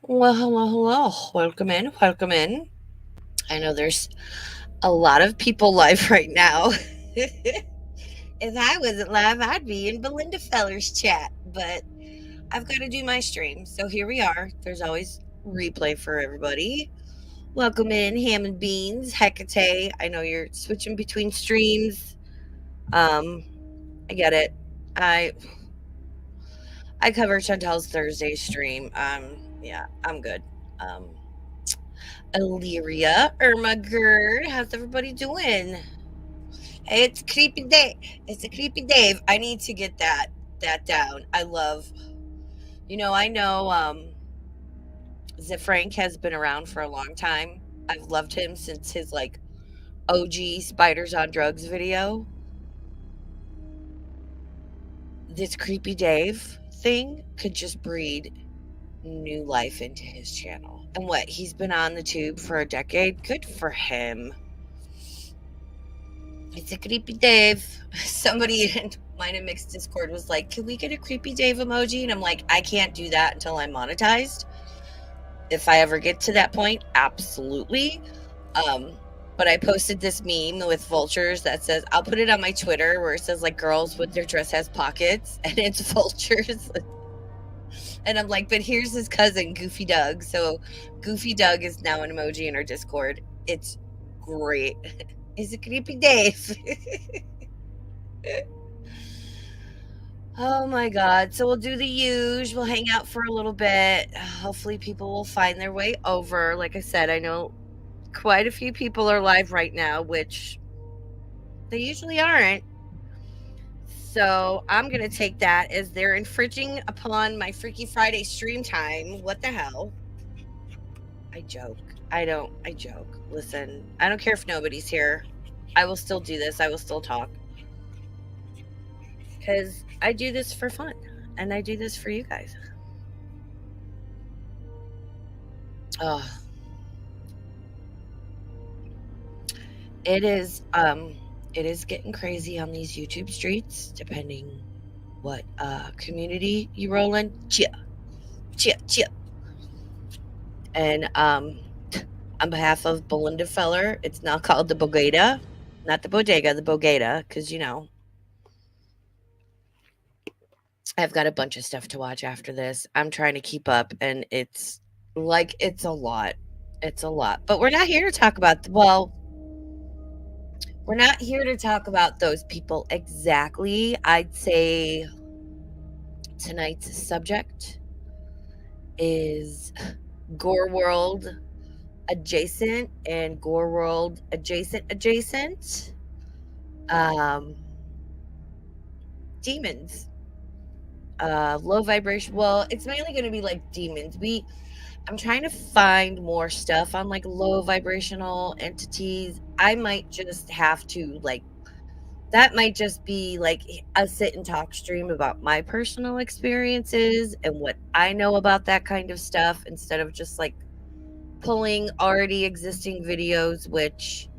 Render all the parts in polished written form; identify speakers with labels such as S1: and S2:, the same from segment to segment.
S1: Well, hello, hello. Welcome in, welcome in. I know there's a lot of people live right now. If I wasn't live, I'd be in Belinda Feller's chat, but I've got to do my stream. So here we are. There's always replay for everybody. Welcome in, Ham and Beans, Hecate. I know you're switching between streams. Um, I get it. I I cover Chantel's Thursday stream. Yeah, I'm good. Um, Illyria, Irma Gerd, how's everybody doing? Hey, it's creepy Dave. It's a creepy Dave. I need to get that down. I love, I know Frank has been around for a long time. I've loved him since his like OG Spiders on Drugs video. This creepy Dave thing could just breed new life into his channel. And what, he's been on the tube for a decade? Good for him. It's a creepy Dave. Somebody in mine and Mixed Discord was like, can we get a creepy Dave emoji? And I'm like, I can't do that until I'm monetized. If I ever get to that point, absolutely. But I posted this meme with vultures that says, I'll put it on my Twitter where it says like girls with their dress has pockets and it's vultures. And I'm like, but here's his cousin, Goofy Doug. So Goofy Doug is now an emoji in our Discord. It's great. It's a creepy Dave. Oh my God. So we'll do the usual. We'll hang out for a little bit. Hopefully people will find their way over. Like I said, I know quite a few people are live right now, which they usually aren't. So I'm going to take that as they're infringing upon my Freaky Friday stream time. What the hell? I joke. I joke. Listen, I don't care if nobody's here. I will still do this. I will still talk. Because I do this for fun. And I do this for you guys. Oh. It is getting crazy on these YouTube streets, depending what community you roll in. Chia. Chia, chia. And on behalf of Belinda Feller, it's now called the Bodega. Not the Bodega, the Bodega, because, I've got a bunch of stuff to watch after this. I'm trying to keep up, and it's a lot. It's a lot. But we're not here to talk about, we're not here to talk about those people exactly. I'd say tonight's subject is Gore World adjacent and Gore World adjacent. Um, Demons. Low vibration. Well, it's mainly going to be like demons. I'm trying to find more stuff on like low vibrational entities. I might just have to like that might just be like a sit and talk stream about my personal experiences and what I know about that kind of stuff instead of just like pulling already existing videos, which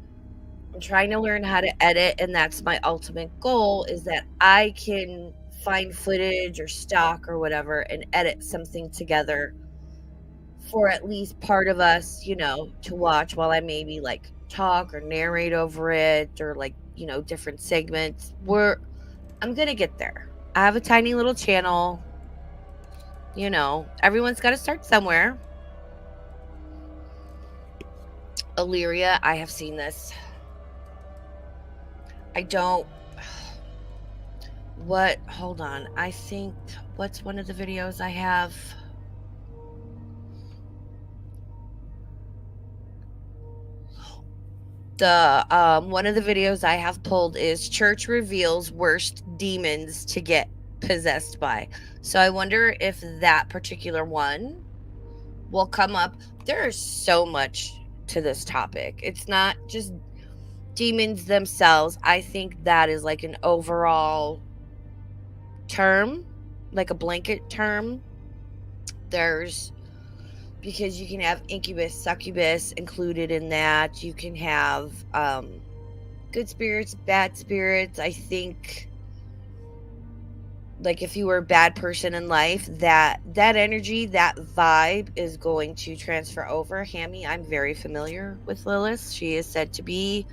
S1: I'm trying to learn how to edit. And that's my ultimate goal, is that I can find footage or stock or whatever and edit something together for at least part of us, to watch while I maybe like talk or narrate over it or like, different segments. I'm going to get there. I have a tiny little channel. Everyone's got to start somewhere. Illyria, I have seen this. Hold on. I think, what's one of the videos I have? One of the videos I have pulled is Church Reveals Worst Demons to Get Possessed By. So I wonder if that particular one will come up. There is so much to this topic. It's not just demons themselves. I think that is like an overall term, like a blanket term. Because you can have incubus, succubus included in that. You can have good spirits, bad spirits. I think like if you were a bad person in life, that energy, that vibe is going to transfer over. Hammy, I'm very familiar with Lilith. She is said to be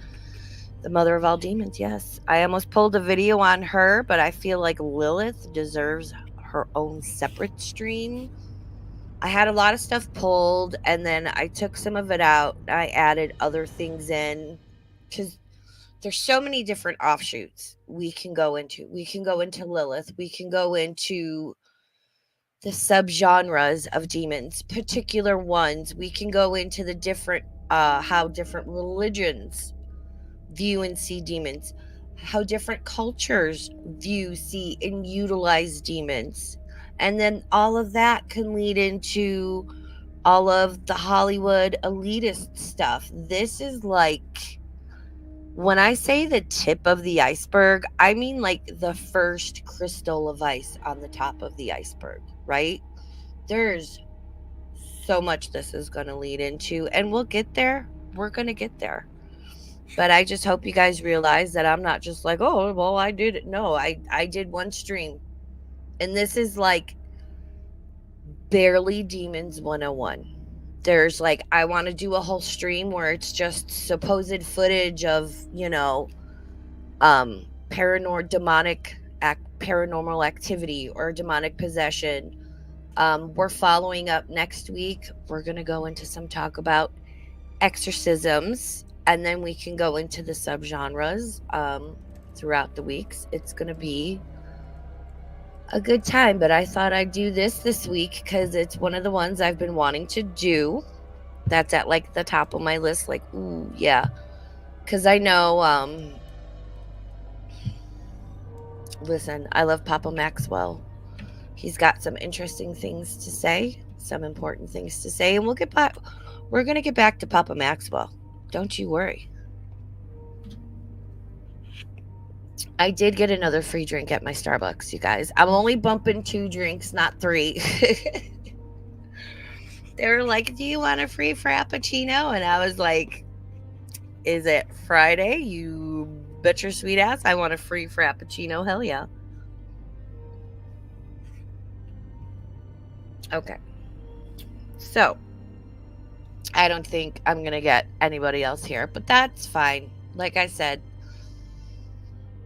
S1: the mother of all demons. Yes, I almost pulled a video on her, but I feel like Lilith deserves her own separate stream. I had a lot of stuff pulled, and then I took some of it out. I added other things in because there's so many different offshoots we can go into. We can go into Lilith. We can go into the subgenres of demons, particular ones. We can go into the different, how different religions view and see demons, how different cultures view, see, and utilize demons. And then all of that can lead into all of the Hollywood elitist stuff. This is like, when I say the tip of the iceberg, I mean like the first crystal of ice on the top of the iceberg, right? There's so much this is going to lead into, and we'll get there. We're going to get there. But I just hope you guys realize that I'm not just like, oh, well, I did it. No, I did one stream. And this is like barely Demons 101. There's like, I want to do a whole stream where it's just supposed footage of, paranormal activity or demonic possession. We're following up next week. We're going to go into some talk about exorcisms, and then we can go into the subgenres throughout the weeks. It's going to be a good time, but I thought I'd do this week because it's one of the ones I've been wanting to do. That's at like the top of my list, like, ooh, yeah. Because I know, listen, I love Papa Maxwell. He's got some interesting things to say, some important things to say, and we're going to get back to Papa Maxwell. Don't you worry. I did get another free drink at my Starbucks, you guys. I'm only bumping 2 drinks, not 3. They were like, do you want a free Frappuccino? And I was like, is it Friday? You bet your sweet ass I want a free Frappuccino. Hell yeah. Okay. So, I don't think I'm going to get anybody else here, but that's fine. Like I said,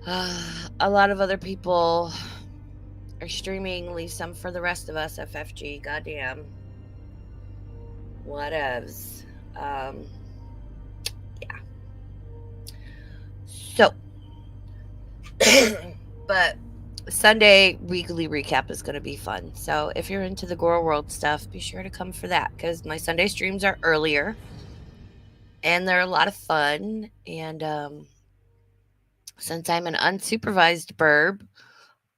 S1: a lot of other people are streaming. Leave some for the rest of us, FFG. Goddamn. Whatevs. Yeah. So, but Sunday weekly recap is going to be fun. So if you're into the Gore World stuff, be sure to come for that because my Sunday streams are earlier and they're a lot of fun. And since I'm an unsupervised burb,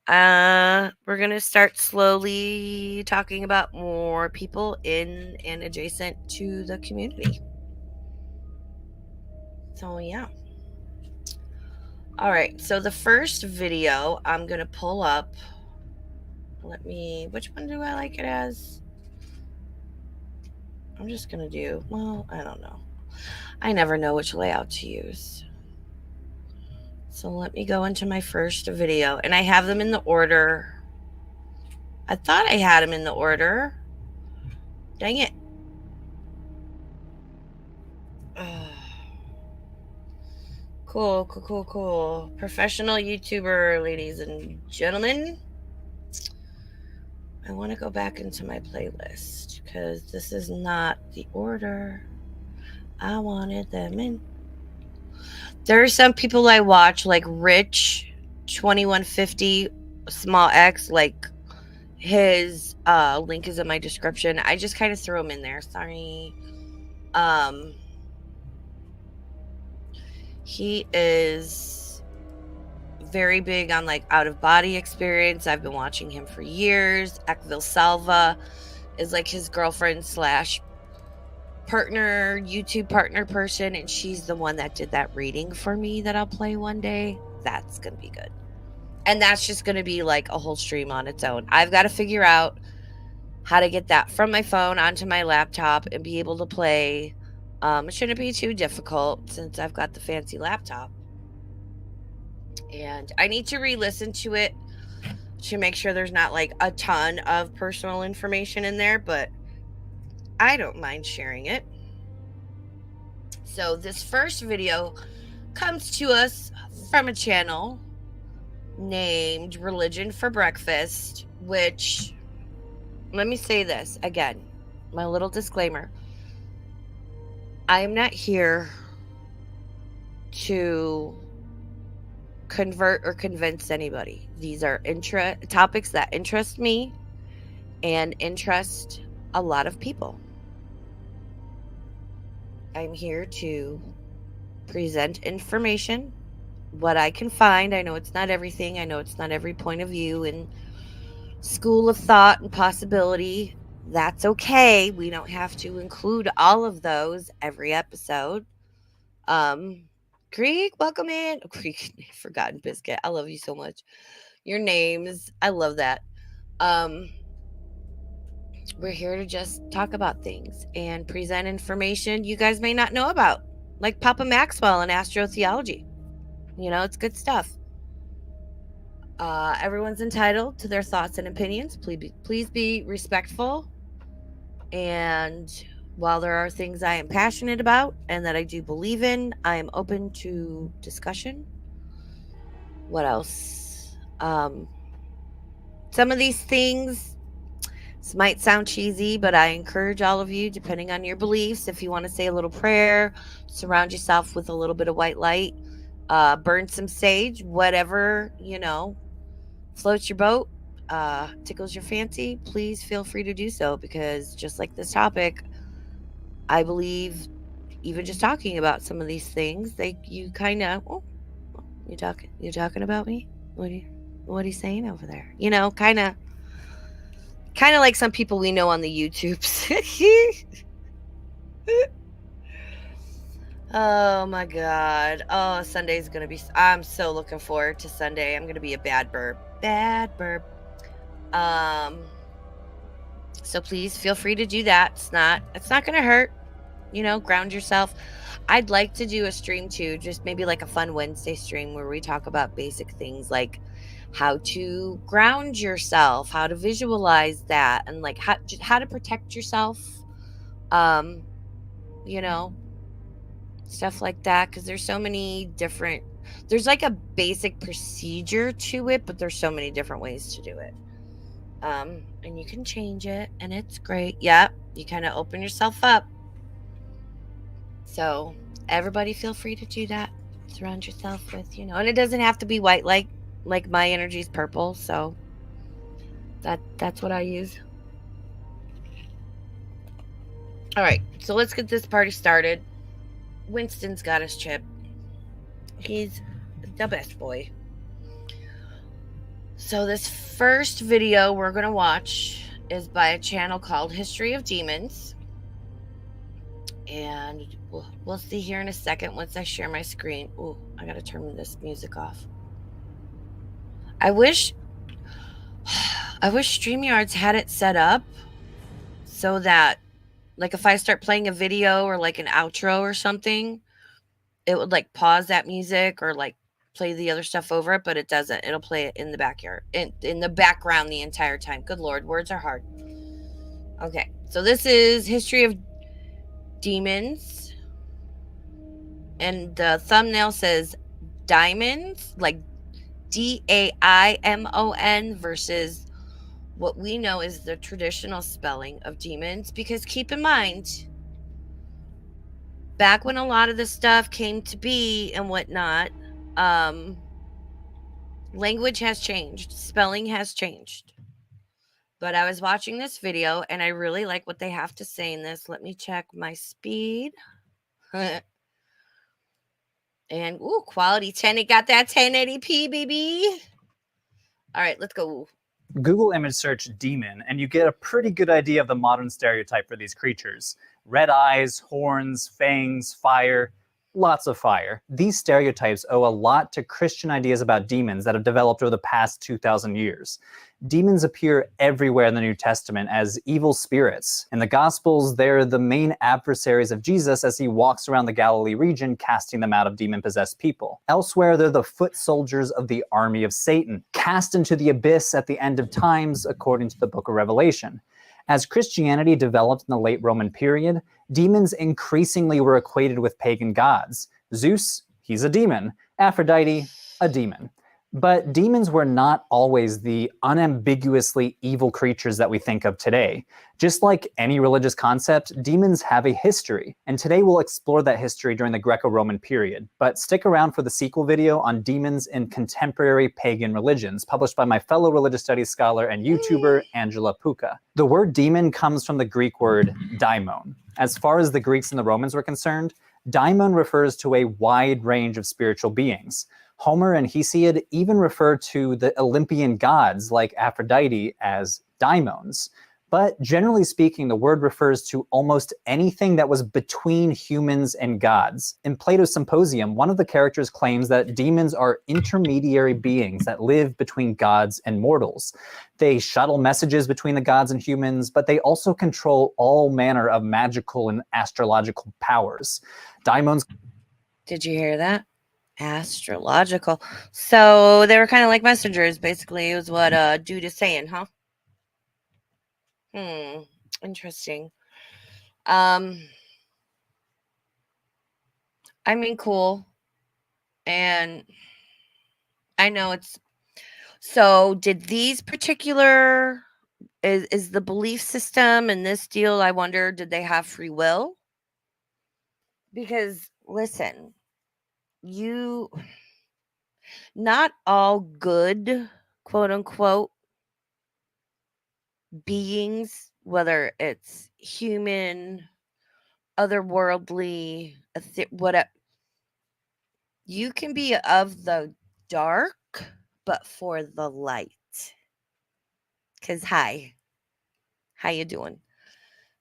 S1: we're going to start slowly talking about more people in and adjacent to the community. So, yeah. All right. So, the first video I'm going to pull up. Which one do I like it as? I'm just going to do, I don't know. I never know which layout to use. So let me go into my first video, and I have them in the order. I thought I had them in the order. Dang it. Cool. Professional YouTuber, ladies and gentlemen. I want to go back into my playlist because this is not the order I wanted them in. There are some people I watch, like Rich 2150 small X, like his link is in my description. I just kind of threw him in there. Sorry. He is very big on like out of body experience. I've been watching him for years. Ekville Salva is like his girlfriend slash partner, YouTube partner person, and she's the one that did that reading for me that I'll play one day. That's gonna be good. And that's just gonna be like a whole stream on its own. I've got to figure out how to get that from my phone onto my laptop and be able to play. It shouldn't be too difficult since I've got the fancy laptop. And I need to re-listen to it to make sure there's not like a ton of personal information in there, but I don't mind sharing it. So this first video comes to us from a channel named Religion for Breakfast, which, let me say this again, my little disclaimer. I am not here to convert or convince anybody. These are topics that interest me and interest a lot of people. I'm here to present information, what I can find. I know it's not everything. I know it's not every point of view and school of thought and possibility. That's okay. We don't have to include all of those every episode. Greek, welcome in. Oh, Greek, Forgotten Biscuit. I love you so much. Your names, I love that. We're here to just talk about things and present information you guys may not know about, like Papa Maxwell and astrotheology. You know, it's good stuff. Everyone's entitled to their thoughts and opinions. Please be respectful. And while there are things I am passionate about and that I do believe in, I am open to discussion. What else? Some of these things, this might sound cheesy, but I encourage all of you, depending on your beliefs, if you want to say a little prayer, surround yourself with a little bit of white light, burn some sage, whatever, floats your boat, tickles your fancy, please feel free to do so, because just like this topic, I believe even just talking about some of these things, you kind of, you talking about me? What are you saying over there? Kind of like some people we know on the YouTubes. Oh my God. Oh, Sunday's going to be, I'm so looking forward to Sunday. I'm going to be a bad burp. Bad burp. So please feel free to do that. It's not going to hurt. Ground yourself. I'd like to do a stream too, just maybe like a fun Wednesday stream where we talk about basic things like how to ground yourself, how to visualize that, and like how to protect yourself. Stuff like that, because there's so many different, there's like a basic procedure to it, but there's so many different ways to do it. And you can change it, and it's great. Yep, you kind of open yourself up. So everybody feel free to do that. Surround yourself with, and it doesn't have to be white like my energy is purple, so that's what I use. All right, so let's get this party started. Winston's got his chip. He's the best boy. So this first video we're going to watch is by a channel called History of Demons. And we'll see here in a second once I share my screen. Oh, I got to turn this music off. I wish StreamYards had it set up so that, like, if I start playing a video or like an outro or something, it would like pause that music or like play the other stuff over it, but it doesn't. It'll play it in the backyard, in the background the entire time. Good Lord, words are hard. Okay, so this is History of Demons, and the thumbnail says diamonds, like DAIMON, versus what we know is the traditional spelling of demons. Because keep in mind, back when a lot of this stuff came to be and whatnot, language has changed, spelling has changed. But I was watching this video and I really like what they have to say in this. Let me check my speed. And quality 10. It got that 1080p, baby. All right, let's go.
S2: Google image search demon, and you get a pretty good idea of the modern stereotype for these creatures. Red eyes, horns, fangs, fire. lots of fire. These stereotypes owe a lot to Christian ideas about demons that have developed over the past 2,000 years. Demons appear everywhere in the New Testament as evil spirits. In the Gospels, they're the main adversaries of Jesus as he walks around the Galilee region casting them out of demon-possessed people. Elsewhere, they're the foot soldiers of the army of Satan, cast into the abyss at the end of times, according to the book of Revelation. As Christianity developed in the late Roman period, demons increasingly were equated with pagan gods. Zeus, he's a demon. Aphrodite, a demon. But demons were not always the unambiguously evil creatures that we think of today. Just like any religious concept, demons have a history, and today we'll explore that history during the Greco-Roman period. But stick around for the sequel video on demons in contemporary pagan religions, published by my fellow religious studies scholar and YouTuber, Angela Puka. The word demon comes from the Greek word daimon. As far as the Greeks and the Romans were concerned, daimon refers to a wide range of spiritual beings. Homer and Hesiod even refer to the Olympian gods like Aphrodite as daimons. But generally speaking, the word refers to almost anything that was between humans and gods. In Plato's Symposium, one of the characters claims that demons are intermediary beings that live between gods and mortals. They shuttle messages between the gods and humans, but they also control all manner of magical and astrological powers. Daimons...
S1: Did you hear that? Astrological. So they were kind of like messengers, basically, is what dude is saying, huh? Interesting. I mean, cool. And I know it's... So did these particular... Is the belief system in this deal, I wonder, did they have free will? Because, listen... not all good, quote unquote, beings, whether it's human, otherworldly, whatever, you can be of the dark, but for the light. Because hi, how you doing?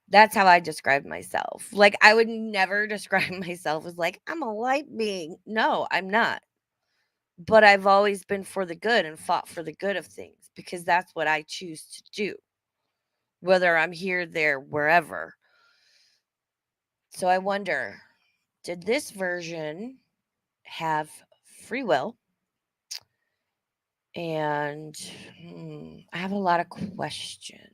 S1: That's how I describe myself. Like, I would never describe myself as like, I'm a light being. No, I'm not. But I've always been for the good and fought for the good of things because that's what I choose to do, whether I'm here, there, wherever. So I wonder, did this version have free will? And I have a lot of questions.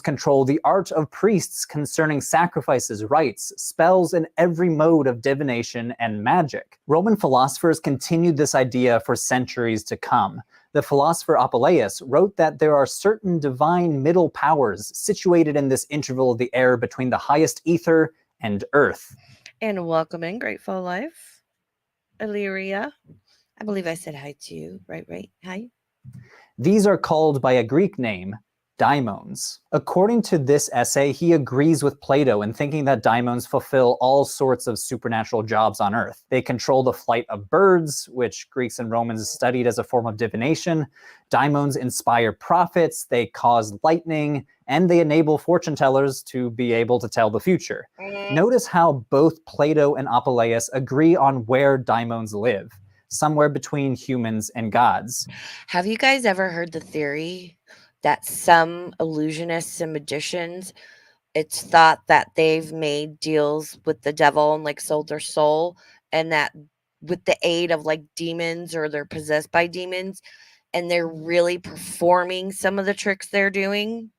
S2: Control the art of priests concerning sacrifices, rites, spells, and every mode of divination and magic. Roman philosophers continued this idea for centuries to come. The philosopher Apuleius wrote that there are certain divine middle powers situated in this interval of the air between the highest ether and earth.
S1: And welcome in, Grateful Life. Illyria. I believe I said hi to you. Right. Hi.
S2: These are called by a Greek name, daimons. According to this essay, he agrees with Plato in thinking that daimons fulfill all sorts of supernatural jobs on Earth. They control the flight of birds, which Greeks and Romans studied as a form of divination. Daimons inspire prophets, they cause lightning, and they enable fortune tellers to be able to tell the future. Notice how both Plato and Apuleius agree on where daimons live, somewhere between humans and gods.
S1: Have you guys ever heard the theory that some illusionists and magicians, it's thought that they've made deals with the devil and like sold their soul, and that with the aid of like demons, or they're possessed by demons, and they're really performing some of the tricks they're doing,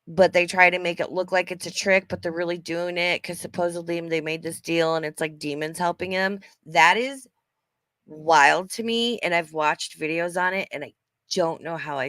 S1: but they try to make it look like it's a trick, but they're really doing it because supposedly they made this deal and it's like demons helping them. That is wild to me, and I've watched videos on it, and I don't know how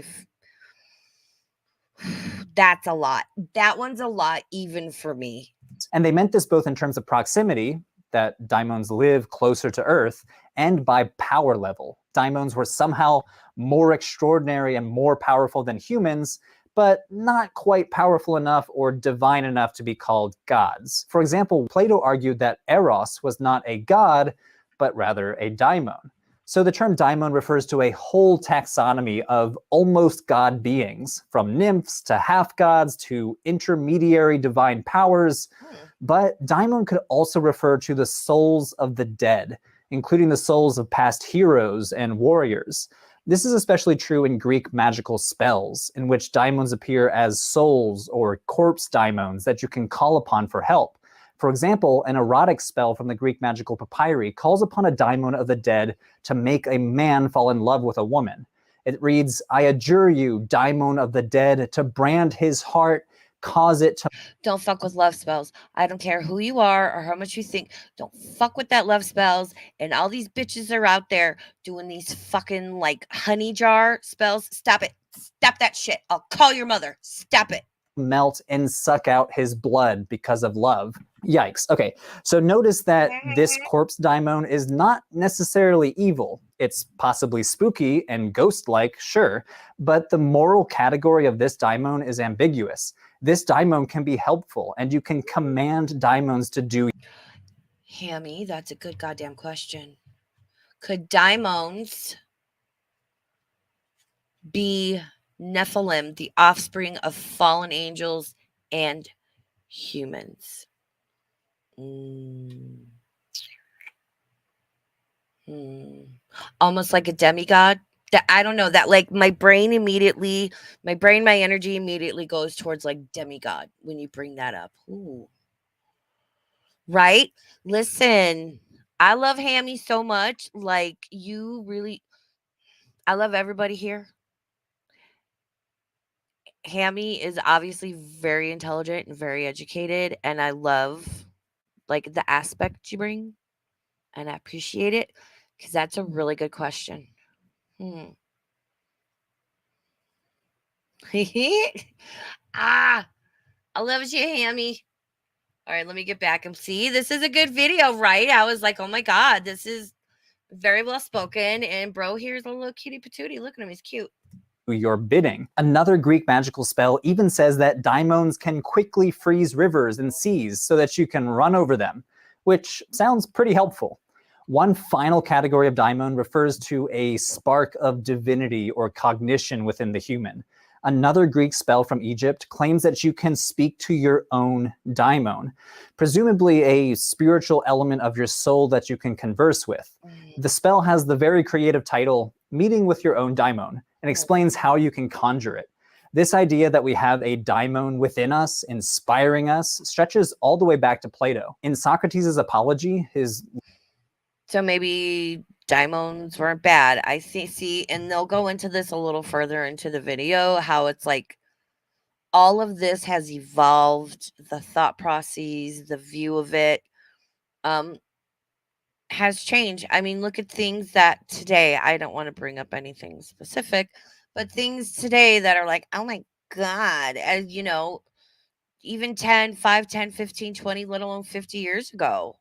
S1: that's a lot. That one's a lot even for me.
S2: And they meant this both in terms of proximity, that daimons live closer to Earth, and by power level. Daimons were somehow more extraordinary and more powerful than humans, but not quite powerful enough or divine enough to be called gods. For example, Plato argued that Eros was not a god, but rather a daimon. So the term daimon refers to a whole taxonomy of almost god beings, from nymphs to half-gods to intermediary divine powers. But daimon could also refer to the souls of the dead, including the souls of past heroes and warriors. This is especially true in Greek magical spells, in which daimons appear as souls or corpse daimons that you can call upon for help. For example, an erotic spell from the Greek magical papyri calls upon a daimon of the dead to make a man fall in love with a woman. It reads, "I adjure you, daimon of the dead, to brand his heart, cause it to..."
S1: Don't fuck with love spells. I don't care who you are or how much you think. Don't fuck with that love spells. And all these bitches are out there doing these fucking like honey jar spells. Stop it. Stop that shit. I'll call your mother. Stop it.
S2: Melt and suck out his blood because of love. Yikes. Okay, so notice that this corpse daimon is not necessarily evil. It's possibly spooky and ghost-like, sure, but the moral category of this daimon is ambiguous. This daimon can be helpful, and you can command daimons to do...
S1: Hammy, that's a good goddamn question. Could daimons be Nephilim, the offspring of fallen angels and humans? Almost like a demigod. That I don't know, that like my energy immediately goes towards like demigod when you bring that up. Ooh. Right? Listen, I love Hammy so much. Like I love everybody here. Hammy is obviously very intelligent and very educated, and I love like the aspect you bring, and I appreciate it because that's a really good question. I love you, Hammy. All right, let me get back and see. This is a good video, right? I was like, oh my God, this is very well spoken. And bro, here's a little cutie patootie. Look at him, he's cute.
S2: Your bidding. Another Greek magical spell even says that daimons can quickly freeze rivers and seas so that you can run over them, which sounds pretty helpful. One final category of daimon refers to a spark of divinity or cognition within the human. Another Greek spell from Egypt claims that you can speak to your own daimon, presumably a spiritual element of your soul that you can converse with. The spell has the very creative title, Meeting with Your Own Daimon, and explains how you can conjure it. This idea that we have a daimon within us, inspiring us, stretches all the way back to Plato. In Socrates' Apology,
S1: So maybe daimons weren't bad. I see, and they'll go into this a little further into the video, how it's like all of this has evolved, the thought processes, the view of it has changed. I mean, look at things that today, I don't want to bring up anything specific, but things today that are like, oh my God, as you know, even 10, 5, 10, 15, 20, let alone 50 years ago,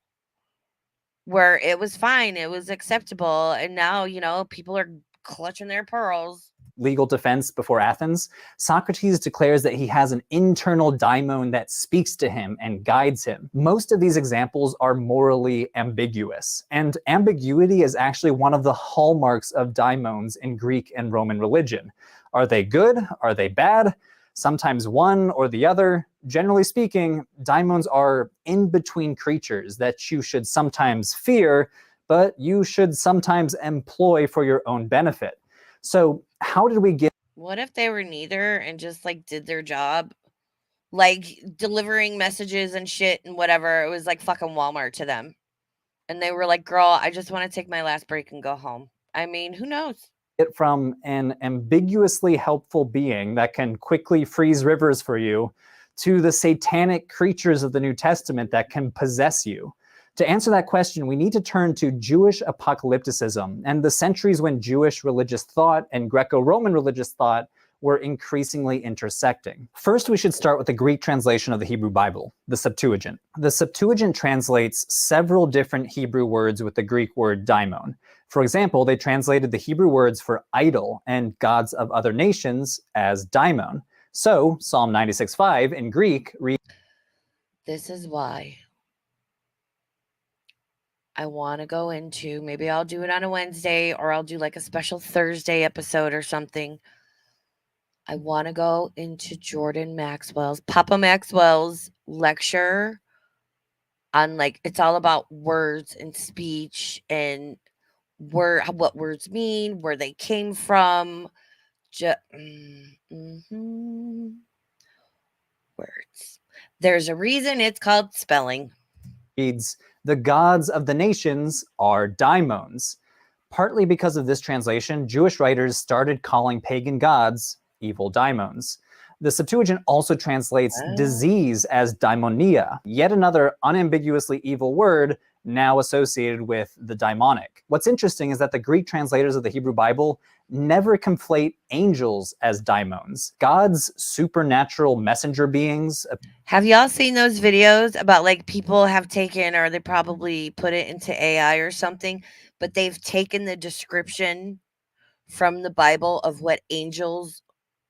S1: where it was fine, it was acceptable, and now, you know, people are clutching their pearls.
S2: Legal defense before Athens, Socrates declares that he has an internal daimon that speaks to him and guides him. Most of these examples are morally ambiguous, and ambiguity is actually one of the hallmarks of daimons in Greek and Roman religion. Are they good? Are they bad? Sometimes one or the other. Generally speaking, daimons are in-between creatures that you should sometimes fear, but you should sometimes employ for your own benefit. So how did we get...
S1: What if they were neither and just like did their job? Like delivering messages and shit and whatever. It was like fucking Walmart to them. And they were like, girl, I just want to take my last break and go home. I mean, who knows?
S2: It from an ambiguously helpful being that can quickly freeze rivers for you to the satanic creatures of the New Testament that can possess you. To answer that question, we need to turn to Jewish apocalypticism and the centuries when Jewish religious thought and Greco-Roman religious thought were increasingly intersecting. First, we should start with the Greek translation of the Hebrew Bible, the Septuagint. The Septuagint translates several different Hebrew words with the Greek word daimon. For example, they translated the Hebrew words for idol and gods of other nations as daimon. So, Psalm 96:5 in Greek reads,
S1: "This is why I want to go into, maybe I'll do it on a Wednesday or I'll do like a special Thursday episode or something. I want to go into Papa Maxwell's lecture on like it's all about words and speech and what words mean, where they came from. Mhm. Words. There's a reason it's called spelling.
S2: Reads, "The gods of the nations are daimons." Partly because of this translation, Jewish writers started calling pagan gods evil daimons. The Septuagint also translates disease as daimonia, yet another unambiguously evil word now associated with the daimonic. What's interesting is that the Greek translators of the Hebrew Bible never conflate angels as daimons. God's supernatural messenger beings.
S1: Have y'all seen those videos about like people have taken, or they probably put it into AI or something, but they've taken the description from the Bible of what angels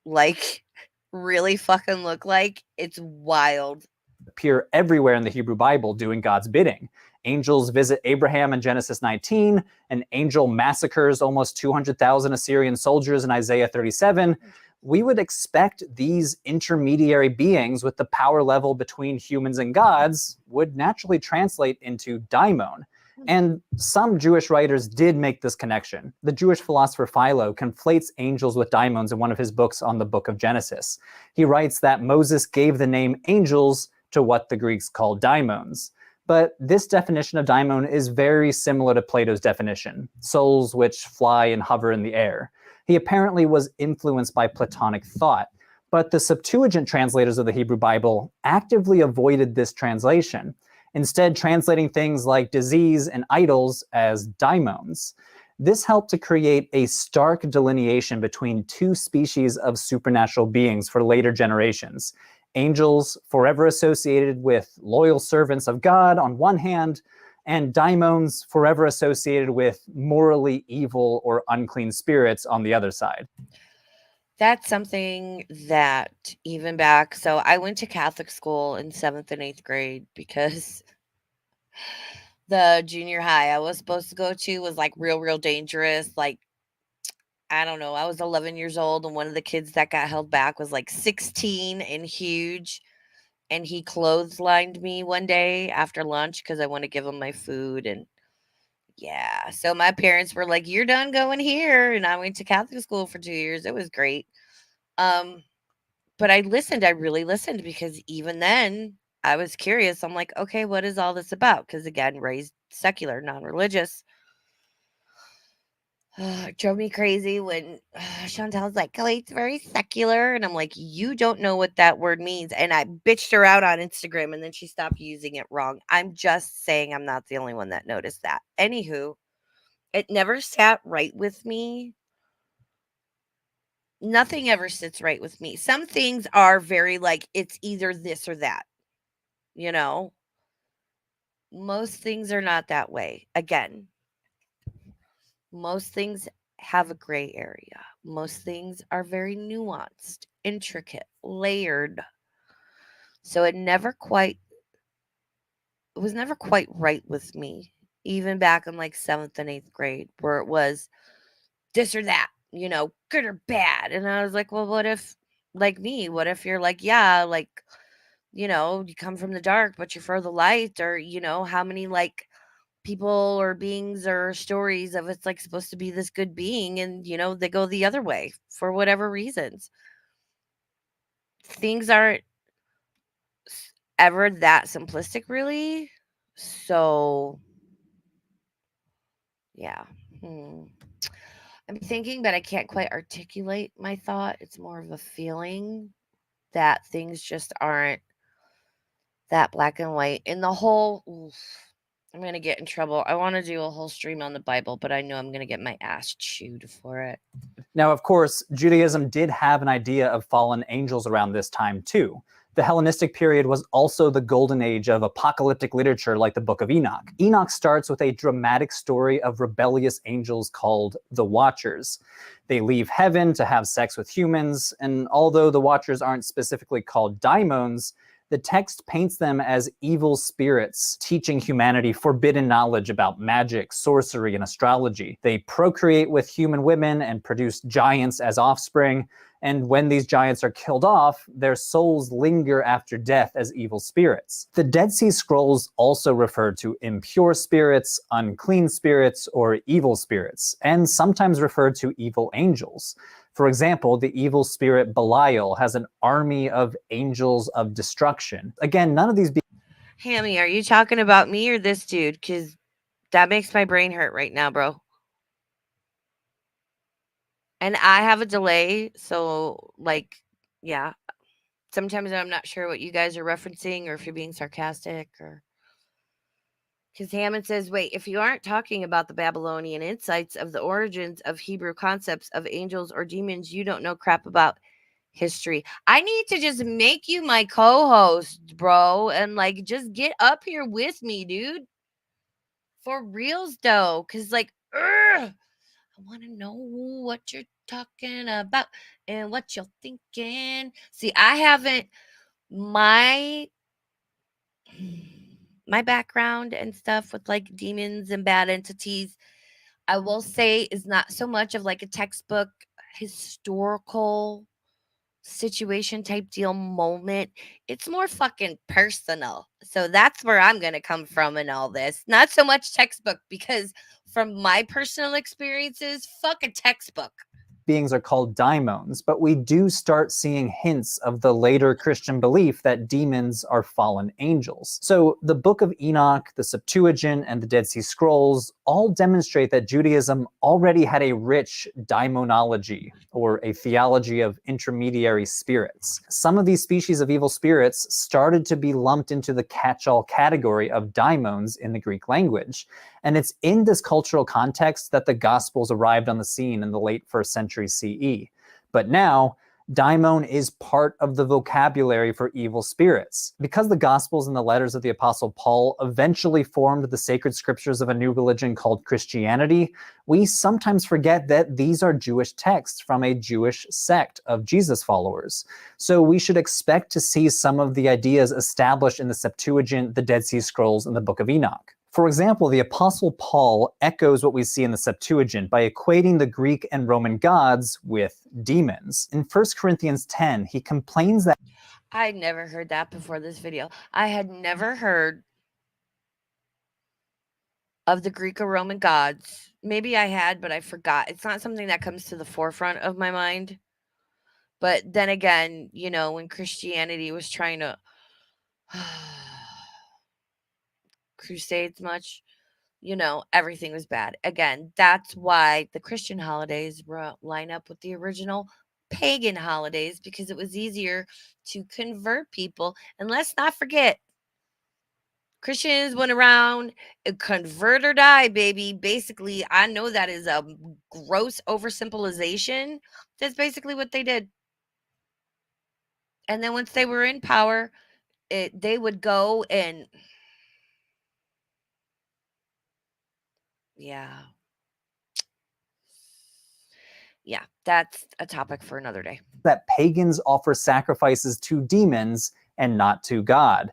S1: like really fucking look like? It's wild.
S2: Appear everywhere in the Hebrew Bible doing God's bidding. Angels visit Abraham in Genesis 19. An angel massacres almost 200,000 Assyrian soldiers in Isaiah 37. We would expect these intermediary beings with the power level between humans and gods would naturally translate into daimon. And some Jewish writers did make this connection. The Jewish philosopher Philo conflates angels with daimons in one of his books on the book of Genesis. He writes that Moses gave the name angels to what the Greeks called daimons. But this definition of daimon is very similar to Plato's definition, souls which fly and hover in the air. He apparently was influenced by Platonic thought, but the Septuagint translators of the Hebrew Bible actively avoided this translation, instead translating things like disease and idols as daimons. This helped to create a stark delineation between two species of supernatural beings for later generations. Angels, forever associated with loyal servants of God on one hand, and daimons, forever associated with morally evil or unclean spirits on the other side.
S1: That's something that even back, so I went to Catholic school in 7th and 8th grade because the junior high I was supposed to go to was like real dangerous. Like, I don't know, I was 11 years old and one of the kids that got held back was like 16 and huge. And he clotheslined me one day after lunch because I want to give him my food. And yeah, so my parents were like, "You're done going here." And I went to Catholic school for 2 years. It was great. Um, but I listened. I really listened because even then I was curious. I'm like, okay, what is all this about? Because again, raised secular, non religious. It drove me crazy when Chantel's like, "Oh, it's very secular." And I'm like, "You don't know what that word means." And I bitched her out on Instagram and then she stopped using it wrong. I'm just saying I'm not the only one that noticed that. Anywho, it never sat right with me. Nothing ever sits right with me. Some things are very like, it's either this or that, you know? Most things are not that way. Again, most things have a gray area. Most things are very nuanced, intricate, layered. So it was never quite right with me, even back in like 7th and 8th grade, where it was this or that, good or bad. And I was like, well, what if, like me, what if you're like, yeah, like, you come from the dark, but you're for the light, or, how many like people or beings or stories of it's like supposed to be this good being and they go the other way for whatever reasons. Things aren't ever that simplistic really. So yeah. Hmm. I'm thinking, but I can't quite articulate my thought. It's more of a feeling that things just aren't that black and white. In the whole oof, I'm gonna get in trouble. I want to do a whole stream on the Bible, but I know I'm gonna get my ass chewed for it.
S2: Now, of course, Judaism did have an idea of fallen angels around this time too. The Hellenistic period was also the golden age of apocalyptic literature like the Book of Enoch. Enoch starts with a dramatic story of rebellious angels called the Watchers. They leave heaven to have sex with humans, and although the Watchers aren't specifically called daimons, The text paints them as evil spirits teaching humanity forbidden knowledge about magic, sorcery, and astrology. They procreate with human women and produce giants as offspring, and when these giants are killed off, their souls linger after death as evil spirits. The Dead Sea Scrolls also refer to impure spirits, unclean spirits, or evil spirits, and sometimes refer to evil angels. For example, the evil spirit Belial has an army of angels of destruction. Again, none of these
S1: Hammy, are you talking about me or this dude? Because that makes my brain hurt right now, bro. And I have a delay, so, like, yeah. Sometimes I'm not sure what you guys are referencing or if you're being sarcastic or... Because Hammond says, wait, if you aren't talking about the Babylonian insights of the origins of Hebrew concepts of angels or demons, you don't know crap about history. I need to just make you my co-host, bro, and like just get up here with me, dude. For reals though, because like, I want to know what you're talking about and what you're thinking. See, I haven't my background and stuff with like demons and bad entities, I will say, is not so much of like a textbook historical situation type deal moment. It's more fucking personal. So that's where I'm going to come from in all this. Not so much textbook, because from my personal experiences, fuck a textbook.
S2: beings are called daimons, but we do start seeing hints of the later Christian belief that demons are fallen angels. So the Book of Enoch, the Septuagint, and the Dead Sea Scrolls all demonstrate that Judaism already had a rich daimonology, or a theology of intermediary spirits. Some of these species of evil spirits started to be lumped into the catch-all category of daimons in the Greek language. And it's in this cultural context that the Gospels arrived on the scene in the late 1st century CE. But now, daimon is part of the vocabulary for evil spirits. Because the Gospels and the letters of the Apostle Paul eventually formed the sacred scriptures of a new religion called Christianity, we sometimes forget that these are Jewish texts from a Jewish sect of Jesus followers. So we should expect to see some of the ideas established in the Septuagint, the Dead Sea Scrolls, and the Book of Enoch. For example, the Apostle Paul echoes what we see in the Septuagint by equating the Greek and Roman gods with demons. In 1 Corinthians 10, he complains that
S1: I'd never heard that before this video. I had never heard of the Greek or Roman gods. Maybe I had, but I forgot. It's not something that comes to the forefront of my mind. But then again, you know, when Christianity was trying to crusades much, you know, everything was bad. Again, that's why the Christian holidays line up with the original pagan holidays, because it was easier to convert people. And let's not forget, Christians went around, convert or die, baby. Basically, I know that is a gross oversimplification. That's basically what they did. And then once they were in power, they would go and yeah. Yeah, that's a topic for another day.
S2: that pagans offer sacrifices to demons and not to God.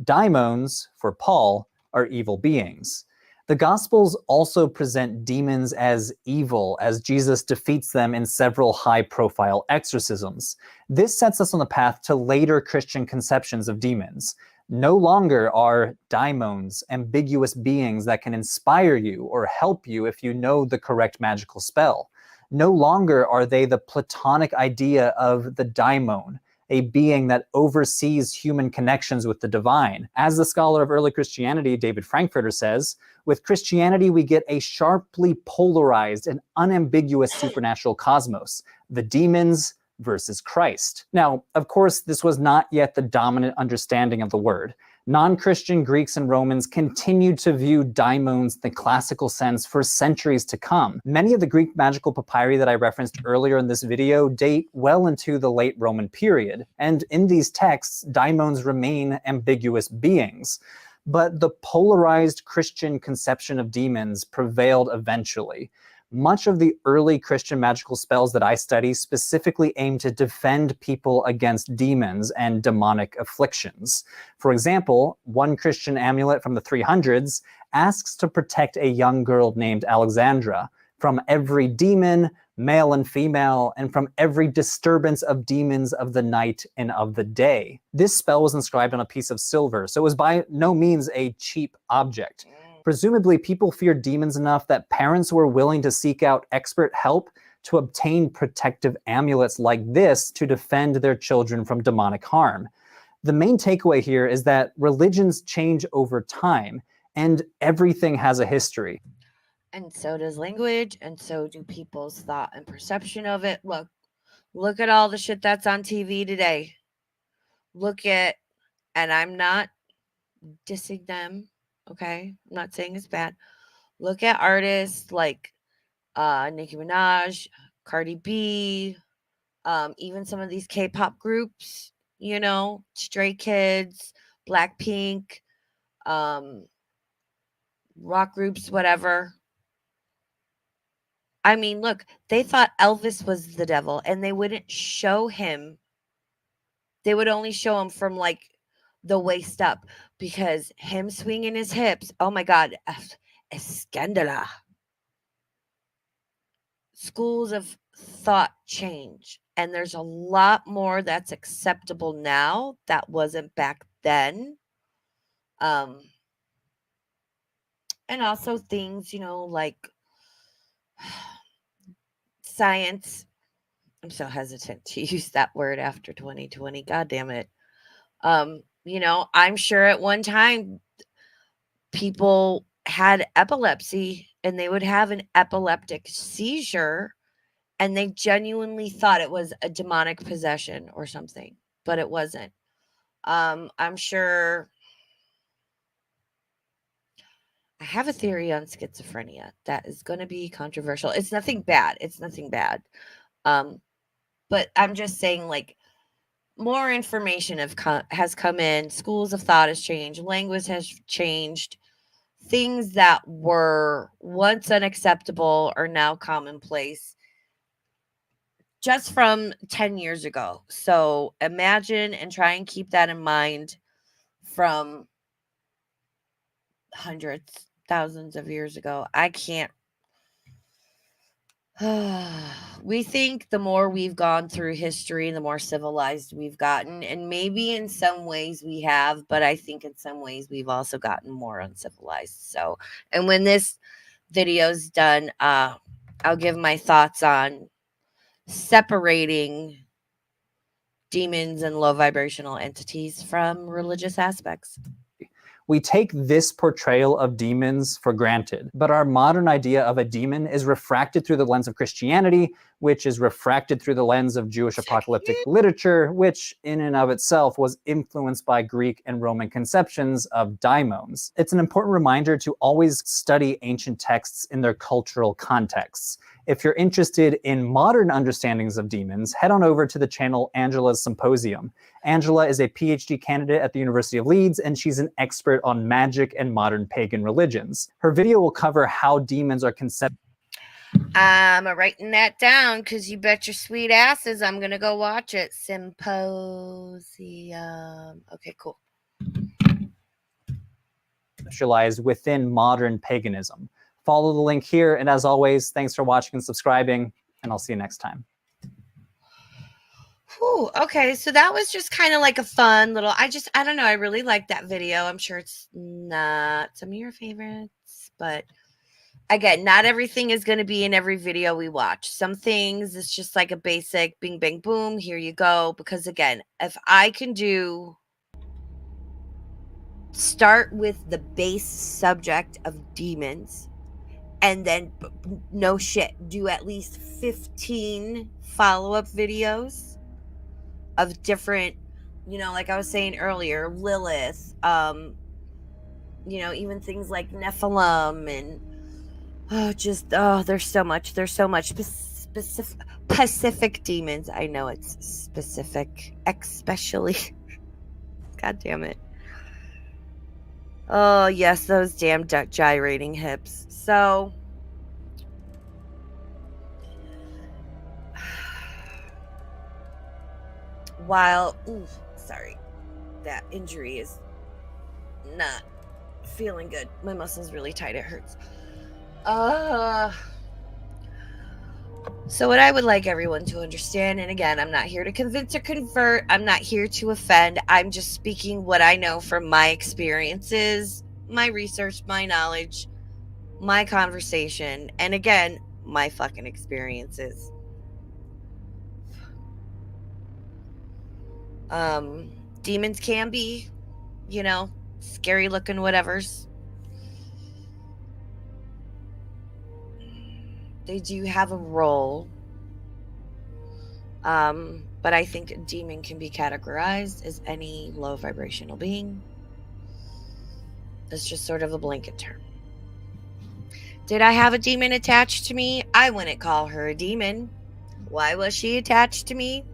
S2: Daimons, for Paul, are evil beings. The Gospels also present demons as evil, as Jesus defeats them in several high-profile exorcisms. This sets us on the path to later Christian conceptions of demons. No longer are daimons ambiguous beings that can inspire you or help you if you know the correct magical spell. No longer are they the Platonic idea of the daimon, a being that oversees human connections with the divine. As the scholar of early Christianity, David Frankfurter, says, with Christianity we get a sharply polarized and unambiguous supernatural cosmos, the demons versus Christ. Now, of course, this was not yet the dominant understanding of the word. Non-Christian Greeks and Romans continued to view daimons in the classical sense for centuries to come. Many of the Greek magical papyri that I referenced earlier in this video date well into the late Roman period, and in these texts, daimons remain ambiguous beings. But the polarized Christian conception of demons prevailed eventually. Much of the early Christian magical spells that I study specifically aim to defend people against demons and demonic afflictions. For example, one Christian amulet from the 300s asks to protect a young girl named Alexandra from every demon, male and female, and from every disturbance of demons of the night and of the day. This spell was inscribed on a piece of silver, so it was by no means a cheap object. Presumably, people feared demons enough that parents were willing to seek out expert help to obtain protective amulets like this to defend their children from demonic harm. The main takeaway here is that religions change over time, and everything has a history.
S1: And so does language, and so do people's thought and perception of it. Look at all the shit that's on TV today. Look at, and I'm not dissing them, okay? I'm not saying it's bad. Look at artists like Nicki Minaj, Cardi B, even some of these K-pop groups, you know, Stray Kids, Blackpink, rock groups, whatever. I mean, look, they thought Elvis was the devil and they wouldn't show him. They would only show him from like the waist up because him swinging his hips, oh my God, scandala. Schools of thought change, and there's a lot more that's acceptable now that wasn't back then. And also things, you know, like science. I'm so hesitant to use that word after 2020. God damn it. You know, I'm sure at one time people had epilepsy and they would have an epileptic seizure and they genuinely thought it was a demonic possession or something, but it wasn't. I'm sure I have a theory on schizophrenia that is going to be controversial. It's nothing bad. It's nothing bad. But I'm just saying, like, more information has come in. Schools of thought has changed. Language has changed. Things that were once unacceptable are now commonplace just from 10 years ago. So imagine and try and keep that in mind from hundreds, thousands of years ago. I can't. We think the more we've gone through history, the more civilized we've gotten. And maybe in some ways we have, but I think in some ways we've also gotten more uncivilized. So, and when this video's done, I'll give my thoughts on separating demons and low vibrational entities from religious aspects.
S2: We take this portrayal of demons for granted, but our modern idea of a demon is refracted through the lens of Christianity, which is refracted through the lens of Jewish apocalyptic literature, which in and of itself was influenced by Greek and Roman conceptions of daimons. It's an important reminder to always study ancient texts in their cultural contexts. If you're interested in modern understandings of demons, head on over to the channel Angela's Symposium. Angela is a PhD candidate at the University of Leeds, and she's an expert on magic and modern pagan religions. Her video will cover how demons are conceived.
S1: I'm writing that down because you bet your sweet asses I'm going to go watch it. Symposium. Okay, cool.
S2: Conceptualized within modern paganism. Follow the link here, and as always, thanks for watching and subscribing, and I'll see you next time.
S1: Whew, okay, so that was just kind of like a fun little, I don't know, I really like that video. I'm sure it's not some of your favorites, but again, not everything is going to be in every video we watch. Some things, it's just like a basic bing, bang, boom, here you go. Because again, if I can start with the base subject of demons, and then no shit, do at least 15 follow-up videos of different, you know, like I was saying earlier, Lilith, you know, even things like Nephilim and there's so much specific demons. I know it's specific, especially god damn it. Oh yes, those damn gyrating hips. So while, ooh, sorry, that injury is not feeling good. My muscle's really tight. It hurts. So what I would like everyone to understand, and again, I'm not here to convince or convert. I'm not here to offend. I'm just speaking what I know from my experiences, my research, my knowledge, my conversation, and again, my fucking experiences. Demons can be, you know, scary looking whatevers. They do have a role. But I think a demon can be categorized as any low vibrational being. It's just sort of a blanket term. Did I have a demon attached to me? I wouldn't call her a demon. Why was she attached to me?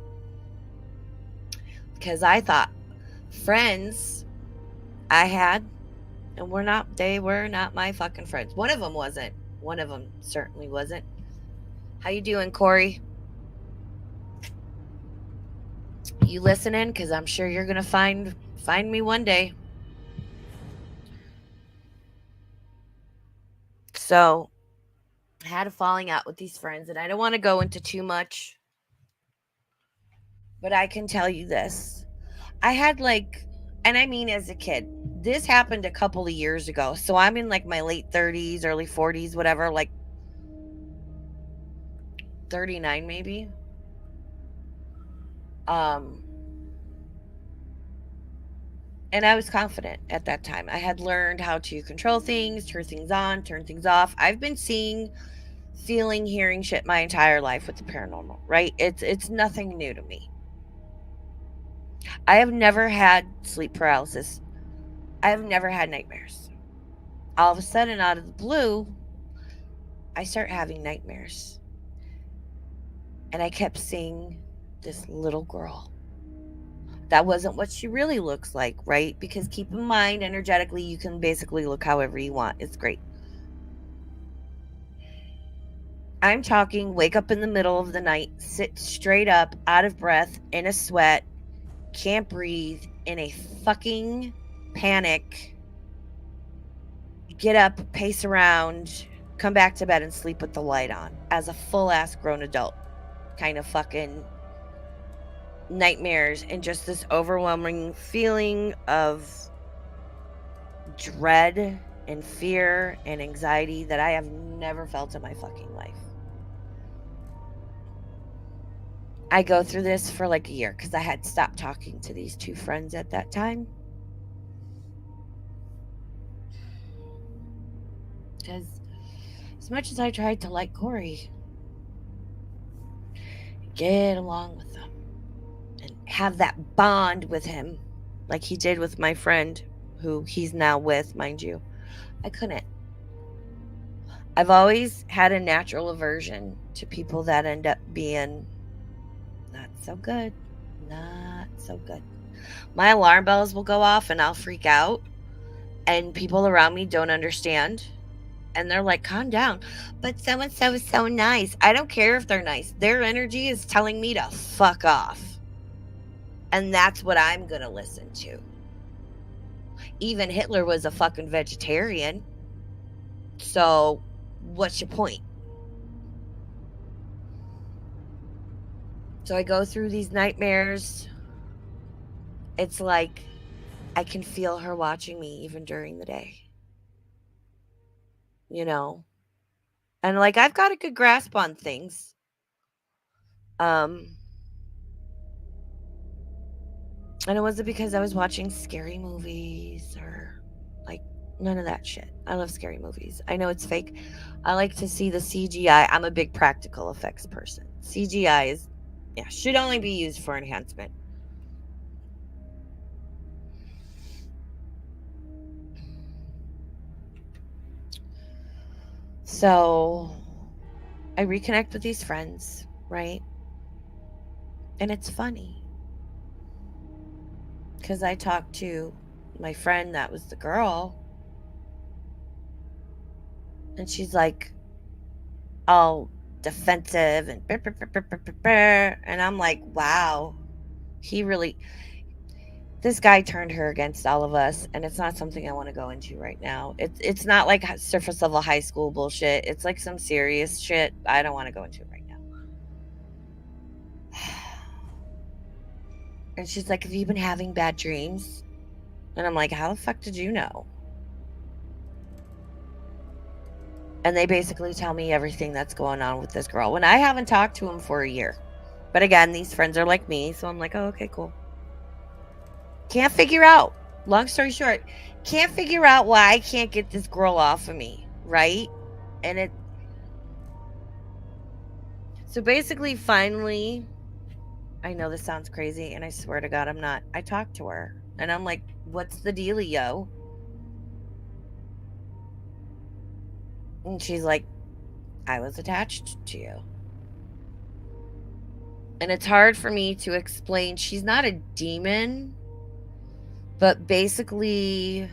S1: Because I thought friends I had, and they were not my fucking friends. One of them wasn't. One of them certainly wasn't. How you doing, Corey? You listening? Because I'm sure you're gonna find me one day. So I had a falling out with these friends, and I don't want to go into too much, but I can tell you this. I had and I mean as a kid, this happened a couple of years ago. So I'm in like my late 30s, early 40s, whatever, like 39 maybe. And I was confident at that time. I had learned how to control things, turn things on, turn things off. I've been seeing, feeling, hearing shit my entire life with the paranormal, right? It's nothing new to me. I have never had sleep paralysis. I have never had nightmares. All of a sudden, out of the blue, I start having nightmares. And I kept seeing this little girl. That wasn't what she really looks like, right? Because keep in mind, energetically, you can basically look however you want. It's great. I'm talking wake up in the middle of the night, sit straight up, out of breath, in a sweat, can't breathe, in a fucking panic, get up, pace around, come back to bed and sleep with the light on as a full ass grown adult. Kind of fucking nightmares and just this overwhelming feeling of dread and fear and anxiety that I have never felt in my fucking life. I go through this for like a year because I had stopped talking to these two friends at that time. Because as much as I tried to like Corey, get along with him, and have that bond with him like he did with my friend who he's now with, mind you, I couldn't. I've always had a natural aversion to people that end up being not so good. Not so good. My alarm bells will go off and I'll freak out, and people around me don't understand. And they're like, calm down. But so and so is so nice. I don't care if they're nice. Their energy is telling me to fuck off. And that's what I'm going to listen to. Even Hitler was a fucking vegetarian. So, what's your point? So I go through these nightmares. It's like I can feel her watching me even during the day. You know? And like I've got a good grasp on things. And it wasn't because I was watching scary movies or like none of that shit. I love scary movies. I know it's fake. I like to see the CGI. I'm a big practical effects person. CGI is, yeah, should only be used for enhancement. So I reconnect with these friends, right? And it's funny because I talked to my friend that was the girl, and she's like all defensive and I'm like, wow, He really, this guy turned her against all of us, and it's not something I want to go into right now. It's not like surface level high school bullshit. It's like some serious shit I don't want to go into right now. And she's like, "Have you been having bad dreams?" And I'm like, "How the fuck did you know?" And they basically tell me everything that's going on with this girl when I haven't talked to him for a year. But again, these friends are like me, so I'm like, "Oh, okay, cool." Can't figure out. Long story short, can't figure out why I can't get this girl off of me, right? And it, so basically, finally, I know this sounds crazy, and I swear to God, I'm not. I talked to her, and I'm like, "What's the dealio?" And she's like, "I was attached to you." And it's hard for me to explain. She's not a demon, but basically,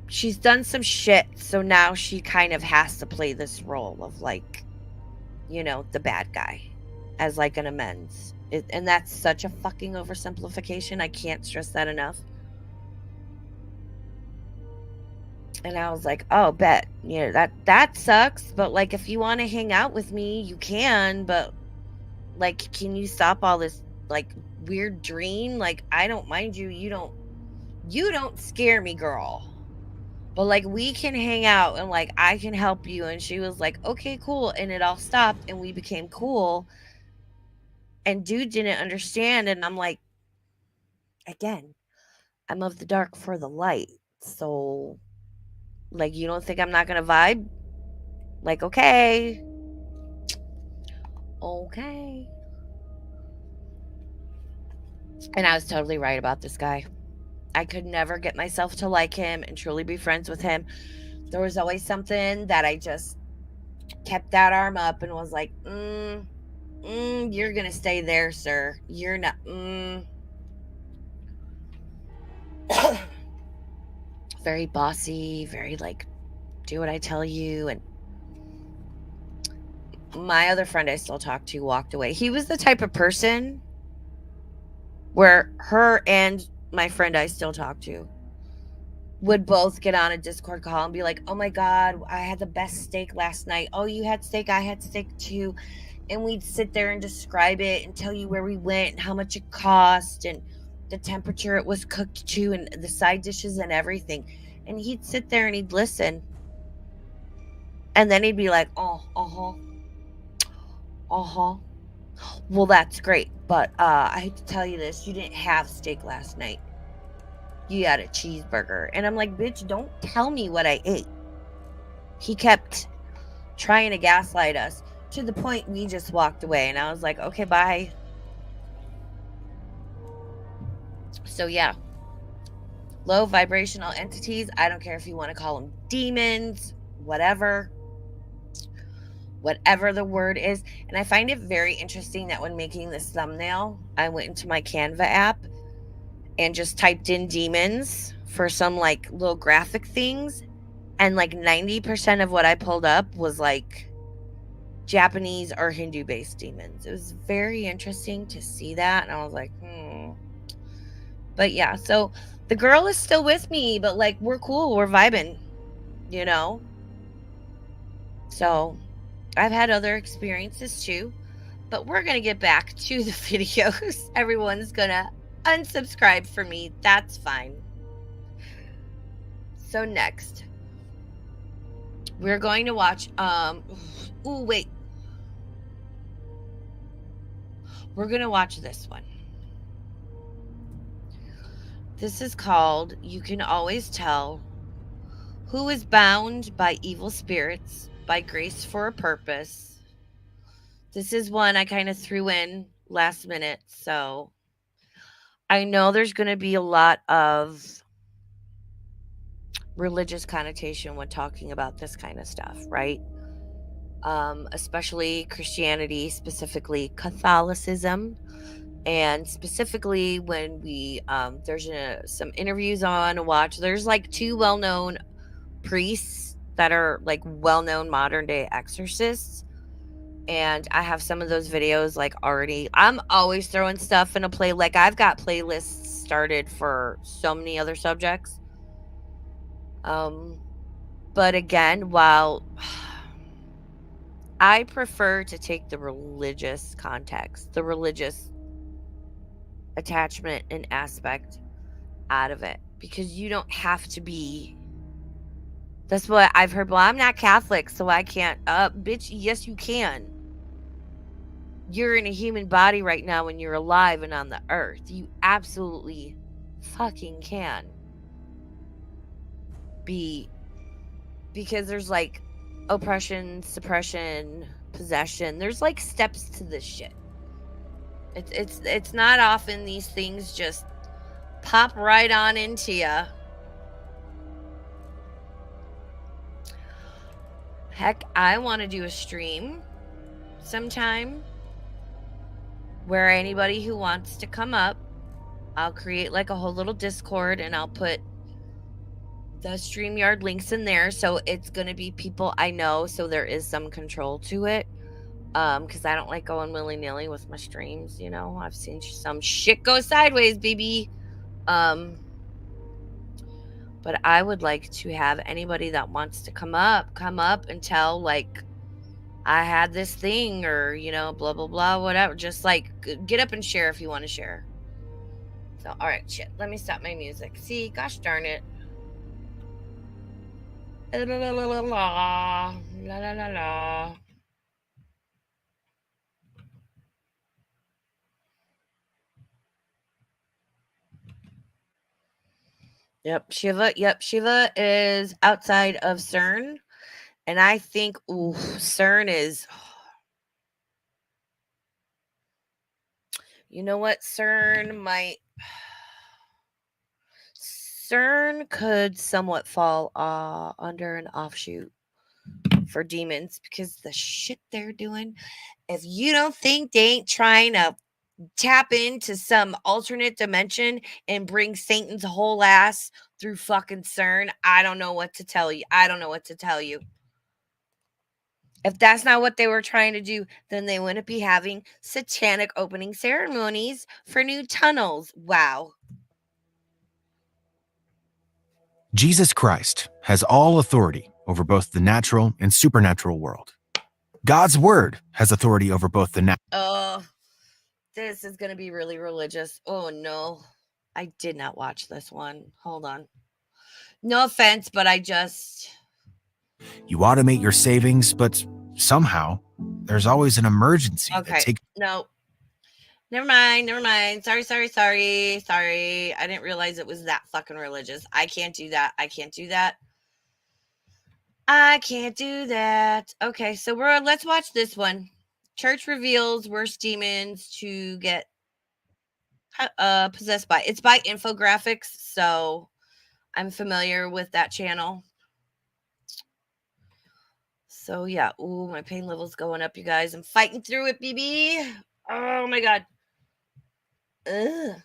S1: she's done some shit, so now she kind of has to play this role of like, the bad guy as like an amends. And that's such a fucking oversimplification. I can't stress that enough. And I was like, "Oh, bet. That sucks, but like if you want to hang out with me, you can, but like can you stop all this like weird dream? Like I don't mind you. You don't scare me, girl. But like we can hang out and like I can help you." And she was like, "Okay, cool." And it all stopped and we became cool. And dude didn't understand, and I'm like, again, I'm of the dark for the light. So like you don't think I'm not going to vibe? Like okay. Okay. And I was totally right about this guy. I could never get myself to like him and truly be friends with him. There was always something that I just kept that arm up and was like, you're going to stay there, sir. You're not, very bossy, very like, do what I tell you. And my other friend I still talk to walked away. He was the type of person where her and my friend I still talk to would both get on a Discord call and be like, "Oh my God, I had the best steak last night. Oh, you had steak? I had steak too." And we'd sit there and describe it and tell you where we went and how much it cost and the temperature it was cooked to and the side dishes and everything. And he'd sit there and he'd listen. And then he'd be like, "Oh, uh-huh, uh-huh. Well, that's great. But I hate to tell you this, you didn't have steak last night. You had a cheeseburger." And I'm like, "Bitch, don't tell me what I ate." He kept trying to gaslight us to the point we just walked away. And I was like, "Okay, bye." So, yeah, low vibrational entities. I don't care if you want to call them demons, whatever the word is. And I find it very interesting that when making this thumbnail, I went into my Canva app and just typed in demons for some like little graphic things. And like 90% of what I pulled up was like Japanese or Hindu based demons. It was very interesting to see that. And I was like, But yeah, so the girl is still with me, but like we're cool, we're vibing, you know? So I've had other experiences too, but we're going to get back to the videos. Everyone's going to unsubscribe for me. That's fine. So next, we're going to watch wait. We're going to watch this one. This is called You Can Always Tell Who is Bound by Evil Spirits by Grace for a Purpose. This is one I kind of threw in last minute, so I know there's going to be a lot of religious connotation when talking about this kind of stuff, right? Especially Christianity, specifically Catholicism, and specifically when we there's some interviews on watch. There's like two well-known priests that are like well-known modern day exorcists. And I have some of those videos like already. I'm always throwing stuff in a play. Like I've got playlists started for so many other subjects. But again, while I prefer to take the religious context, the religious attachment and aspect out of it, because you don't have to be. That's what I've heard. Well, I'm not Catholic, so I can't. Bitch, yes, you can. You're in a human body right now and you're alive and on the earth. You absolutely fucking can be, because there's like oppression, suppression, possession. There's like steps to this shit. It's not often these things just pop right on into you. Heck, I want to do a stream sometime where anybody who wants to come up, I'll create like a whole little Discord and I'll put the StreamYard links in there. So it's going to be people I know. So there is some control to it. Because I don't like going willy-nilly with my streams, you know. I've seen some shit go sideways, baby. But I would like to have anybody that wants to come up and tell, like, I had this thing, or, you know, blah, blah, blah, whatever. Just, like, get up and share if you want to share. So, all right, shit. Let me stop my music. See, gosh darn it. La, la, la, la, la, la, la, la, la. Yep, Shiva. Yep, Shiva is outside of CERN. And I think, ooh, CERN is... You know what? CERN could somewhat fall under an offshoot for demons, because the shit they're doing, if you don't think they ain't trying to tap into some alternate dimension and bring Satan's whole ass through fucking CERN, I don't know what to tell you. If that's not what they were trying to do, then they wouldn't be having satanic opening ceremonies for new tunnels. Wow.
S3: Jesus Christ has all authority over both the natural and supernatural world. God's word has authority over both the natural.
S1: Oh, this is going to be really religious. Oh, no. I did not watch this one. Hold on. No offense, but
S3: You automate your savings, but somehow there's always an emergency.
S1: Okay. No. Never mind. Sorry. I didn't realize it was that fucking religious. I can't do that. Okay, so let's watch this one. Church reveals worst demons to get possessed by. It's by Infographics, so I'm familiar with that channel. So yeah, ooh, my pain level's going up, you guys. I'm fighting through it, BB. Oh my god. Ugh.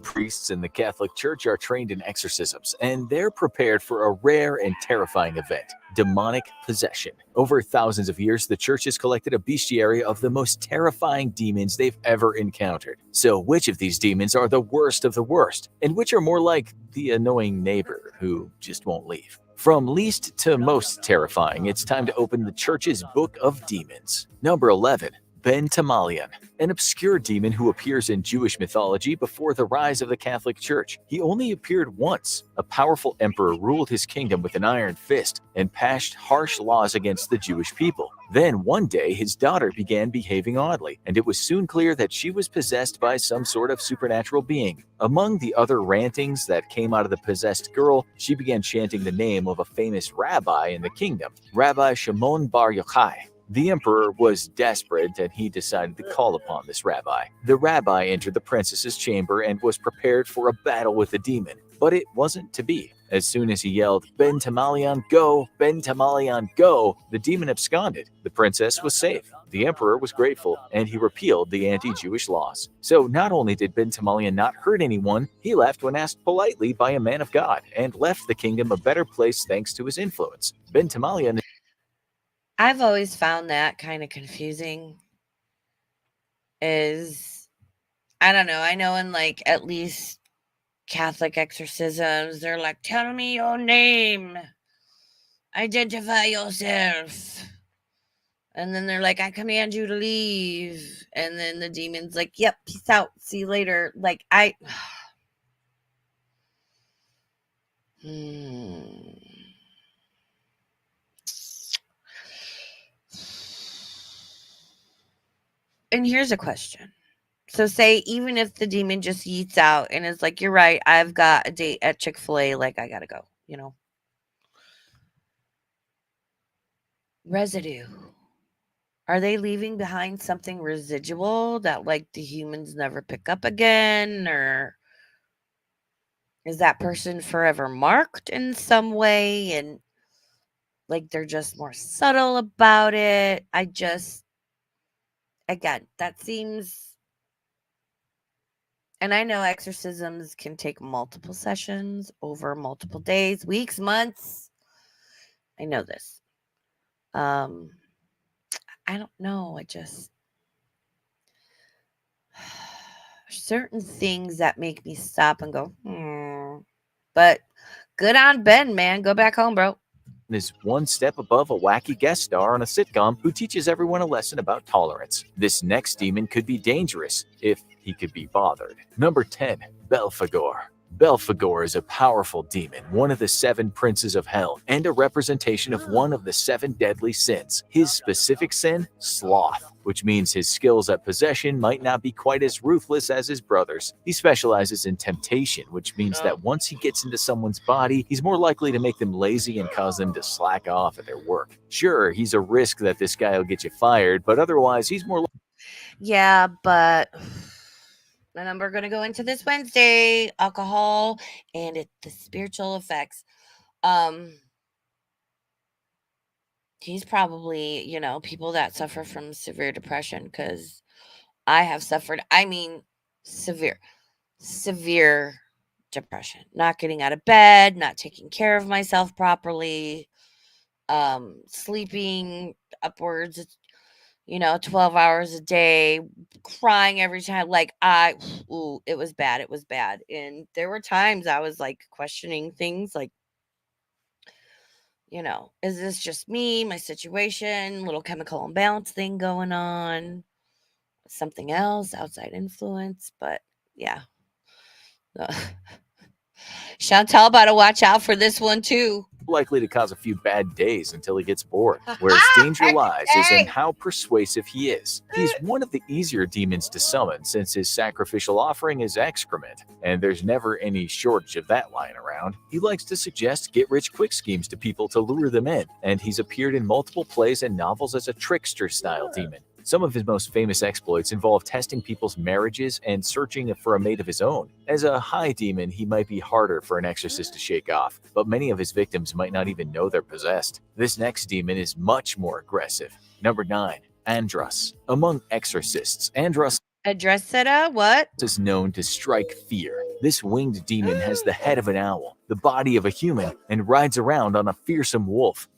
S4: Priests in the Catholic Church are trained in exorcisms, and they're prepared for a rare and terrifying event: demonic possession. Over thousands of years, the Church has collected a bestiary of the most terrifying demons they've ever encountered. So which of these demons are the worst of the worst, and which are more like the annoying neighbor who just won't leave? From least to most terrifying, it's time to open the Church's Book of Demons. Number 11. Ben Tamalian, an obscure demon who appears in Jewish mythology before the rise of the Catholic Church. He only appeared once. A powerful emperor ruled his kingdom with an iron fist and passed harsh laws against the Jewish people. Then one day his daughter began behaving oddly, and it was soon clear that she was possessed by some sort of supernatural being. Among the other rantings that came out of the possessed girl, she began chanting the name of a famous rabbi in the kingdom, Rabbi Shimon Bar Yochai. The emperor was desperate and he decided to call upon this rabbi. The rabbi entered the princess's chamber and was prepared for a battle with the demon, but it wasn't to be. As soon as he yelled, "Ben Tamalion, go! Ben Tamalion, go!" the demon absconded. The princess was safe. The emperor was grateful, and he repealed the anti-Jewish laws. So not only did Ben Tamalion not hurt anyone, he left when asked politely by a man of God, and left the kingdom a better place thanks to his influence. Ben Tamalion.
S1: I've always found that kind of confusing. I don't know. I know in like at least Catholic exorcisms, they're like, "Tell me your name. Identify yourself." And then they're like, "I command you to leave." And then the demon's like, "Yep, peace out. See you later." Like, And here's a question. So say even if the demon just yeets out and is like, "You're right, I've got a date at Chick-fil-A, like I gotta go," Residue. Are they leaving behind something residual that like the humans never pick up again? Or is that person forever marked in some way and like they're just more subtle about it? Again, that seems, and I know exorcisms can take multiple sessions over multiple days, weeks, months. I know this. I don't know. Certain things that make me stop and go, But good on Ben, man. Go back home, bro.
S4: Is one step above a wacky guest star on a sitcom who teaches everyone a lesson about tolerance. This next demon could be dangerous if he could be bothered. Number 10, Belphegor. Belphegor is a powerful demon, one of the 7 princes of hell, and a representation of one of the 7 deadly sins. His specific sin? Sloth, which means his skills at possession might not be quite as ruthless as his brothers. He specializes in temptation, which means that once he gets into someone's body, he's more likely to make them lazy and cause them to slack off at their work. Sure, he's a risk that this guy will get you fired, but otherwise he's more
S1: Yeah, but and we're going to go into this Wednesday, alcohol and the spiritual effects. He's probably, people that suffer from severe depression, because I have suffered, severe depression, not getting out of bed, not taking care of myself properly, sleeping upwards 12 hours a day, crying every time. Like it was bad. It was bad. And there were times I was like questioning things like, is this just me, my situation, little chemical imbalance thing going on, something else, outside influence? But yeah. Chantal about to watch out for this one too.
S4: likely to cause a few bad days until he gets bored. Where his danger lies is in how persuasive he is. He's one of the easier demons to summon since his sacrificial offering is excrement, and there's never any shortage of that lying around. He likes to suggest get-rich-quick schemes to people to lure them in, and he's appeared in multiple plays and novels as a trickster-style demon. Some of his most famous exploits involve testing people's marriages and searching for a mate of his own. As a high demon, he might be harder for an exorcist to shake off, but many of his victims might not even know they're possessed. This next demon is much more aggressive. Number 9, Andros. Among exorcists, Andros
S1: What?
S4: is known to strike fear. This winged demon has the head of an owl, the body of a human, and rides around on a fearsome wolf.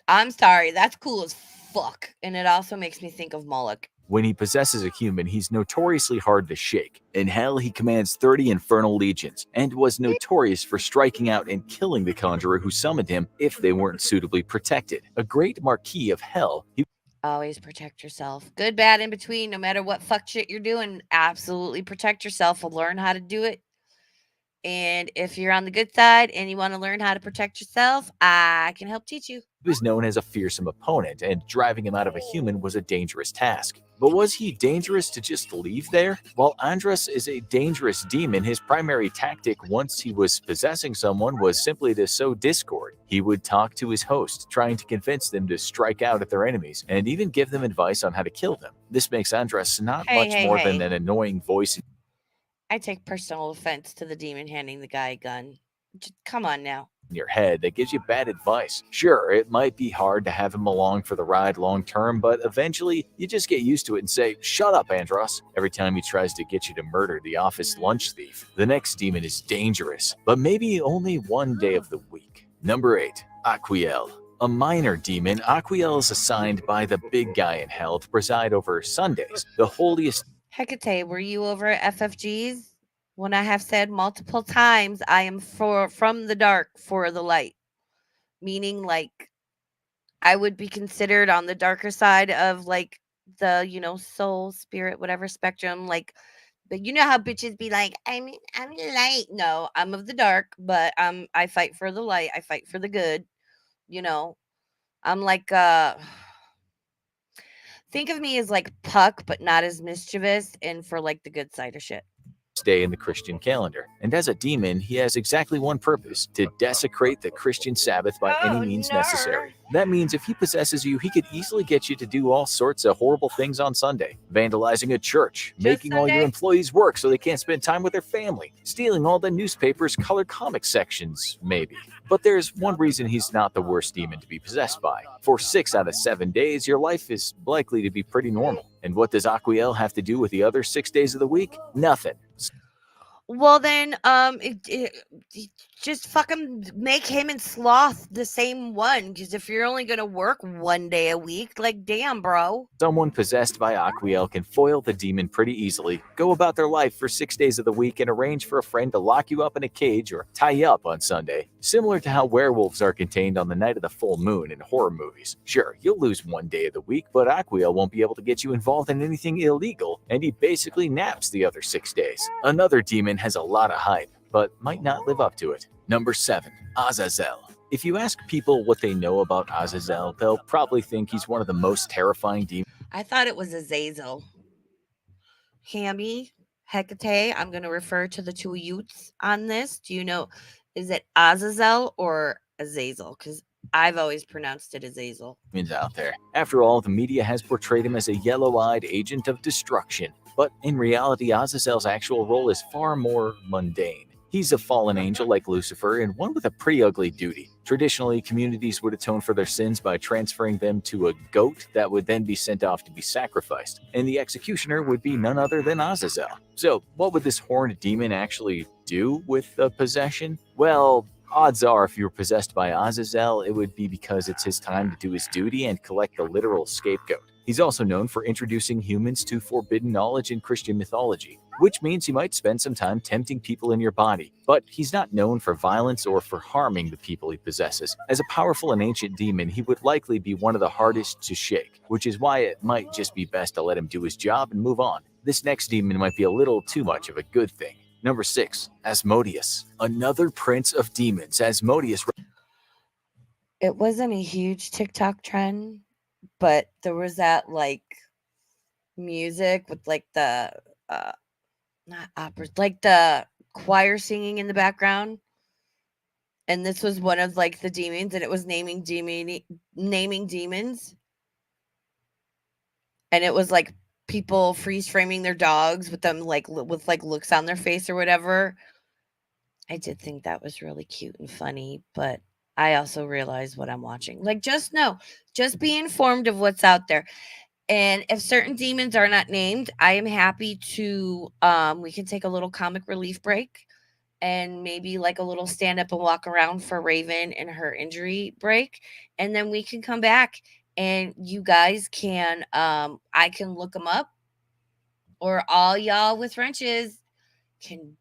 S1: I'm sorry, that's cool as fuck. And it also makes me think of Moloch.
S4: When he possesses a human, he's notoriously hard to shake. In hell, he commands 30 infernal legions, and was notorious for striking out and killing the conjurer who summoned him if they weren't suitably protected. A great marquis of hell, he
S1: Always protect yourself. Good, bad, in between. No matter what fuck shit you're doing, absolutely protect yourself and learn how to do it And if you're on the good side and you want to learn how to protect yourself, I can help teach you.
S4: He was known as a fearsome opponent, and driving him out of a human was a dangerous task. But was he dangerous to just leave there? While Andras is a dangerous demon, his primary tactic once he was possessing someone was simply to sow discord. He would talk to his host, trying to convince them to strike out at their enemies, and even give them advice on how to kill them. This makes Andras not
S1: Hey,
S4: much more than
S1: hey.
S4: an annoying voice
S1: I take personal offense to the demon handing the guy a gun. Just, come on now.
S4: in your head that gives you bad advice. Sure, it might be hard to have him along for the ride long term, but eventually you just get used to it and say, "Shut up, Andros," every time he tries to get you to murder the office lunch thief. The next demon is dangerous, but maybe only one day of the week. Number 8, Aquiel. A minor demon, Aquiel is assigned by the big guy in hell to preside over Sundays, the holiest.
S1: Hecate, were you over at FFG's? When I have said multiple times, I am from the dark for the light. Meaning, like, I would be considered on the darker side of, like, the, soul, spirit, whatever spectrum. Like, but you know how bitches be like, I'm light. No, I'm of the dark, but I fight for the light. I fight for the good. You know, I'm like, think of me as like Puck, but not as mischievous and for like the good side of shit.
S4: Day in the Christian calendar. And as a demon, he has exactly one purpose: to desecrate the Christian Sabbath by any means necessary. That means if he possesses you, he could easily get you to do all sorts of horrible things on Sunday: vandalizing a church, making all your
S1: Sunday?
S4: employees work so they can't spend time with their family, stealing all the newspaper's colored comic sections, maybe. But there's one reason he's not the worst demon to be possessed by. For 6 out of 7 days, your life is likely to be pretty normal. And what does Aquiel have to do with the other 6 days of the week? Nothing.
S1: Well, then, just fucking make him and Sloth the same one. Because if you're only gonna work one day a week, like, damn, bro.
S4: Someone possessed by Aquiel can foil the demon pretty easily, go about their life for 6 days of the week, and arrange for a friend to lock you up in a cage or tie you up on Sunday. Similar to how werewolves are contained on the night of the full moon in horror movies. Sure, you'll lose one day of the week, but Aquiel won't be able to get you involved in anything illegal, and he basically naps the other 6 days. Another demon has a lot of hype, but might not live up to it. Number 7, Azazel. If you ask people what they know about Azazel, they'll probably think he's one of the most terrifying demons.
S1: I thought it was Azazel. Hammy, Hecate, I'm gonna refer to the two youths on this. Do you know, is it Azazel or Azazel? Because I've always pronounced it Azazel.
S4: Out there. After all, the media has portrayed him as a yellow-eyed agent of destruction. But in reality, Azazel's actual role is far more mundane. He's a fallen angel like Lucifer, and one with a pretty ugly duty. Traditionally, communities would atone for their sins by transferring them to a goat that would then be sent off to be sacrificed, and the executioner would be none other than Azazel. So, what would this horned demon actually do with the possession? Well, odds are if you were possessed by Azazel, it would be because it's his time to do his duty and collect the literal scapegoat. He's also known for introducing humans to forbidden knowledge in Christian mythology, which means he might spend some time tempting people in your body. But he's not known for violence or for harming the people he possesses. As a powerful and ancient demon, he would likely be one of the hardest to shake, which is why it might just be best to let him do his job and move on. This next demon might be a little too much of a good thing. Number 6, Asmodeus. Another prince of demons, Asmodeus.
S1: It wasn't a huge TikTok trend, but there was that like music with like the not opera, like the choir singing in the background. And this was one of like the demons, and it was naming demons. And it was like people freeze framing their dogs with them like with like looks on their face or whatever. I did think that was really cute and funny, but I also realized what I'm watching. Like, just be informed of what's out there. And if certain demons are not named, I am happy to we can take a little comic relief break and maybe like a little stand up and walk around for Raven and her injury break. And then we can come back and you guys can I can look them up, or all y'all with wrenches can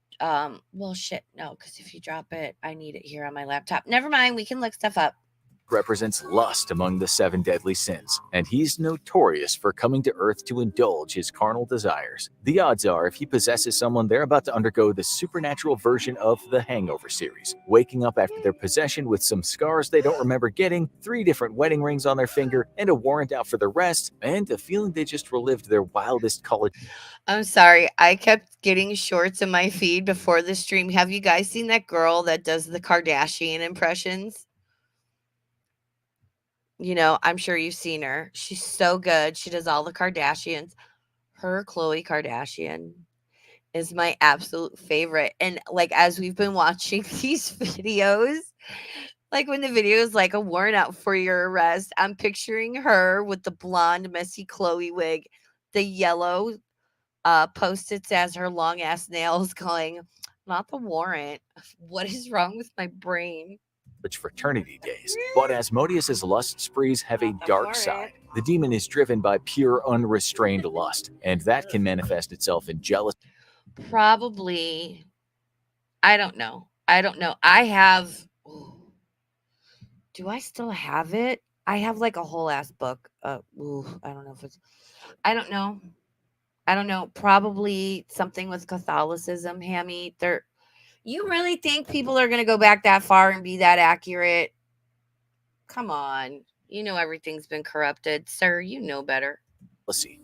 S1: well shit, no, because if you drop it, I need it here on my laptop. Never mind, we can look stuff up.
S4: represents lust among the 7 deadly sins, and he's notorious for coming to Earth to indulge his carnal desires. The odds are, if he possesses someone, they're about to undergo the supernatural version of the Hangover series, waking up after their possession with some scars they don't remember getting, 3 different wedding rings on their finger, and a warrant out for their rest, and a feeling they just relived their wildest college.
S1: I'm sorry. I kept getting shorts in my feed before the stream. Have you guys seen that girl that does the Kardashian impressions? You know, I'm sure you've seen her. She's so good. She does all the Kardashians. Her Khloe Kardashian is my absolute favorite. And like as we've been watching these videos, like when the video is like a warrant out for your arrest, I'm picturing her with the blonde, messy Chloe wig, the yellow post-its as her long ass nails, going, not the warrant. What is wrong with my brain?
S4: Fraternity days. But Asmodeus's lust sprees have a
S1: Not the
S4: dark
S1: warrant.
S4: side. The demon is driven by pure, unrestrained lust, and that can manifest itself in jealousy.
S1: Probably. I don't know. I have. Do I still have it? I have like a whole ass book. I don't know if it's. I don't know. Probably something with Catholicism, Hammy. You really think people are gonna go back that far and be that accurate? Come on. You know everything's been corrupted, sir. You know better.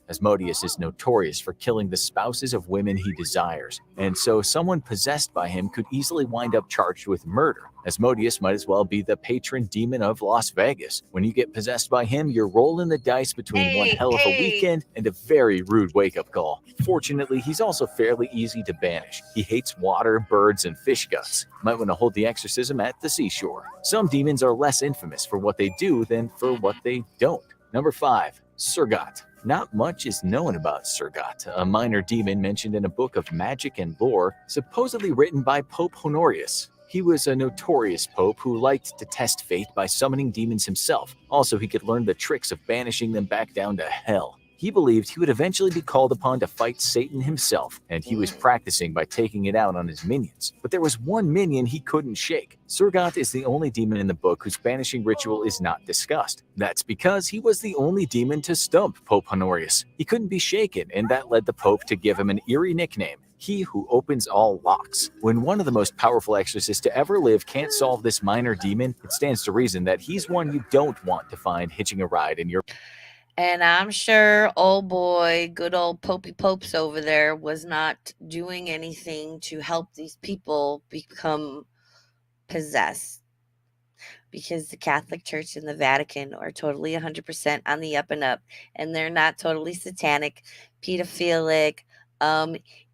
S4: Asmodeus is notorious for killing the spouses of women he desires, and so someone possessed by him could easily wind up charged with murder. Asmodeus might as well be the patron demon of Las Vegas. When you get possessed by him, you're rolling the dice between one hell of a weekend and a very rude wake-up call. Fortunately, he's also fairly easy to banish. He hates water, birds, and fish guts. Might want to hold the exorcism at the seashore. Some demons are less infamous for what they do than for what they don't. Number 5, Surgot. Not much is known about Surgot, a minor demon mentioned in a book of magic and lore, supposedly written by Pope Honorius. He was a notorious pope who liked to test fate by summoning demons himself. Also, he could learn the tricks of banishing them back down to hell. He believed he would eventually be called upon to fight Satan himself, and he was practicing by taking it out on his minions. But there was one minion he couldn't shake. Surgot is the only demon in the book whose banishing ritual is not discussed. That's because he was the only demon to stump Pope Honorius. He couldn't be shaken, and that led the Pope to give him an eerie nickname: He Who Opens All Locks. When one of the most powerful exorcists to ever live can't solve this minor demon, it stands to reason that he's one you don't want to find hitching a ride in your...
S1: And I'm sure old boy, good old Popey Popes over there was not doing anything to help these people become possessed. Because the Catholic Church and the Vatican are totally 100% on the up and up. And they're not totally satanic, pedophilic,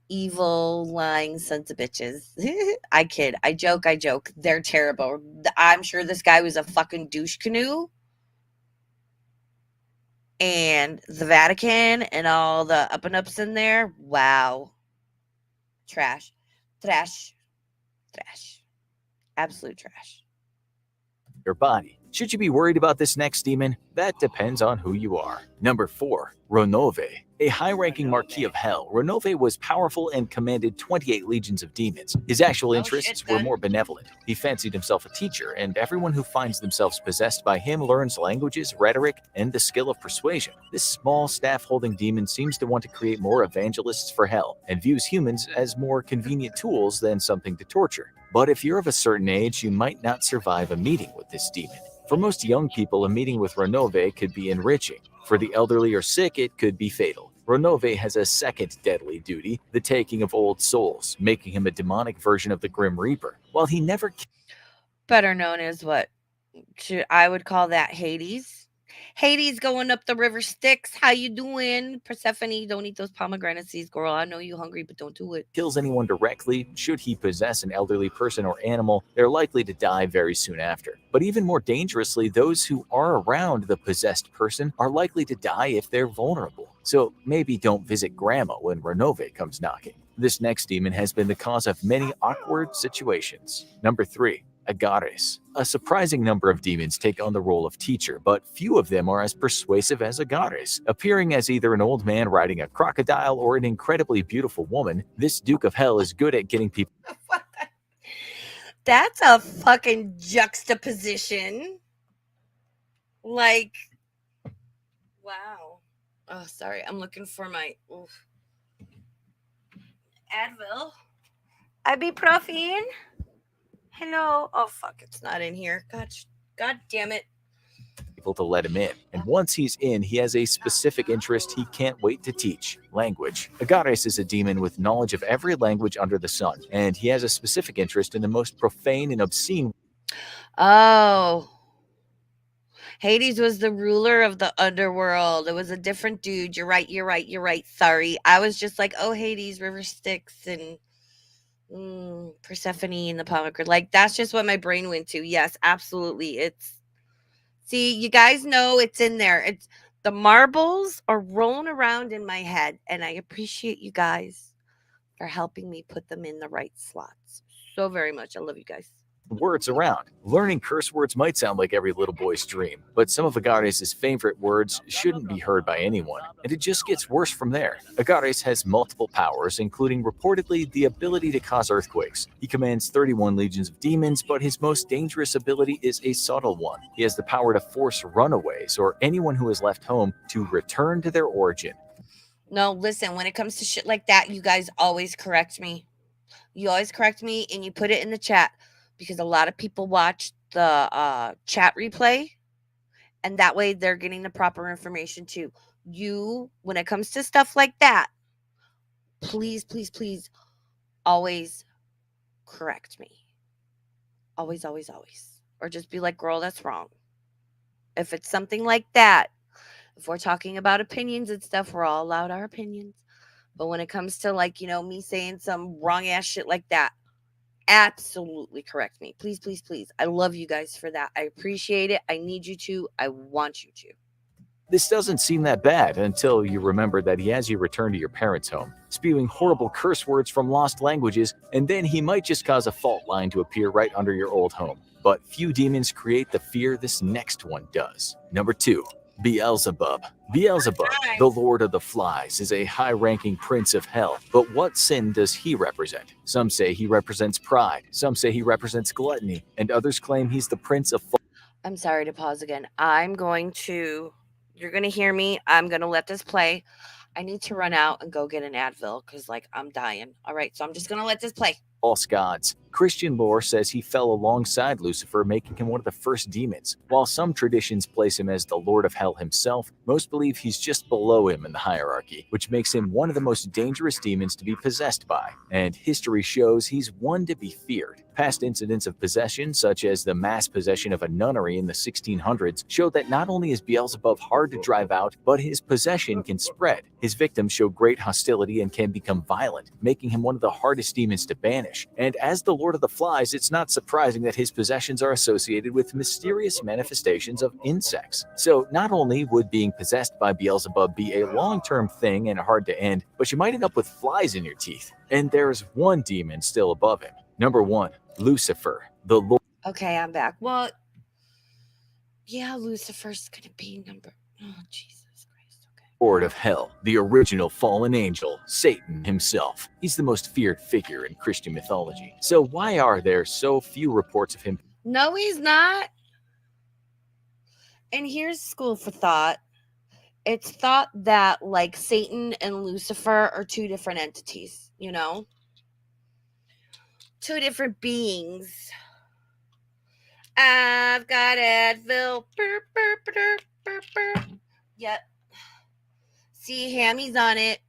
S1: evil, lying sons of bitches. I kid. I joke. They're terrible. I'm sure this guy was a fucking douche canoe. And the Vatican and all the up and ups in there, wow. Trash. Absolute trash.
S4: Your body. Should you be worried about this next demon? That depends on who you are. Number 4, Ronove. A high-ranking Marquis of Hell, Ronove was powerful and commanded 28 legions of demons. His actual interests were more benevolent. He fancied himself a teacher, and everyone who finds themselves possessed by him learns languages, rhetoric, and the skill of persuasion. This small staff-holding demon seems to want to create more evangelists for hell, and views humans as more convenient tools than something to torture. But if you're of a certain age, you might not survive a meeting with this demon. For most young people, a meeting with Ronove could be enriching. For the elderly or sick, it could be fatal. Ronove has a second deadly duty, the taking of old souls, making him a demonic version of the Grim Reaper. While he never...
S1: Better known as what? I would call that Hades. Hades going up the river Styx. How you doing? Persephone, don't eat those pomegranate seeds, girl. I know you hungry, but don't do it.
S4: Kills anyone directly, should he possess an elderly person or animal, they're likely to die very soon after. But even more dangerously, those who are around the possessed person are likely to die if they're vulnerable. So maybe don't visit Grandma when Ronove comes knocking. This next demon has been the cause of many awkward situations. Number 3. Agares. A surprising number of demons take on the role of teacher, but few of them are as persuasive as Agares. Appearing as either an old man riding a crocodile or an incredibly beautiful woman, this Duke of Hell is good at getting people...
S1: That's a fucking juxtaposition. Like, wow. Oh, sorry. I'm looking for my Advil. Ibuprofen. Hello. Oh, fuck. It's not in here. God damn it.
S4: People to let him in. And once he's in, he has a specific interest he can't wait to teach: language. Agares is a demon with knowledge of every language under the sun, and he has a specific interest in the most profane and obscene.
S1: Oh. Hades was the ruler of the underworld. It was a different dude. You're right. Sorry. I was just like, oh, Hades, River Styx, and Persephone and the pomegranate. Like, that's just what my brain went to. Yes, absolutely. See, you guys know it's in there. It's the marbles are rolling around in my head, and I appreciate you guys for helping me put them in the right slots so very much. I love you guys.
S4: Words around. Learning curse words might sound like every little boy's dream, but some of Agares' favorite words shouldn't be heard by anyone, and it just gets worse from there. Agares has multiple powers, including reportedly the ability to cause earthquakes. He commands 31 legions of demons, but his most dangerous ability is a subtle one. He has the power to force runaways or anyone who has left home to return to their origin.
S1: No, listen, when it comes to shit like that, you guys always correct me. You always correct me and you put it in the chat, because a lot of people watch the chat replay, and that way they're getting the proper information too. You, when it comes to stuff like that, please always correct me. Always. Or just be like, girl, that's wrong. If it's something like that, if we're talking about opinions and stuff, we're all allowed our opinions. But when it comes to, like, me saying some wrong ass shit like that, absolutely correct me. Please. I love you guys for that. I appreciate it. I need you to. I want you to.
S4: This doesn't seem that bad until you remember that he has you return to your parents' home, spewing horrible curse words from lost languages, and then he might just cause a fault line to appear right under your old home. But few demons create the fear this next one does. Number 2. Beelzebub. Beelzebub, the Lord of the Flies, is a high-ranking prince of hell. But what sin does he represent? Some say he represents pride, some say he represents gluttony, and others claim he's the prince of...
S1: I'm sorry to pause again. You're going to hear me. I'm going to let this play. I need to run out and go get an Advil because, like, I'm dying. All right, so I'm just going to let this play.
S4: False gods. Christian lore says he fell alongside Lucifer, making him one of the first demons. While some traditions place him as the Lord of Hell himself, most believe he's just below him in the hierarchy, which makes him one of the most dangerous demons to be possessed by. And history shows he's one to be feared. Past incidents of possession, such as the mass possession of a nunnery in the 1600s, show that not only is Beelzebub hard to drive out, but his possession can spread. His victims show great hostility and can become violent, making him one of the hardest demons to banish. And as the Lord of the Flies, it's not surprising that his possessions are associated with mysterious manifestations of insects. So not only would being possessed by Beelzebub be a long-term thing and hard to end, but you might end up with flies in your teeth. And there's one demon still above him. Number 1. Lucifer, the Lord.
S1: Okay, I'm back. Well, yeah, Lucifer's gonna be number... Oh, Jesus Christ, okay.
S4: Lord of Hell, the original fallen angel, Satan himself. He's the most feared figure in Christian mythology. So why are there so few reports of him?
S1: No, he's not. And here's school for thought. It's thought that, like, Satan and Lucifer are two different entities, two different beings. I've got Advil. Burp, burp, burp, burp, burp. Yep. See, Hammy's on it.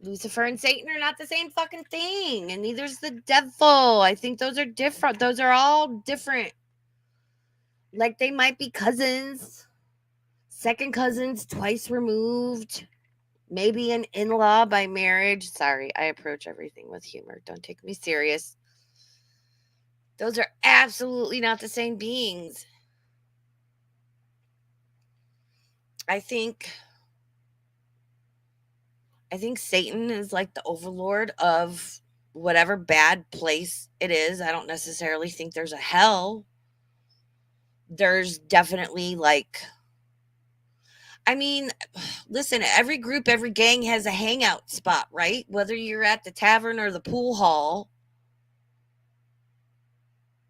S1: Lucifer and Satan are not the same fucking thing, and neither's the devil. I think those are different. Those are all different. Like, they might be cousins, second cousins, twice removed, maybe an in-law by marriage. Sorry, I approach everything with humor. Don't take me serious. Those are absolutely not the same beings. I think Satan is like the overlord of whatever bad place it is. I don't necessarily think there's a hell. There's definitely, like, I mean, listen, every group, every gang has a hangout spot, right? Whether you're at the tavern or the pool hall.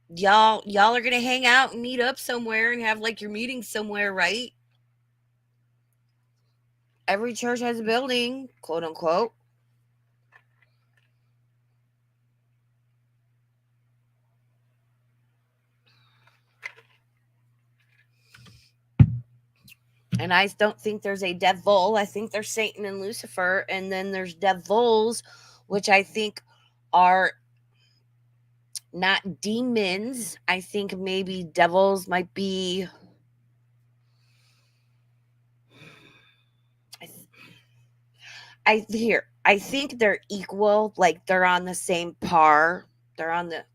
S1: Y'all are gonna hang out and meet up somewhere and have like your meeting somewhere, right? Every church has a building, quote unquote. And I don't think there's a devil. I think there's Satan and Lucifer. And then there's devils, which I think are not demons. I think maybe devils might be. I think they're equal. Like they're on the same par. They're on the.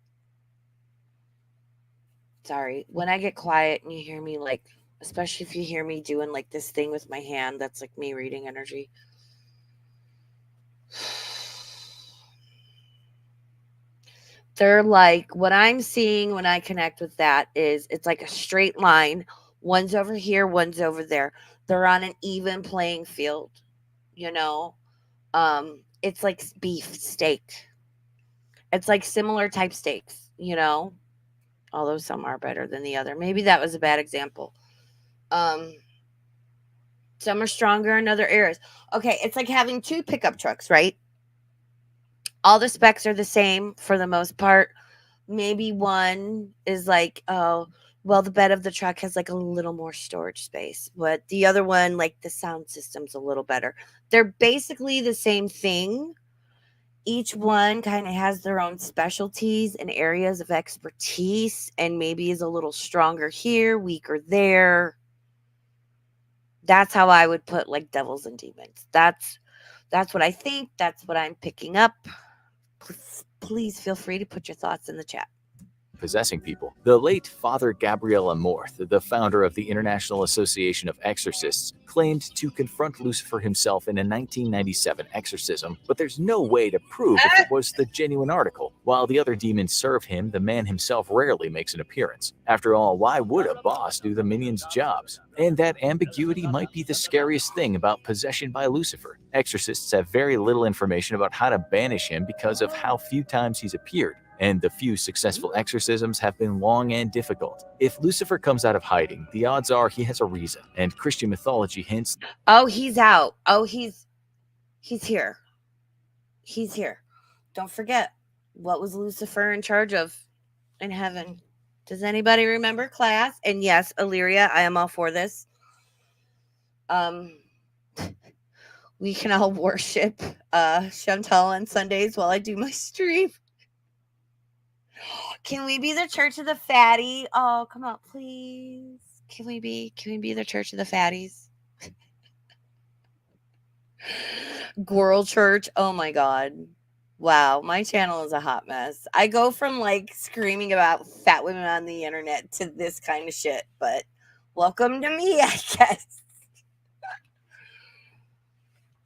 S1: Sorry. When I get quiet and you hear me, like, especially if you hear me doing like this thing with my hand, that's like me reading energy. They're like, what I'm seeing when I connect with that is it's like a straight line. One's over here, one's over there. They're on an even playing field, you know? It's like beef steak. It's like similar type steaks, you know? Although some are better than the other. Maybe that was a bad example. Um, some are stronger in other areas. Okay, it's like having two pickup trucks, right? All the specs are the same for the most part. Maybe one is like, oh, well, the bed of the truck has like a little more storage space, but the other one, like the sound system's a little better. They're basically the same thing. Each one kind of has their own specialties and areas of expertise, and maybe is a little stronger here, weaker there. That's how I would put like devils and demons. That's what I think. That's what I'm picking up. Please feel free to put your thoughts in the chat.
S4: Possessing people. The late Father Gabriel Amorth, the founder of the International Association of Exorcists, claimed to confront Lucifer himself in a 1997 exorcism, but there's no way to prove if it was the genuine article. While the other demons serve him, the man himself rarely makes an appearance. After all, why would a boss do the minions' jobs? And that ambiguity might be the scariest thing about possession by Lucifer. Exorcists have very little information about how to banish him because of how few times he's appeared, and the few successful exorcisms have been long and difficult. If Lucifer comes out of hiding, the odds are he has a reason, and Christian mythology hints.
S1: Oh, he's out. Oh, he's here. He's here. Don't forget, what was Lucifer in charge of in heaven? Does anybody remember class? And yes, Illyria, I am all for this. We can all worship Chantal on Sundays while I do my stream. Can we be the Church of the Fatty? Oh, come on, please. Can we be the Church of the Fatties? Girl Church. Oh my God. Wow, my channel is a hot mess. I go from like screaming about fat women on the internet to this kind of shit, but welcome to me, I guess.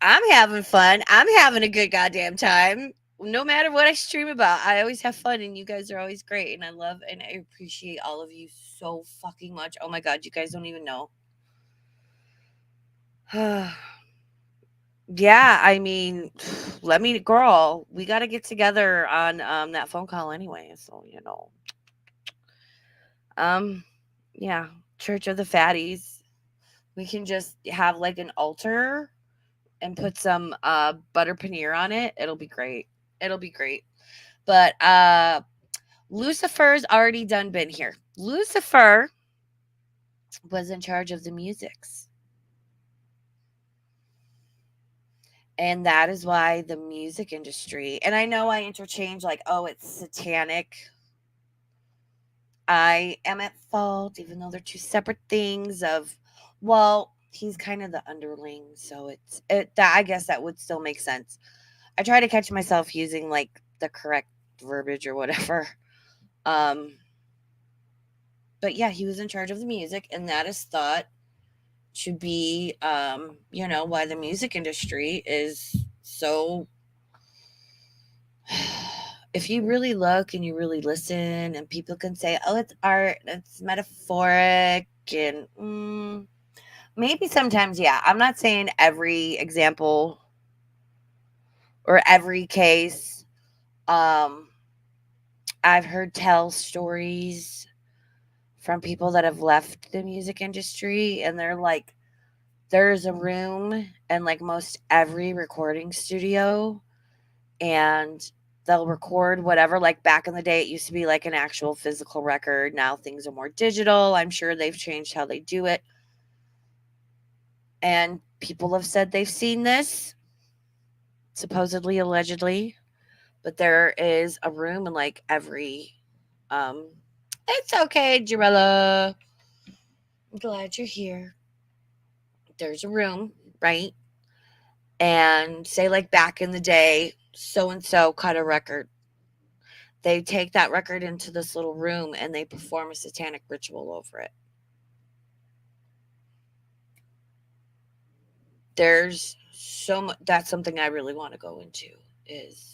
S1: I'm having fun. I'm having a good goddamn time. No matter what I stream about, I always have fun, and you guys are always great, and I love and I appreciate all of you so fucking much. Oh my God, you guys don't even know. Yeah, I mean, girl, we got to get together on that phone call anyway, so you know. Yeah, Church of the Fatties. We can just have like an altar and put some butter paneer on it. It'll be great. It'll be great. But Lucifer's already done been here. Lucifer was in charge of the musics. And that is why the music industry, and I know I interchange like, oh, it's satanic. I am at fault, even though they're two separate things of, well, he's kind of the underling. So I guess that would still make sense. I try to catch myself using like the correct verbiage or whatever. But yeah, he was in charge of the music, and that is thought to be, why the music industry is so. If you really look and you really listen, and people can say, oh, it's art, it's metaphoric, and maybe sometimes, yeah. I'm not saying every example or every case. I I've heard tell stories from people that have left the music industry, and they're like, there's a room in like most every recording studio, and they'll record whatever. Like back in the day, it used to be like an actual physical record. Now things are more digital. I'm sure they've changed how they do it. And people have said they've seen this, supposedly, allegedly. But there is a room in like every. It's okay, Jarella. I'm glad you're here. There's a room, right? And say, like back in the day, so and so cut a record. They take that record into this little room and they perform a satanic ritual over it. There's so much. That's something I really want to go into, is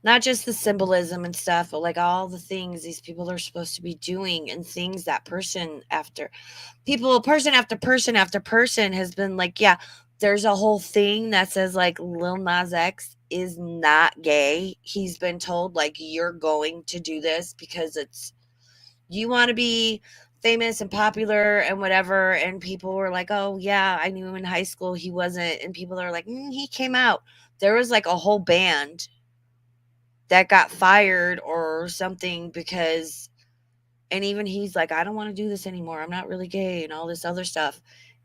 S1: not just the symbolism and stuff, but like all the things these people are supposed to be doing, and things that person after person has been like, yeah, there's a whole thing that says like Lil Nas X is not gay. He's been told like, you're going to do this because it's, you want to be famous and popular and whatever. And people were like, oh yeah, I knew him in high school, he wasn't. And people are like, he came out. There was like a whole band that got fired or something because, and even he's like, I don't want to do this anymore, I'm not really gay, and all this other stuff.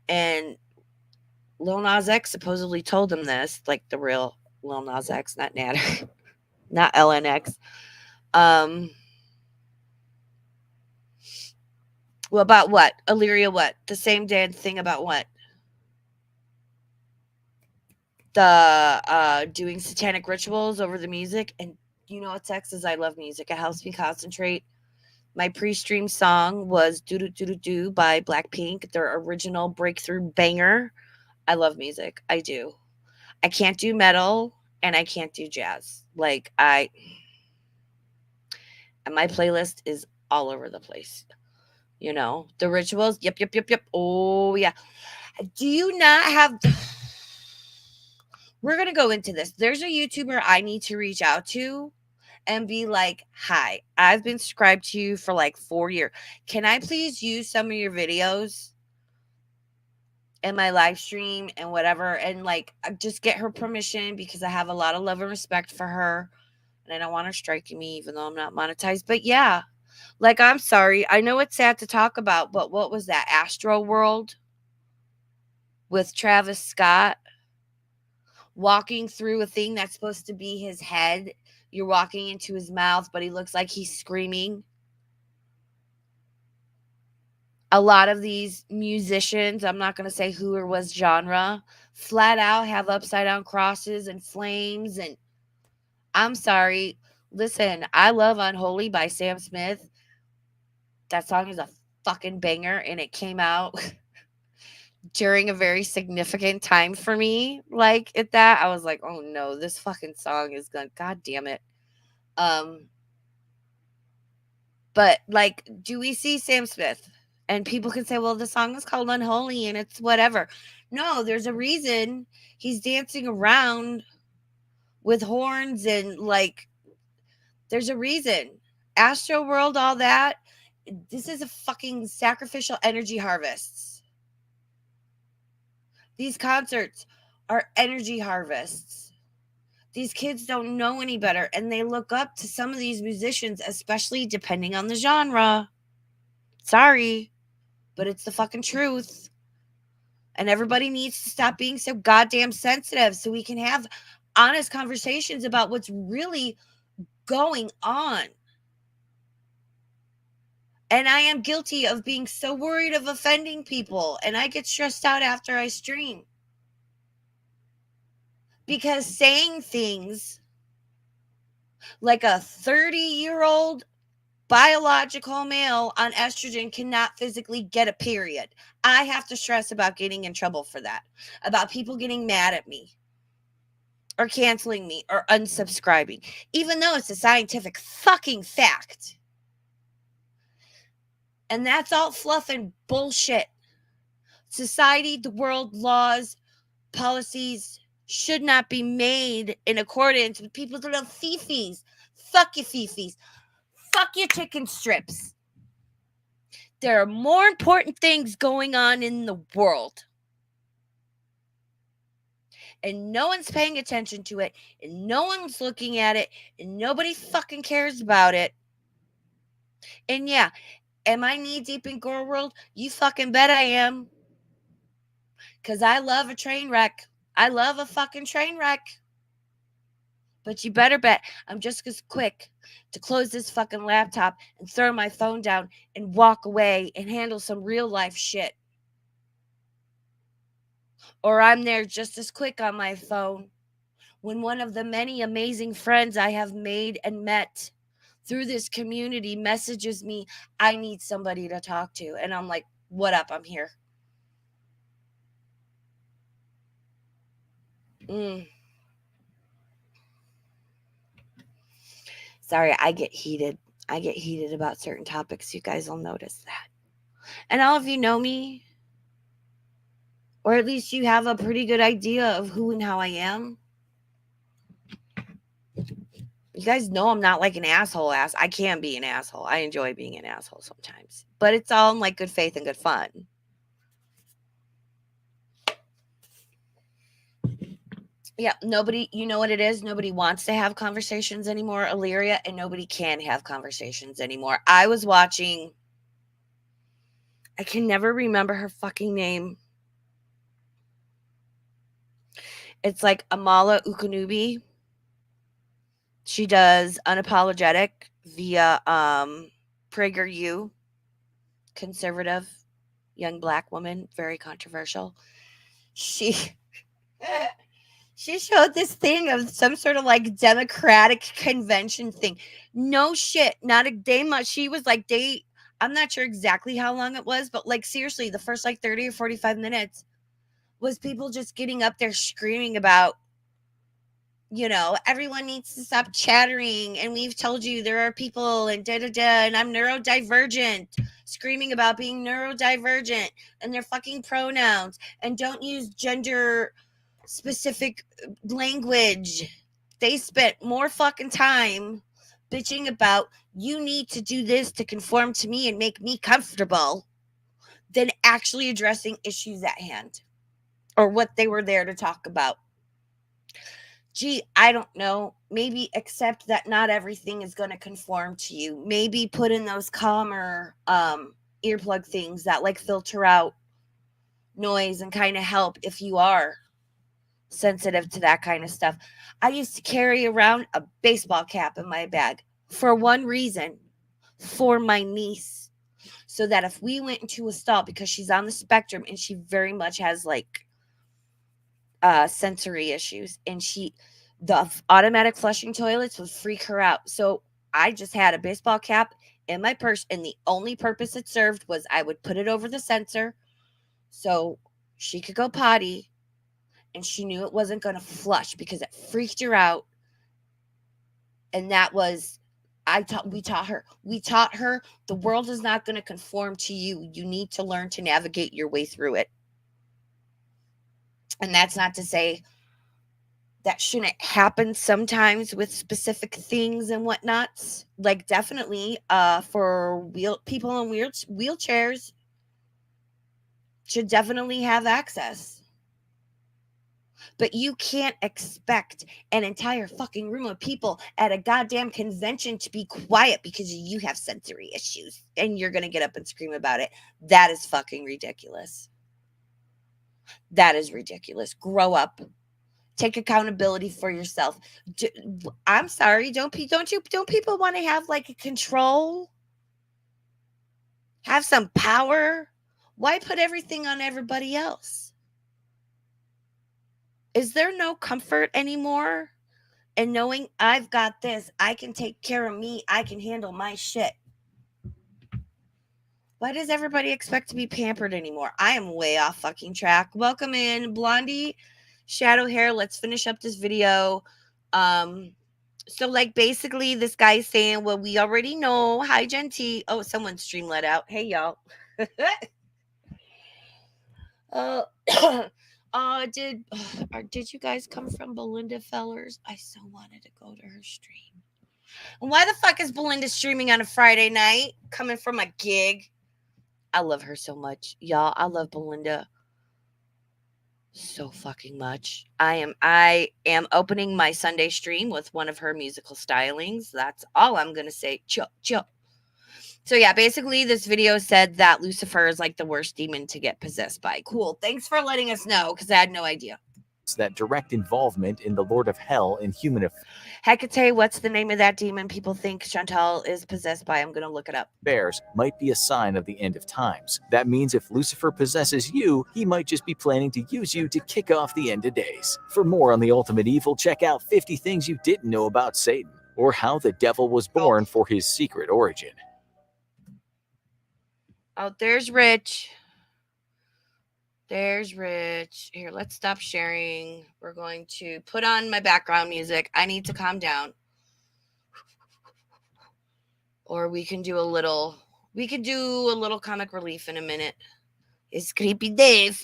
S1: And Lil Nas X supposedly told him this, like the real Lil Nas X, not Natter, not LNX. Well, about what? Illyria what? The same damn thing about what? The doing satanic rituals over the music. And you know what, Sex is, I love music. It helps me concentrate. My pre-stream song was "Do Do Do Do Do" by Blackpink, their original breakthrough banger. I love music. I do. I can't do metal and I can't do jazz. Like and my playlist is all over the place. You know, the rituals. Yep, yep, yep, yep. Oh yeah. Do you not have We're going to go into this. There's a YouTuber I need to reach out to and be like, hi, I've been subscribed to you for like 4 years. Can I please use some of your videos in my live stream and whatever? And like, just get her permission, because I have a lot of love and respect for her. And I don't want her striking me, even though I'm not monetized. But yeah, like, I'm sorry. I know it's sad to talk about, but what was that? Astro World with Travis Scott walking through a thing that's supposed to be his head. You're walking into his mouth, but he looks like he's screaming. A lot of these musicians, I'm not going to say who or what genre, flat out have upside down crosses and flames. And I'm sorry. Listen, I love Unholy by Sam Smith. That song is a fucking banger, and it came out during a very significant time for me. Like at that, I was like, oh no, this fucking song is gonna, god damn it. But like, do we see Sam Smith? And people can say, well, the song is called Unholy and it's whatever. No, there's a reason he's dancing around with horns and like, there's a reason. Astro World, all that. This is a fucking sacrificial energy harvests. These concerts are energy harvests. These kids don't know any better, and they look up to some of these musicians, especially depending on the genre. Sorry, but it's the fucking truth. And everybody needs to stop being so goddamn sensitive so we can have honest conversations about what's really going on. And I am guilty of being so worried of offending people, and I get stressed out after I stream. Because saying things like a 30-year-old biological male on estrogen cannot physically get a period. I have to stress about getting in trouble for that, about people getting mad at me or canceling me or unsubscribing, even though it's a scientific fucking fact. And that's all fluff and bullshit. Society, the world, laws, policies should not be made in accordance with people's little fifis. Fuck your fifis. Fuck your chicken strips. There are more important things going on in the world. And no one's paying attention to it. And no one's looking at it. And nobody fucking cares about it. And yeah, am I knee deep in Gore World? You fucking bet I am. Because I love a train wreck. I love a fucking train wreck. But you better bet I'm just as quick to close this fucking laptop and throw my phone down and walk away and handle some real life shit. Or I'm there just as quick on my phone when one of the many amazing friends I have made and met through this community messages me, I need somebody to talk to. And I'm like, what up? I'm here. Sorry, I get heated. I get heated about certain topics. You guys will notice that. And all of you know me, or at least you have a pretty good idea of who and how I am. You guys know I'm not like an asshole ass. I can be an asshole. I enjoy being an asshole sometimes. But it's all in like good faith and good fun. Yeah, nobody, you know what it is? Nobody wants to have conversations anymore, Illyria, and nobody can have conversations anymore. I was watching, I can never remember her fucking name. It's like Amala Ukunubi. She does Unapologetic via PragerU, conservative, young black woman, very controversial. She showed this thing of some sort of like Democratic convention thing. No shit, not a day much. She was like I'm not sure exactly how long it was, but like seriously, the first like 30 or 45 minutes was people just getting up there screaming about, you know, everyone needs to stop chattering. And we've told you there are people and and I'm neurodivergent, screaming about being neurodivergent and their fucking pronouns and don't use gender specific language. They spent more fucking time bitching about you need to do this to conform to me and make me comfortable than actually addressing issues at hand or what they were there to talk about. Gee, I don't know. Maybe accept that not everything is going to conform to you. Maybe put in those calmer earplug things that like filter out noise and kind of help if you are sensitive to that kind of stuff. I used to carry around a baseball cap in my bag for one reason, for my niece, so that if we went into a stall, because she's on the spectrum and she very much has like sensory issues, and the automatic flushing toilets would freak her out. So I just had a baseball cap in my purse, and the only purpose it served was I would put it over the sensor so she could go potty, and she knew it wasn't going to flush because it freaked her out. And that was, we taught her the world is not going to conform to you. You need to learn to navigate your way through it. And that's not to say that shouldn't happen sometimes with specific things and whatnot. Like definitely for people in wheelchairs should definitely have access. But you can't expect an entire fucking room of people at a goddamn convention to be quiet because you have sensory issues and you're going to get up and scream about it. That is fucking ridiculous. That is ridiculous. Grow up. Take accountability for yourself. I'm sorry. Don't people want to have like a control? Have some power? Why put everything on everybody else? Is there no comfort anymore in knowing I've got this? I can take care of me. I can handle my shit. Why does everybody expect to be pampered anymore? I am way off fucking track. Welcome in, Blondie, Shadow Hair. Let's finish up this video. So like basically this guy's saying, well, we already know. Hi, Genty. Oh, someone's stream let out. Hey, y'all. Did you guys come from Belinda Fellers? I so wanted to go to her stream. And why the fuck is Belinda streaming on a Friday night coming from a gig? I love her so much. Y'all, I love Belinda so fucking much. I am opening my Sunday stream with one of her musical stylings. That's all I'm going to say. Chill, chill. So yeah, basically this video said that Lucifer is like the worst demon to get possessed by. Cool. Thanks for letting us know, because I had no idea.
S4: That direct involvement in the Lord of Hell in human
S1: Hecate, what's the name of that demon people think Chantal is possessed by? I'm going to look it up.
S4: affairs might be a sign of the end of times. That means if Lucifer possesses you, he might just be planning to use you to kick off the end of days. For more on the ultimate evil, check out 50 Things You Didn't Know About Satan, or how the devil was born for his secret origin.
S1: Oh, there's Rich. There's Rich. Here, let's stop sharing. We're going to put on my background music. I need to calm down. Or we can do a little comic relief in a minute. It's Creepy Dave.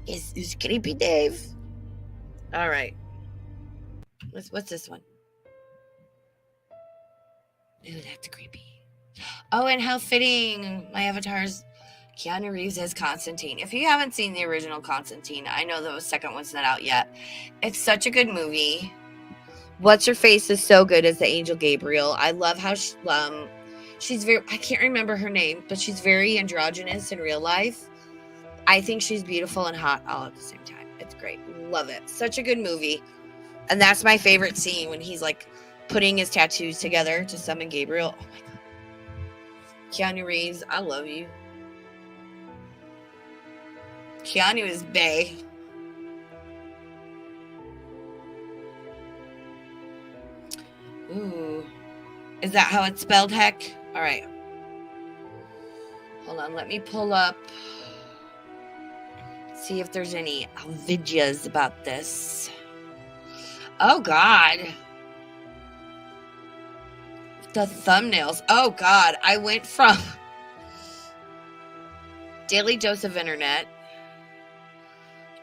S1: It's Creepy Dave. All right. What's this one? Ooh, that's creepy. Oh, and how fitting. My avatar's Keanu Reeves as Constantine. If you haven't seen the original Constantine, I know the second one's not out yet. It's such a good movie. What's Her Face is so good as the angel Gabriel. I love how she's very, I can't remember her name, but she's very androgynous in real life. I think she's beautiful and hot all at the same time. It's great. Love it. Such a good movie. And that's my favorite scene, when he's like putting his tattoos together to summon Gabriel. Oh my God. Keanu Reeves, I love you. Keanu is bae. Ooh. Is that how it's spelled, heck? All right. Hold on, let me pull up. See if there's any videos about this. Oh, God. The thumbnails. Oh, God. I went from Daily Dose of Internet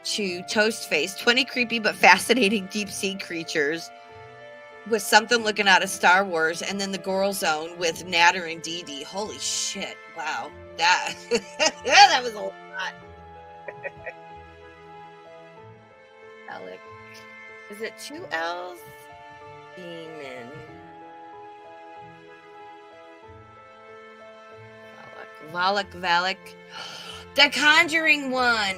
S1: to Toast Face, 20 creepy but fascinating deep sea creatures, with something looking out of Star Wars, and then the Girl Zone with Natter and Dee Dee. Holy shit. Wow. That, that was a lot. Alec. Is it 2 L's? Demon. Valak. The Conjuring one.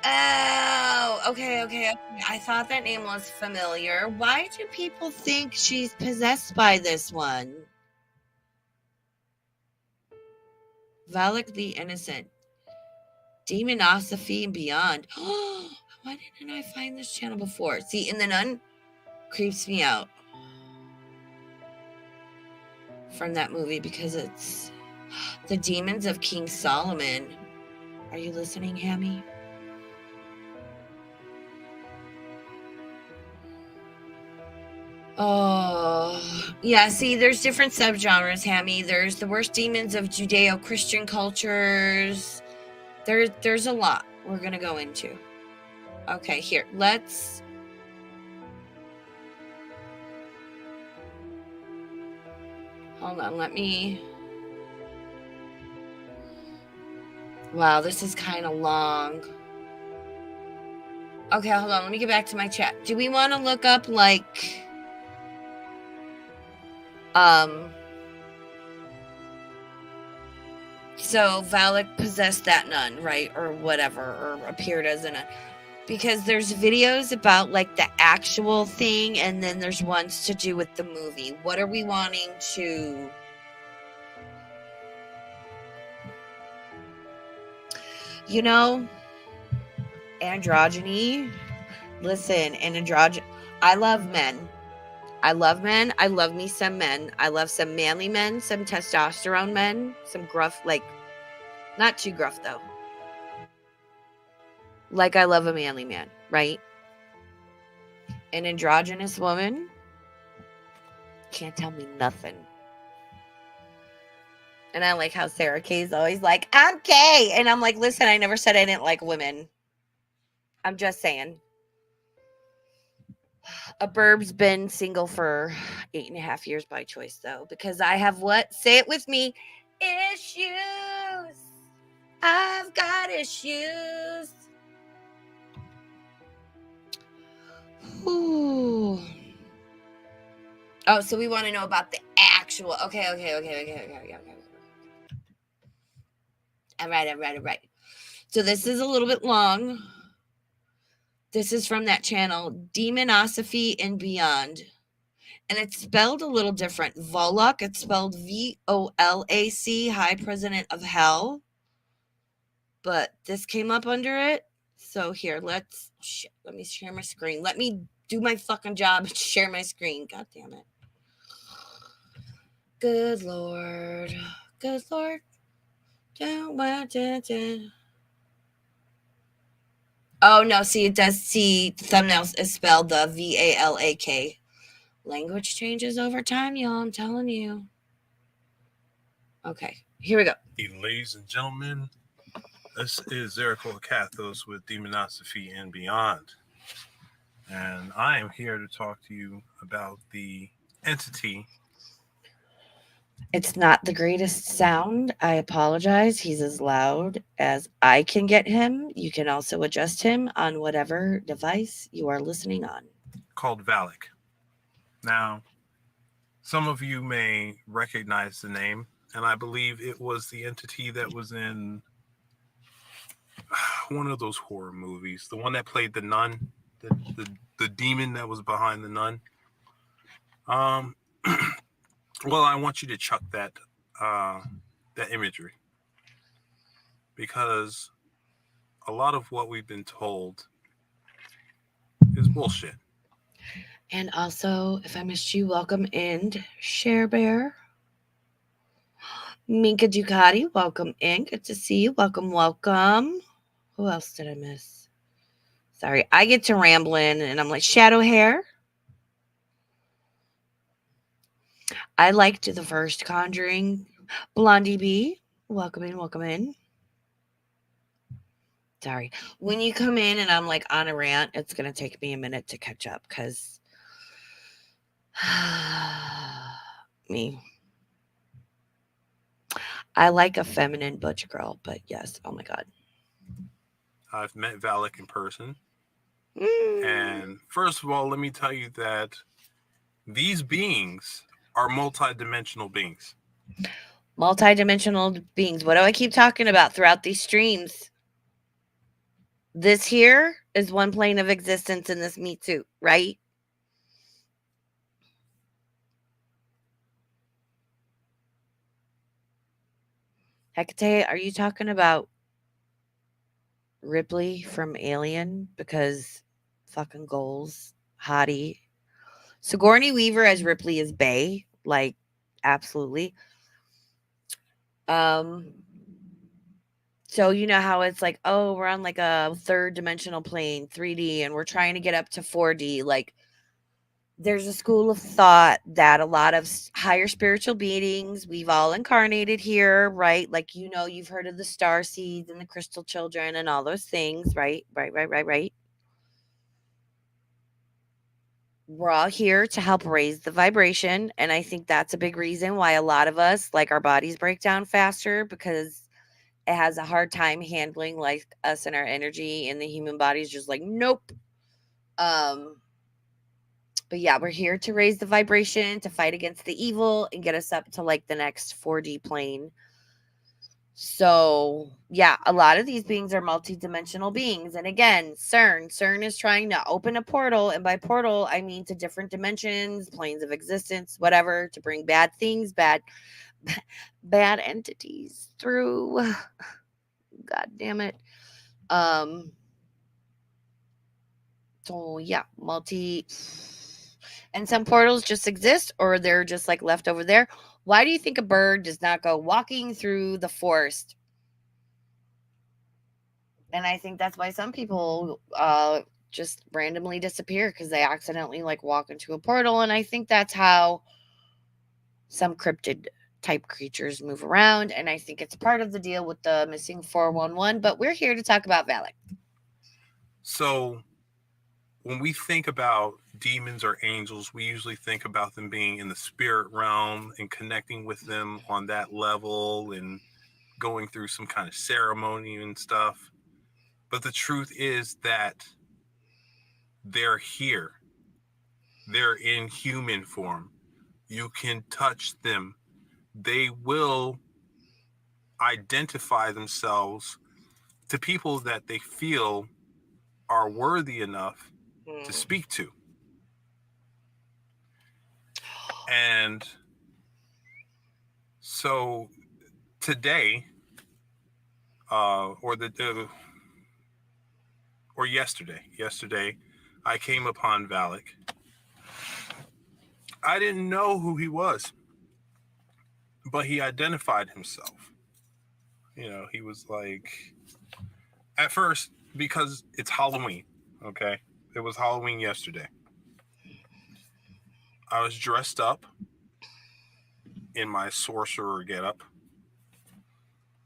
S1: Oh, okay. I thought that name was familiar. Why do people think she's possessed by this one? Valak the Innocent. Demonosophy and Beyond. Why didn't I find this channel before? See, and the Nun creeps me out from that movie because it's the Demons of King Solomon. Are you listening, Hammy? Oh, yeah. See, there's different subgenres, Hammy. There's the worst demons of Judeo-Christian cultures. There's a lot we're going to go into. Okay, here. Let's... Hold on, let me... Wow, this is kind of long. Okay, hold on. Let me get back to my chat. Do we want to look up, like... So Valak possessed that nun, right? Or whatever, or appeared as a nun. Because there's videos about, like, the actual thing, and then there's ones to do with the movie. What are we wanting to... You know, androgyny. Listen, I love men. I love me some men. I love some manly men, some testosterone men, some gruff, like, not too gruff though. Like I love a manly man, right? An androgynous woman can't tell me nothing. And I like how Sarah Kay's always like, I'm gay. And I'm like, listen, I never said I didn't like women. I'm just saying. A burb's been single for 8.5 years by choice, though, because I have what? Say it with me. Issues. I've got issues. Ooh. Oh, so we want to know about the actual. Okay. All right. So this is a little bit long. This is from that channel, Demonosophy and Beyond. And it's spelled a little different. Volok, it's spelled VOLAC, High President of Hell. But this came up under it. So here, let me share my screen. Let me do my fucking job and share my screen. God damn it. Good Lord. Good Lord. Oh, no. See, it does see thumbnails is spelled the VALAK. Language changes over time, y'all. I'm telling you. Okay, here we go.
S5: Ladies and gentlemen, this is Zeriko Kathos with Demonosophy and Beyond. And I am here to talk to you about the entity.
S1: It's not the greatest sound. I apologize. He's as loud as I can get him. You can also adjust him on whatever device you are listening on.
S5: Called Valak. Now, some of you may recognize the name, and I believe it was the entity that was in one of those horror movies. The one that played the nun, the demon that was behind the nun. Well, I want you to chuck that imagery, because a lot of what we've been told is bullshit.
S1: And also, if I missed you, welcome in, Share Bear. Minka Ducati, welcome in. Good to see you. Welcome. Who else did I miss? Sorry, I get to rambling and I'm like, Shadow Hair. I liked the first Conjuring. Blondie B, welcome in. Sorry. When you come in and I'm like on a rant, it's going to take me a minute to catch up because me. I like a feminine butch girl, but yes, oh my God.
S5: I've met Valak in person. And first of all, let me tell you that these beings are multidimensional beings.
S1: Multidimensional beings. What do I keep talking about throughout these streams? This here is one plane of existence in this meat suit, right? Hecate, are you talking about Ripley from Alien? Because fucking goals, hottie. Sigourney Weaver as Ripley is bae, like absolutely. So you know how it's like, oh, we're on like a third dimensional plane, 3D, and we're trying to get up to 4D. Like, there's a school of thought that a lot of higher spiritual beings, we've all incarnated here, right? Like, you know, you've heard of the star seeds and the crystal children and all those things, right? Right. We're all here to help raise the vibration. And I think that's a big reason why a lot of us, like, our bodies break down faster, because it has a hard time handling like us and our energy, and the human body is just like, nope. But yeah, we're here to raise the vibration, to fight against the evil and get us up to like the next 4D plane. So yeah, a lot of these beings are multidimensional beings. And again, CERN is trying to open a portal. And by portal, I mean to different dimensions, planes of existence, whatever, to bring bad things, bad entities through. God damn it. So yeah, and some portals just exist, or they're just like left over there. Why do you think a bird does not go walking through the forest? And I think that's why some people just randomly disappear, because they accidentally like walk into a portal. And I think that's how some cryptid type creatures move around. And I think it's part of the deal with the missing 411. But we're here to talk about Valak.
S5: So when we think about demons or angels, we usually think about them being in the spirit realm and connecting with them on that level and going through some kind of ceremony and stuff. But the truth is that they're here. They're in human form. You can touch them. They will identify themselves to people that they feel are worthy enough to speak to. And so today, or yesterday, I came upon Valak. I didn't know who he was, but he identified himself. You know, he was like, at first, because it's Halloween, okay? It was Halloween yesterday. I was dressed up in my sorcerer getup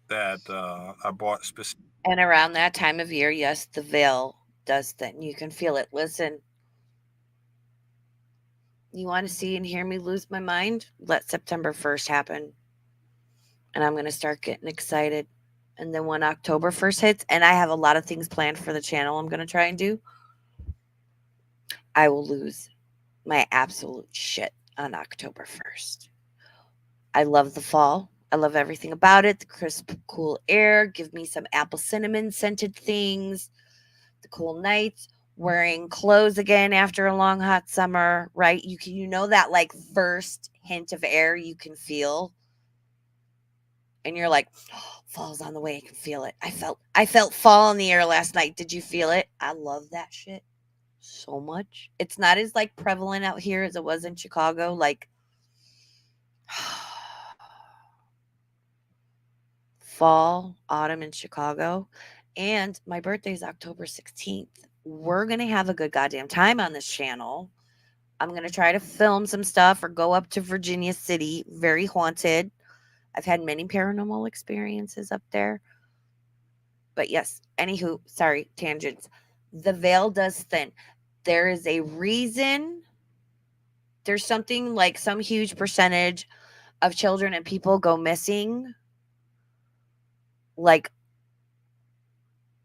S5: that I bought specifically.
S1: And around that time of year, yes, the veil does that. You can feel it. Listen, you want to see and hear me lose my mind? Let September 1st happen. And I'm going to start getting excited. And then when October 1st hits, and I have a lot of things planned for the channel I'm going to try and do, I will lose my absolute shit on October 1st. I love the fall. I love everything about it. The crisp, cool air. Give me some apple cinnamon scented things. The cool nights. Wearing clothes again after a long hot summer, right? You know that like first hint of air you can feel. And you're like, oh, fall's on the way. I can feel it. I felt fall in the air last night. Did you feel it? I love that shit so much. It's not as like prevalent out here as it was in Chicago. Like fall, autumn in Chicago. And my birthday is October 16th. We're going to have a good goddamn time on this channel. I'm going to try to film some stuff or go up to Virginia City. Very haunted. I've had many paranormal experiences up there. But yes, anywho, sorry, tangents. The veil does thin. There is a reason. There's something like some huge percentage of children and people go missing, like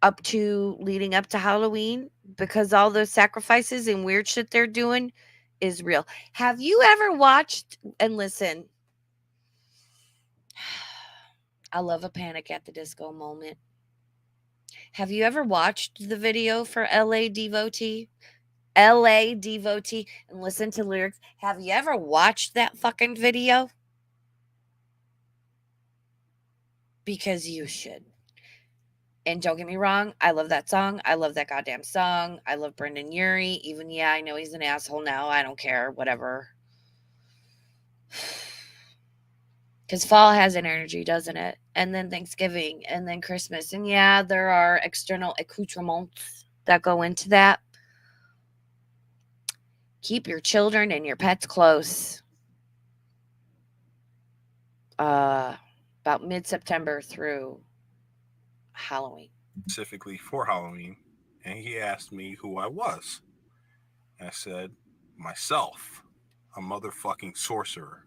S1: leading up to Halloween, because all those sacrifices and weird shit they're doing is real. Have you ever watched, and listen, I love a Panic at the Disco moment. Have you ever watched the video for LA Devotee? LA Devotee, and listen to lyrics. Have you ever watched that fucking video? Because you should. And don't get me wrong, I love that song. I love that goddamn song. I love Brendan Urie. Even, yeah, I know he's an asshole now. I don't care. Whatever. Because fall has an energy, doesn't it? And then Thanksgiving, and then Christmas. And yeah, there are external accoutrements that go into that. Keep your children and your pets close. About mid-September through Halloween.
S5: Specifically for Halloween, and he asked me who I was. I said, myself, a motherfucking sorcerer.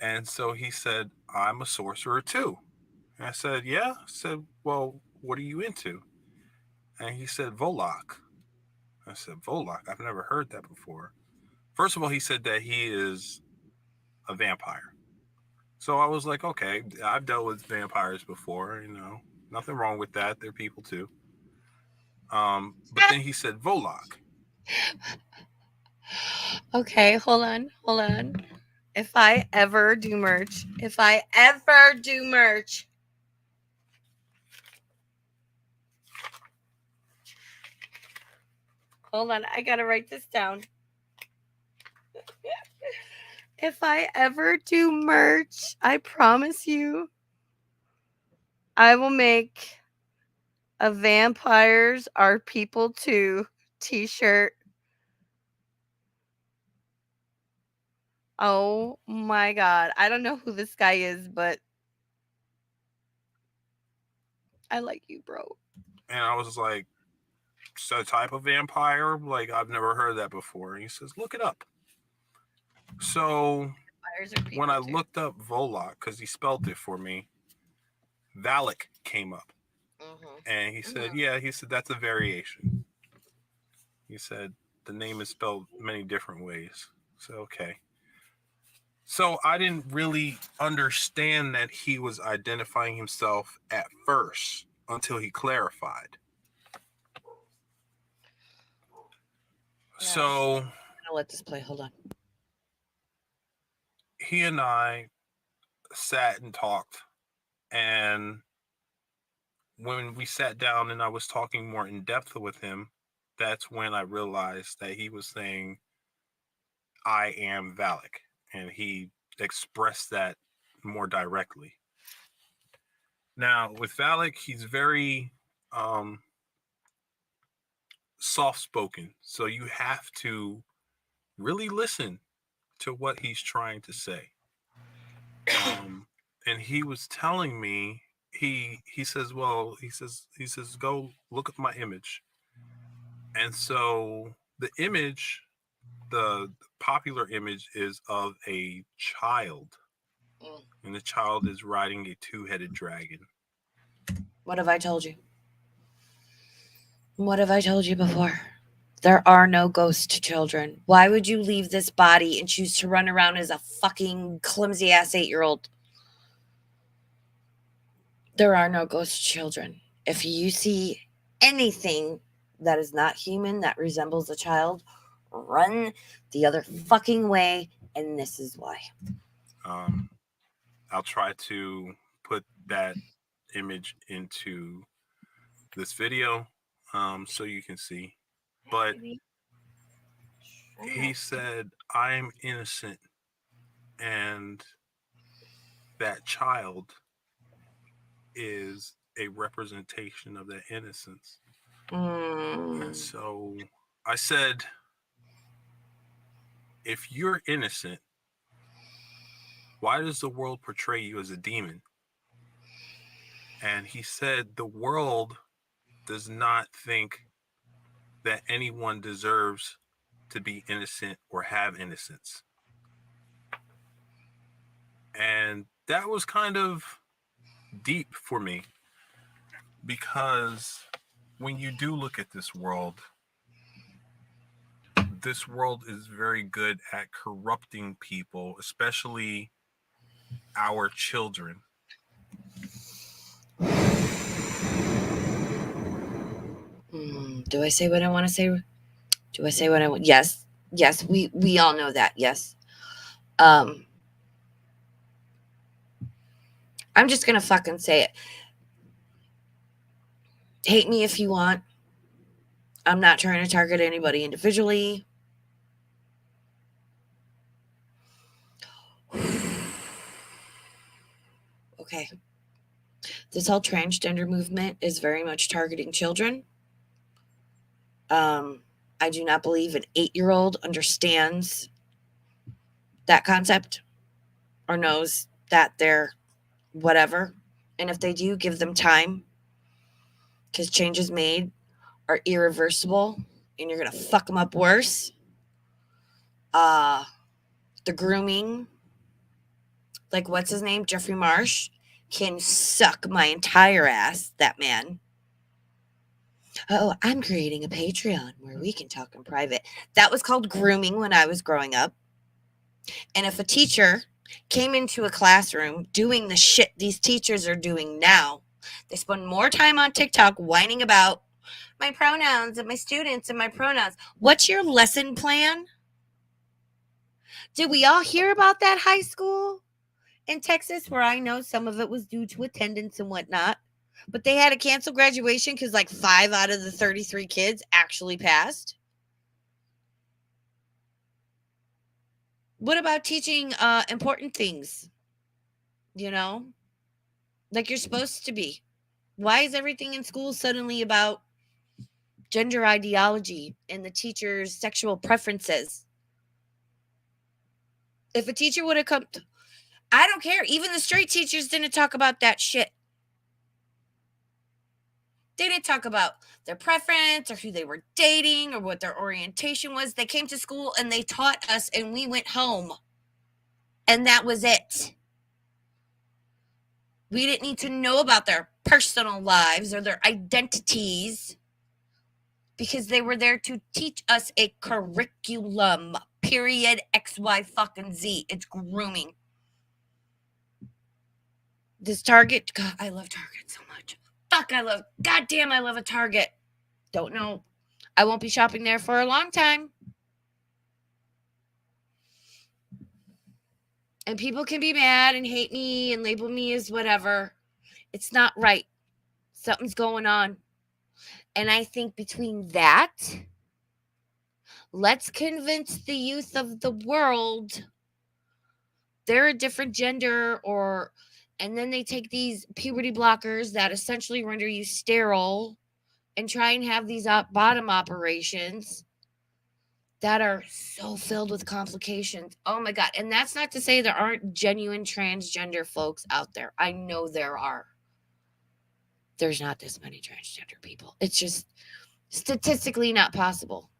S5: And so he said, I'm a sorcerer too. And I said, yeah. I said, well, what are you into? And he said, Volok. I said, Volok? I've never heard that before. First of all, he said that he is a vampire. So I was like, okay, I've dealt with vampires before, you know, nothing wrong with that. They're people too. But then he said Volok.
S1: Okay, hold on. If I ever do merch, hold on, I gotta write this down. If I ever do merch, I promise you, I will make a Vampires Are People Too t-shirt. Oh my God. I don't know who this guy is, but I like you, bro.
S5: And I was like, a type of vampire? Like, I've never heard that before. He says, look it up. So when I looked up Volok, because he spelled it for me, Valak came up. And he said, yeah, he said, that's a variation. He said, the name is spelled many different ways. So, okay. So I didn't really understand that he was identifying himself at first until he clarified.
S1: Yeah.
S5: So
S1: I'll let this play. Hold on.
S5: He and I sat and talked, and when we sat down and I was talking more in depth with him, that's when I realized that he was saying, I am Valak, and he expressed that more directly. Now, with Valak, he's very soft-spoken, so you have to really listen to what he's trying to say. And he was telling me, he says, go look at my image. And so the image, the popular image, is of a child, and the child is riding a two-headed dragon.
S1: What have I told you? What have I told you before? There are no ghost children. Why would you leave this body and choose to run around as a fucking clumsy ass 8-year-old? There are no ghost children. If you see anything that is not human that resembles a child, run the other fucking way, and this is why.
S5: I'll try to put that image into this video so you can see. But he said, I'm innocent, and that child is a representation of that innocence. And so I said, if you're innocent, why does the world portray you as a demon? And he said, the world does not think that anyone deserves to be innocent or have innocence. And that was kind of deep for me, because when you do look at this world is very good at corrupting people, especially our children.
S1: Do I say what I want to say? Do I say what I want? Yes. Yes, we all know that. Yes. I'm just going to fucking say it. Hate me if you want. I'm not trying to target anybody individually. Okay. This whole transgender movement is very much targeting children. I do not believe an 8-year-old understands that concept or knows that they're whatever. And if they do, give them time, because changes made are irreversible and you're going to fuck them up worse. The grooming, like what's his name? Jeffrey Marsh can suck my entire ass, that man. Oh, I'm creating a Patreon where we can talk in private. That was called grooming when I was growing up. And if a teacher came into a classroom doing the shit these teachers are doing now, they spend more time on TikTok whining about my pronouns and my students and my pronouns. What's your lesson plan? Did we all hear about that high school in Texas, where I know some of it was due to attendance and whatnot, but they had to cancel graduation because like 5 out of the 33 kids actually passed? What about teaching important things? You know, like you're supposed to be. Why is everything in school suddenly about gender ideology and the teacher's sexual preferences? If a teacher would have come, I don't care. Even the straight teachers didn't talk about that shit. They didn't talk about their preference or who they were dating or what their orientation was. They came to school and they taught us and we went home. And that was it. We didn't need to know about their personal lives or their identities because they were there to teach us a curriculum. Period. XY fucking Z. It's grooming. This Target, God, I love Target so much. Goddamn, I love a Target. Don't know. I won't be shopping there for a long time. And people can be mad and hate me and label me as whatever. It's not right. Something's going on. And I think between that, let's convince the youth of the world they're a different gender, and then they take these puberty blockers that essentially render you sterile and try and have these bottom operations that are so filled with complications. Oh my God. And that's not to say there aren't genuine transgender folks out there. I know there are. There's not this many transgender people. It's just statistically not possible.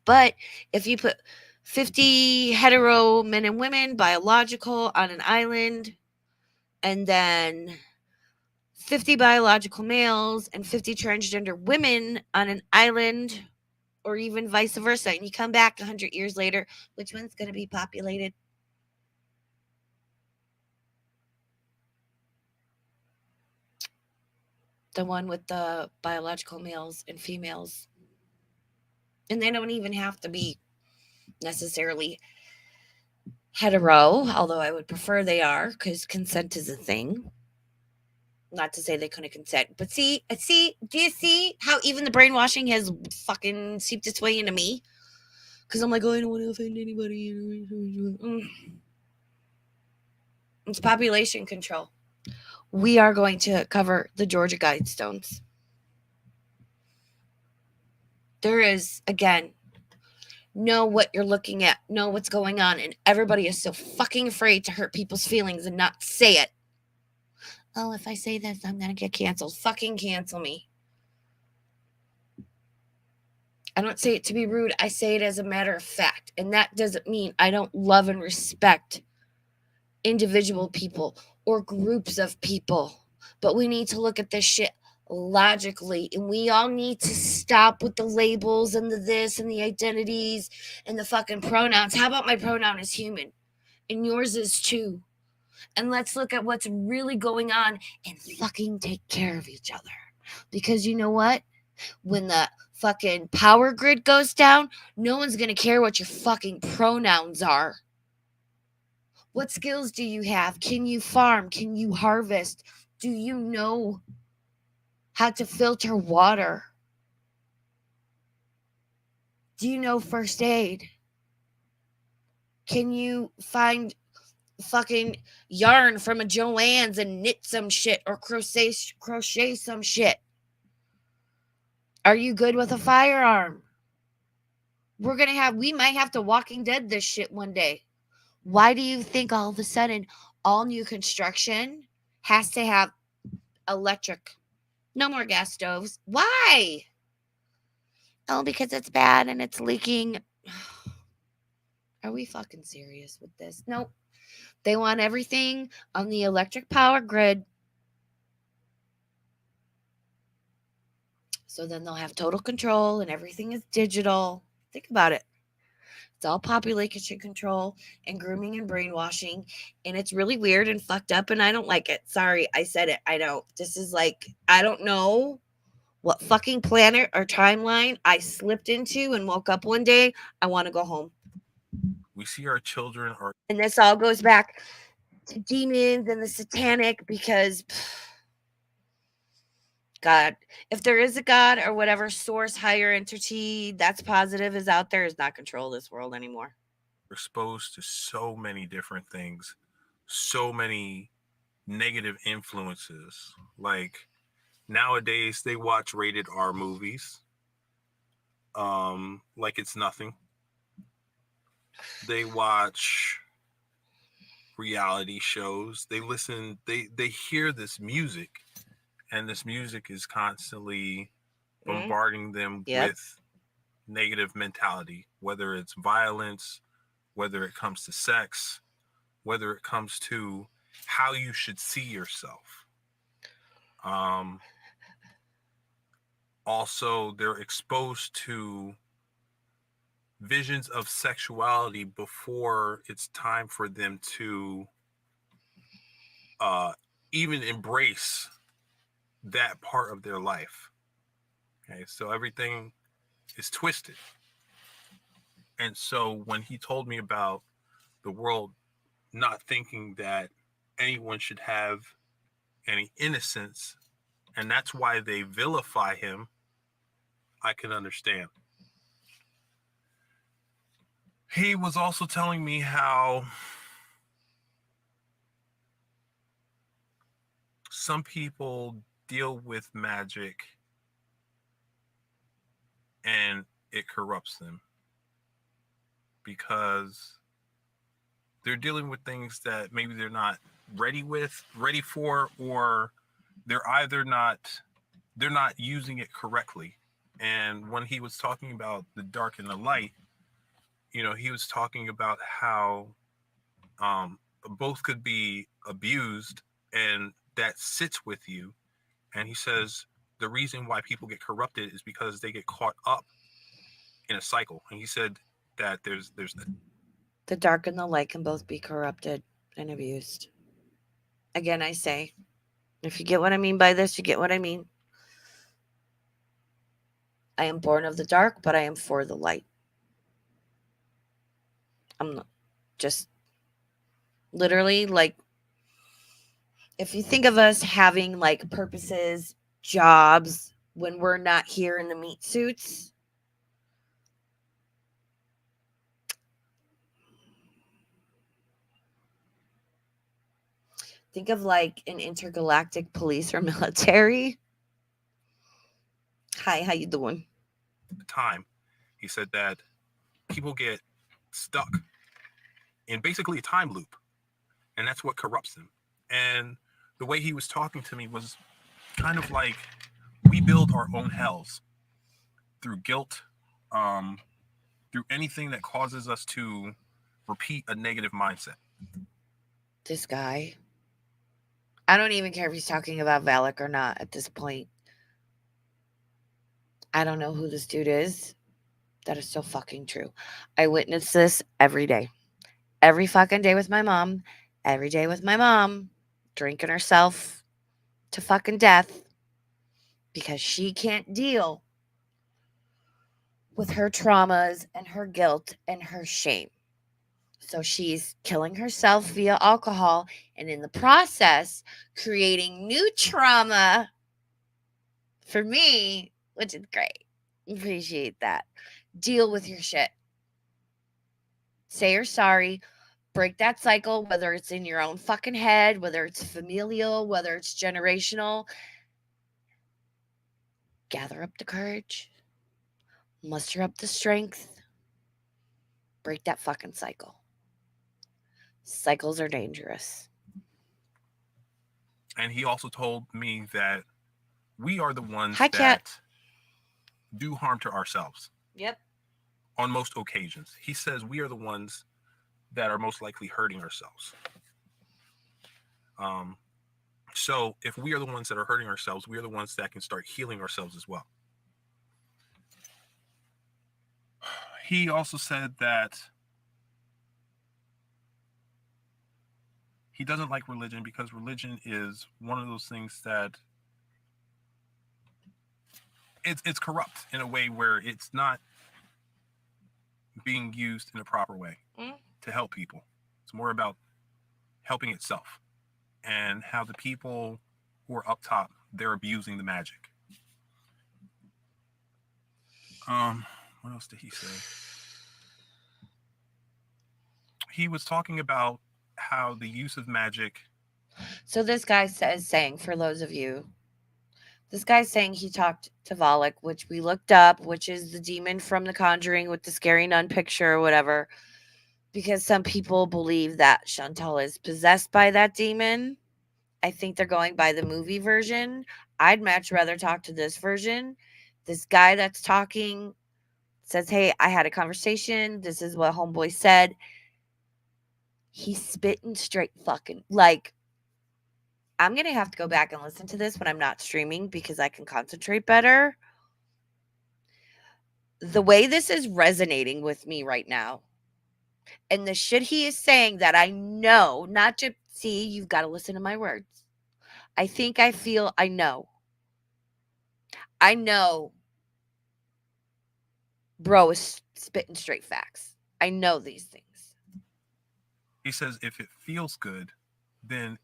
S1: But if you put 50 hetero men and women, biological, on an island, and then 50 biological males and 50 transgender women on an island, or even vice versa, and you come back 100 years later, which one's going to be populated? The one with the biological males and females. And they don't even have to be necessarily hetero, although I would prefer they are, because consent is a thing. Not to say they couldn't consent, but do you see how even the brainwashing has fucking seeped its way into me? Because I'm like, oh, I don't want to offend anybody. It's population control. We are going to cover the Georgia Guidestones. There is, again, know what you're looking at, know what's going on, and everybody is so fucking afraid to hurt people's feelings and not say it. Oh, if I say this, I'm going to get canceled. Fucking cancel me. I don't say it to be rude. I say it as a matter of fact. And that doesn't mean I don't love and respect individual people or groups of people. But we need to look at this shit logically. And we all need to stop with the labels and the this and the identities and the fucking pronouns. How about my pronoun is human? And yours is too. And let's look at what's really going on and fucking take care of each other. Because you know what? When the fucking power grid goes down, no one's going to care what your fucking pronouns are. What skills do you have? Can you farm? Can you harvest? Do you know how to filter water? Do you know first aid? Can you find fucking yarn from a Joann's and knit some shit or crochet some shit? Are you good with a firearm? We might have to Walking Dead this shit one day. Why do you think all of a sudden all new construction has to have electric? No more gas stoves. Why? Oh, because it's bad and it's leaking. Are we fucking serious with this? Nope. They want everything on the electric power grid. So then they'll have total control and everything is digital. Think about it. It's all population control and grooming and brainwashing. And it's really weird and fucked up and I don't like it. Sorry, I said it. I don't. This is like, I don't know what fucking planet or timeline I slipped into and woke up one day. I want to go home.
S5: We see our children are.
S1: And this all goes back to demons and the satanic because God, if there is a God or whatever source, higher entity that's positive is out there, is not control this world anymore.
S5: We're exposed to so many different things, so many negative influences. Like nowadays, they watch rated R movies, like it's nothing. They watch reality shows. They listen. They hear this music, and this music is constantly
S1: Mhm.
S5: bombarding them
S1: Yep.
S5: with negative mentality, whether it's violence, whether it comes to sex, whether it comes to how you should see yourself. Also, they're exposed to visions of sexuality before it's time for them to even embrace that part of their life. Okay, so everything is twisted. And so when he told me about the world not thinking that anyone should have any innocence, and that's why they vilify him, I can understand. He was also telling me how some people deal with magic and it corrupts them because they're dealing with things that maybe they're not ready for, or they're not using it correctly. And when he was talking about the dark and the light, he was talking about how both could be abused, and that sits with you. And he says the reason why people get corrupted is because they get caught up in a cycle. And he said that there's
S1: The dark and the light can both be corrupted and abused. Again, I say, if you get what I mean by this, you get what I mean. I am born of the dark, but I am for the light. I'm just literally like, if you think of us having like purposes, jobs, when we're not here in the meat suits, think of like an intergalactic police or military. Hi, how you doing?
S5: time. He said that people get stuck in basically a time loop, and that's what corrupts them. And the way he was talking to me was kind of like we build our own hells through guilt, through anything that causes us to repeat a negative mindset.
S1: This guy, I don't even care if he's talking about Valak or not at this point. I don't know who this dude is. That is so fucking true. I witness this every day. Every fucking day with my mom. Every day with my mom. Drinking herself to fucking death because she can't deal with her traumas and her guilt and her shame. So she's killing herself via alcohol and in the process creating new trauma for me, which is great. Appreciate that. Deal with your shit. Say you're sorry. Break that cycle, whether it's in your own fucking head, whether it's familial, whether it's generational. Gather up the courage. Muster up the strength. Break that fucking cycle. Cycles are dangerous.
S5: And he also told me that we are the ones
S1: Hi, Kat.
S5: that do harm to ourselves
S1: Yep.
S5: on most occasions. He says we are the ones that are most likely hurting ourselves. So if we are the ones that are hurting ourselves, we are the ones that can start healing ourselves as well. He also said that he doesn't like religion because religion is one of those things that it's corrupt in a way where it's not being used in a proper way to help people. It's more about helping itself, and how the people who are up top, they're abusing the magic. What else did he say? He was talking about how the use of magic.
S1: So this guy saying, for those of you, this guy's saying he talked to Valak, which we looked up, which is the demon from The Conjuring with the scary nun picture or whatever, because some people believe that Chantal is possessed by that demon. I think they're going by the movie version. I'd much rather talk to this version. This guy that's talking says, hey, I had a conversation. This is what homeboy said. He's spitting straight fucking, like, I'm going to have to go back and listen to this when I'm not streaming because I can concentrate better. The way this is resonating with me right now, and the shit he is saying that I know, not to see, you've got to listen to my words. I think, I feel, I know. I know bro is spitting straight facts. I know these things.
S5: He says if it feels good, then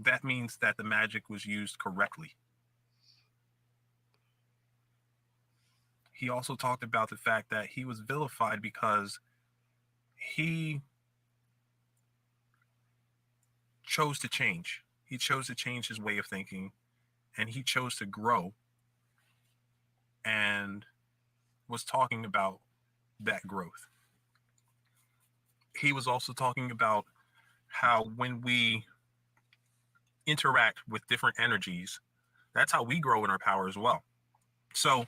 S5: that means that the magic was used correctly. He also talked about the fact that he was vilified because he chose to change. He chose to change his way of thinking, and he chose to grow, and was talking about that growth. He was also talking about how when we interact with different energies, that's how we grow in our power as well. So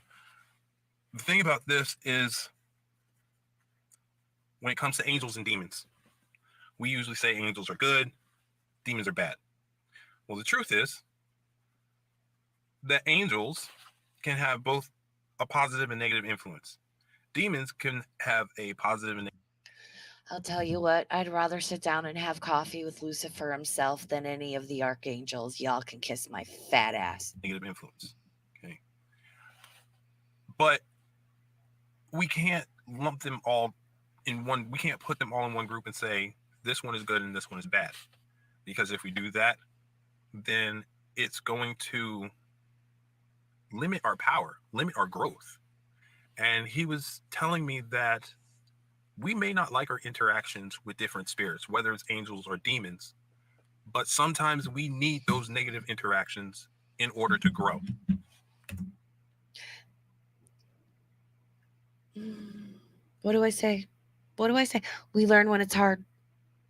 S5: the thing about this is, when it comes to angels and demons, we usually say angels are good, demons are bad. Well, the truth is that angels can have both a positive and negative influence. Demons can have a positive and
S1: I'll tell you what, I'd rather sit down and have coffee with Lucifer himself than any of the archangels. Y'all can kiss my fat ass.
S5: negative influence. Okay. But we can't lump them all in one. We can't put them all in one group and say this one is good and this one is bad. Because if we do that, then it's going to limit our power, limit our growth. And he was telling me that we may not like our interactions with different spirits, whether it's angels or demons, but sometimes we need those negative interactions in order to grow.
S1: What do I say? What do I say? We learn when it's hard.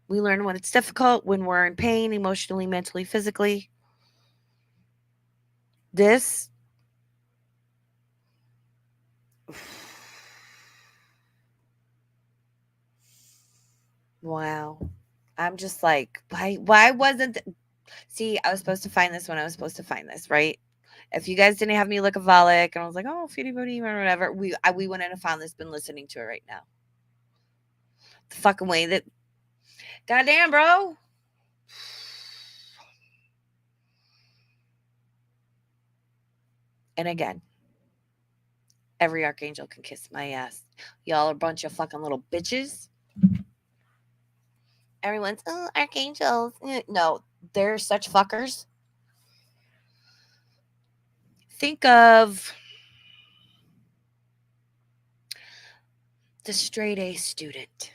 S1: We learn when it's difficult, when we're in pain, emotionally, mentally, physically. This. Wow. I'm just like, why wasn't see, I was supposed to find this when I was supposed to find this, right? If you guys didn't have me look a Volek and I was like, oh, Feedy Booty or whatever, we went in and found this, been listening to it right now. The fucking way that, goddamn, bro. And again, every archangel can kiss my ass. Y'all are a bunch of fucking little bitches. Everyone's, oh, archangels. No, they're such fuckers. Think of the straight A student.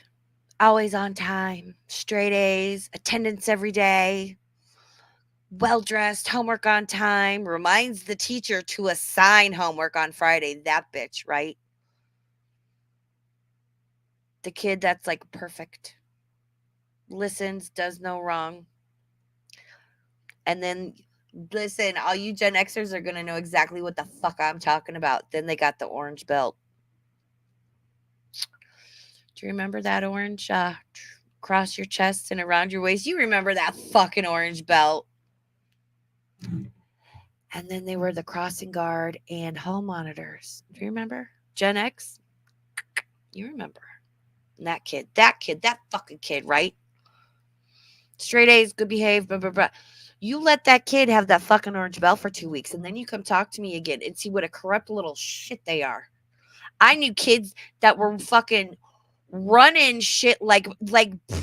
S1: Always on time, straight A's, attendance every day, well-dressed, homework on time, reminds the teacher to assign homework on Friday. That bitch, right? The kid that's like perfect, listens, does no wrong. And then, listen, all you Gen Xers are going to know exactly what the fuck I'm talking about. Then they got the orange belt. Do you remember that orange across your chest and around your waist? You remember that fucking orange belt. And then they were the crossing guard and hall monitors. Do you remember? Gen X? You remember. And that fucking kid, right? Straight A's, good behaved, blah, blah, blah. You let that kid have that fucking orange belt for 2 weeks, and then you come talk to me again and see what a corrupt little shit they are. I knew kids that were fucking running shit like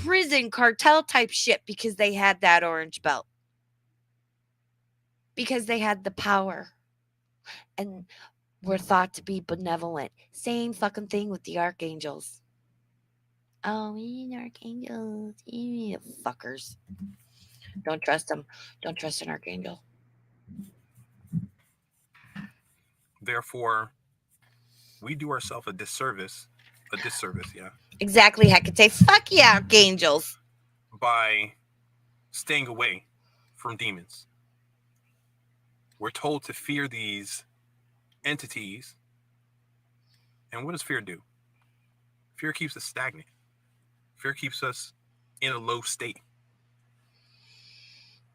S1: prison cartel type shit because they had that orange belt. Because they had the power and were thought to be benevolent. Same fucking thing with the archangels. Oh, we need archangels. You fuckers. Don't trust them. Don't trust an archangel.
S5: Therefore, we do ourselves a disservice, yeah,
S1: Exactly. I could say, fuck yeah, archangels.
S5: by staying away from demons. We're told to fear these entities. And what does fear do? Fear keeps us stagnant. Fear keeps us in a low state.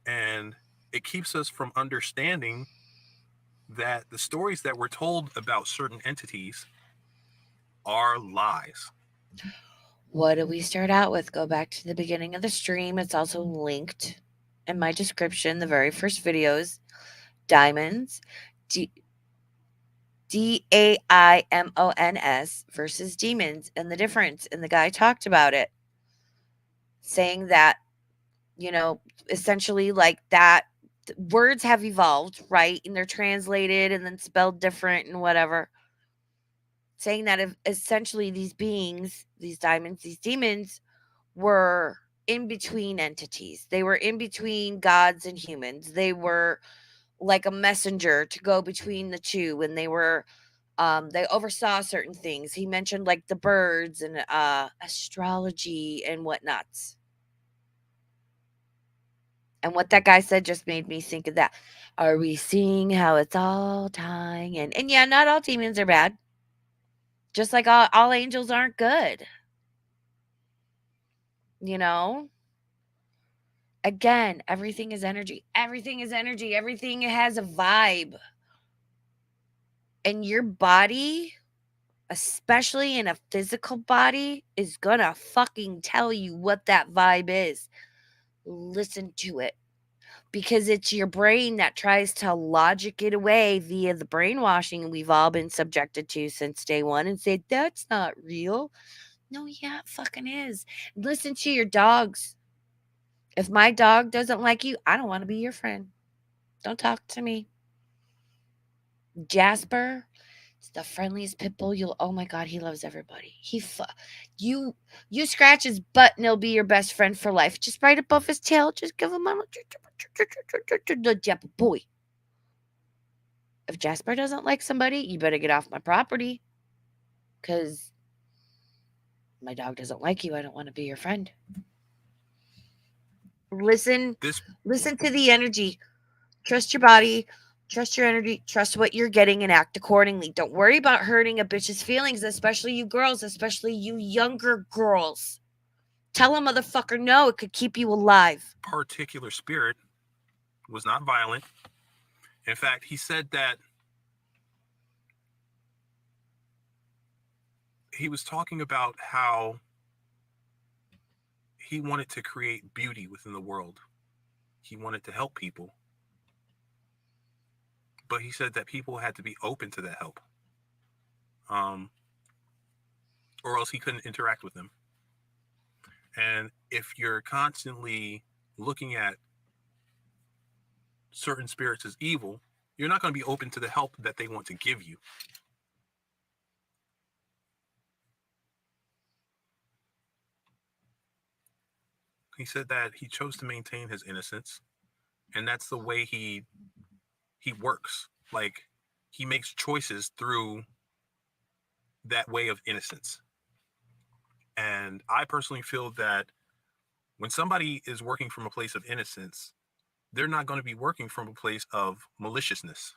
S5: And it keeps us from understanding that the stories that we're told about certain entities are lies.
S1: What did we start out with? Go back to the beginning of the stream. It's also linked in my description, the very first videos. Diamonds, Daimons versus demons, and the difference. And the guy talked about it, saying that, essentially like that words have evolved, right? And they're translated and then spelled different and whatever. Saying that if essentially these beings, these diamonds, these demons were in between entities. They were in between gods and humans. They were like a messenger to go between the two, and they oversaw certain things. He mentioned like the birds and astrology and whatnot. And what that guy said just made me think of that. Are we seeing how it's all tying in? And yeah, not all demons are bad. Just like all angels aren't good. You know? Again, everything is energy. Everything is energy. Everything has a vibe. And your body, especially in a physical body, is gonna fucking tell you what that vibe is. Listen to it. Because it's your brain that tries to logic it away via the brainwashing we've all been subjected to since day one and say, that's not real. No, yeah, it fucking is. Listen to your dogs. If my dog doesn't like you, I don't want to be your friend. Don't talk to me. Jasper, it's the friendliest pit bull oh my God, he loves everybody. You scratch his butt and he'll be your best friend for life. Just right above his tail, just give him a boy. If Jasper doesn't like somebody, you better get off my property. Because my dog doesn't like you. I don't want to be your friend. Listen to the energy. Trust your body. Trust your energy. Trust what you're getting and act accordingly. Don't worry about hurting a bitch's feelings, especially you girls, especially you younger girls. Tell a motherfucker no. It could keep you alive.
S5: Particular spirit was not violent. In fact, he said that he was talking about how he wanted to create beauty within the world. He wanted to help people. But he said that people had to be open to that help. Or else he couldn't interact with them. And if you're constantly looking at certain spirits as evil, you're not going to be open to the help that they want to give you. He said that he chose to maintain his innocence, and that's the way he works. Like, he makes choices through that way of innocence. And I personally feel that when somebody is working from a place of innocence, they're not going to be working from a place of maliciousness.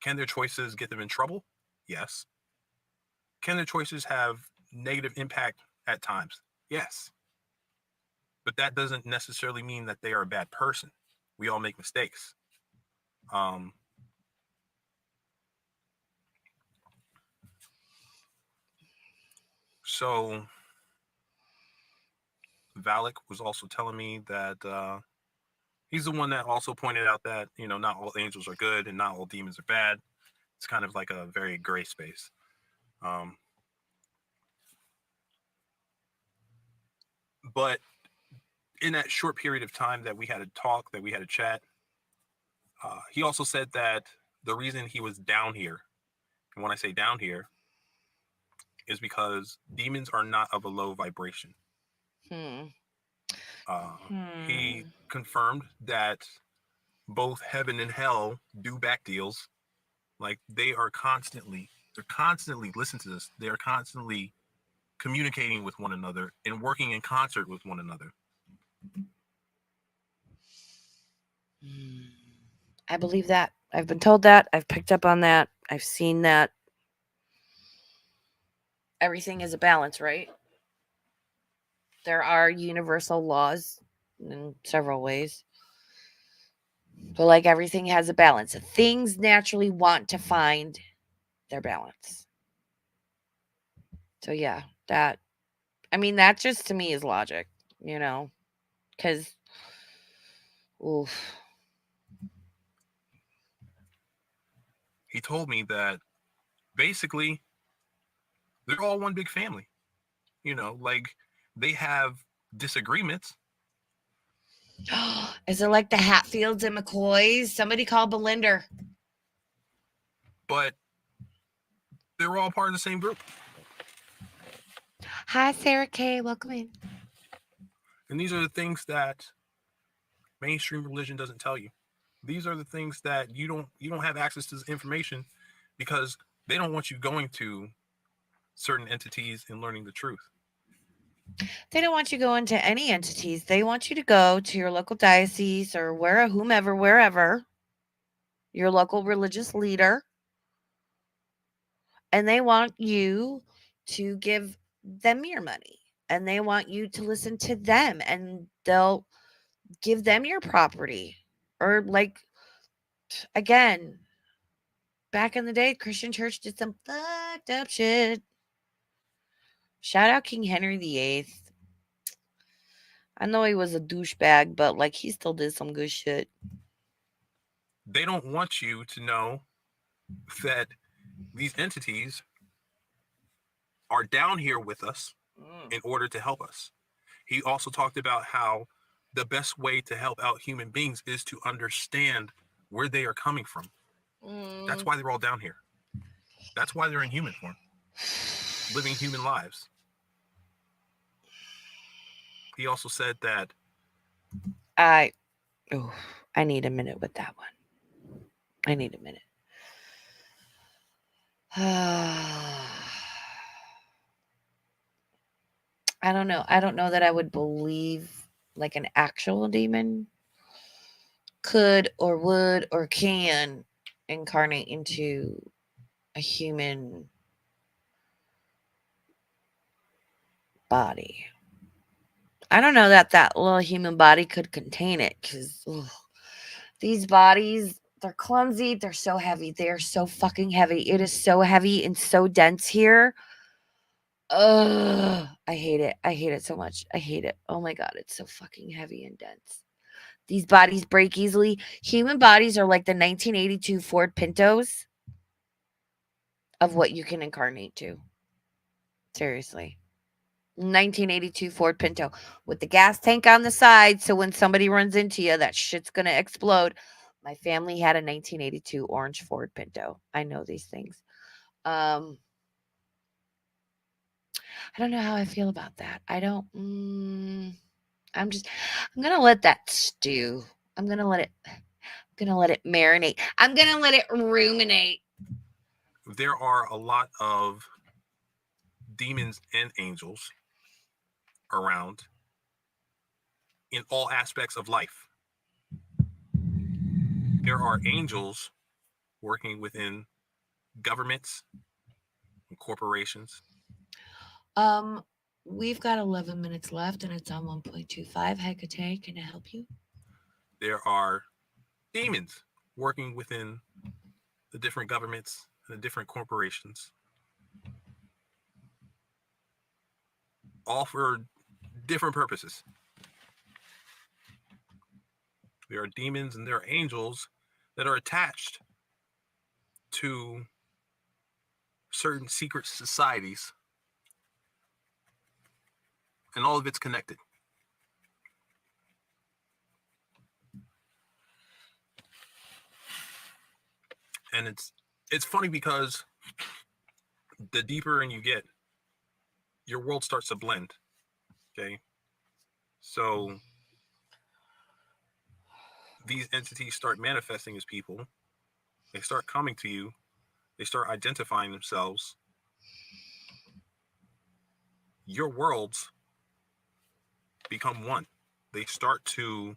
S5: Can their choices get them in trouble? Yes. Can their choices have negative impact at times? Yes. But that doesn't necessarily mean that they are a bad person. We all make mistakes. So Valak was also telling me that he's the one that also pointed out that, not all angels are good and not all demons are bad. It's kind of like a very gray space. But in that short period of time that we had a talk, that we had a chat, he also said that the reason he was down here, and when I say down here, is because demons are not of a low vibration. He confirmed that both heaven and hell do back deals. Like, they're constantly, listen to this, they are constantly communicating with one another and working in concert with one another.
S1: I believe that. I've been told that. I've picked up on that. I've seen that. Everything is a balance, right? There are universal laws in several ways. But like everything has a balance. Things naturally want to find their balance. So yeah, that just to me is logic, because oof.
S5: He told me that basically they're all one big family. Like they have disagreements.
S1: Is it like the Hatfields and McCoys? Somebody call Belinda.
S5: But they're all part of the same group.
S1: Hi, Sarah Kay. Welcome in.
S5: And these are the things that mainstream religion doesn't tell you. These are the things that you don't have access to this information because they don't want you going to certain entities and learning the truth.
S1: They don't want you going to any entities. They want you to go to your local diocese or wherever, your local religious leader, and they want you to give them your money, and they want you to listen to them, and they'll give them your property. Or like, again, back in the day, Christian church did some fucked up shit. Shout out King Henry VIII. I know he was a douchebag, but like he still did some good shit.
S5: They don't want you to know that these entities are down here with us in order to help us. He also talked about how the best way to help out human beings is to understand where they are coming from. That's why they're all down here. That's why they're in human form, living human lives. He also said that
S1: I need a minute with that one. I need a minute. I don't know. I don't know that I would believe like an actual demon could or would or can incarnate into a human body. I don't know that little human body could contain it because these bodies, they're clumsy. They're so heavy. They are so fucking heavy. It is so heavy and so dense here. Ugh, I hate it. I hate it so much. I hate it. Oh my God, it's so fucking heavy and dense. These bodies break easily. Human bodies are like the 1982 Ford Pintos of what you can incarnate to. Seriously. 1982 Ford Pinto with the gas tank on the side. So when somebody runs into you, that shit's going to explode. My family had a 1982 orange Ford Pinto. I know these things. I don't know how I feel about that. I'm going to let that stew. I'm going to let it marinate. I'm going to let it ruminate.
S5: there are a lot of demons and angels around in all aspects of life. There are angels working within governments and corporations.
S1: We've got 11 minutes left and it's on 1.25. Hecate, can I help you?
S5: There are demons working within the different governments and the different corporations, all for different purposes. There are demons and there are angels that are attached to certain secret societies, and all of it's connected. And it's funny because the deeper in you get, your world starts to blend. Okay. So these entities start manifesting as people. They start coming to you. They start identifying themselves. Your worlds become one. they start to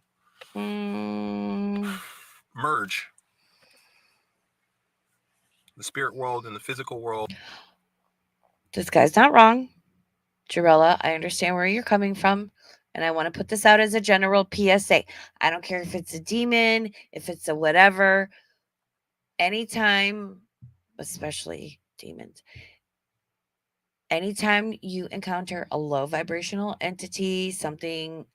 S1: Mm,
S5: merge the spirit world and the physical world.
S1: this guy's not wrong. Jarella, I understand where you're coming from. And I want to put this out as a general PSA. I don't care if it's a demon, if it's a whatever. Anytime, especially demons, anytime you encounter a low vibrational entity, something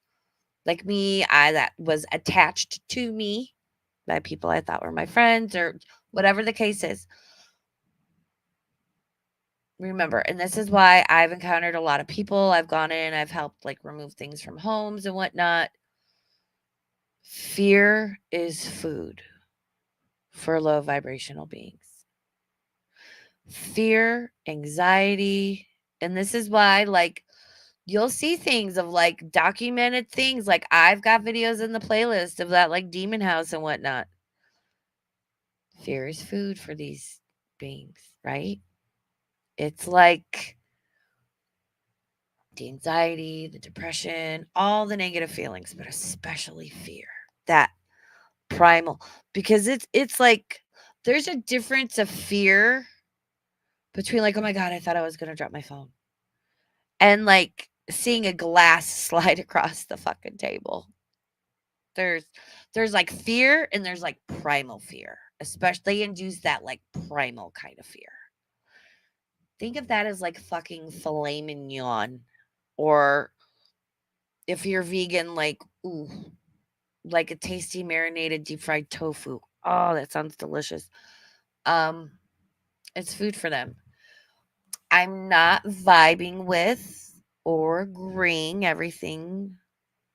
S1: like me, that was attached to me by people I thought were my friends or whatever the case is. Remember, and this is why I've encountered a lot of people. I've gone in, I've helped like remove things from homes and whatnot. Fear is food for low vibrational beings. Fear, anxiety, and this is why, like, you'll see things of like documented things. Like, I've got videos in the playlist of that, like demon house and whatnot. Fear is food for these beings, right? It's like the anxiety, the depression, all the negative feelings, but especially fear. That primal, because it's like there's a difference of fear between like, oh my god, I thought I was gonna drop my phone, and like seeing a glass slide across the fucking table. There's like fear and there's like primal fear. Especially they induce that like primal kind of fear. Think of that as like fucking filet mignon, or if you're vegan, like ooh, like a tasty marinated deep fried tofu. Oh, that sounds delicious. Um, it's food for them. I'm not vibing with or agreeing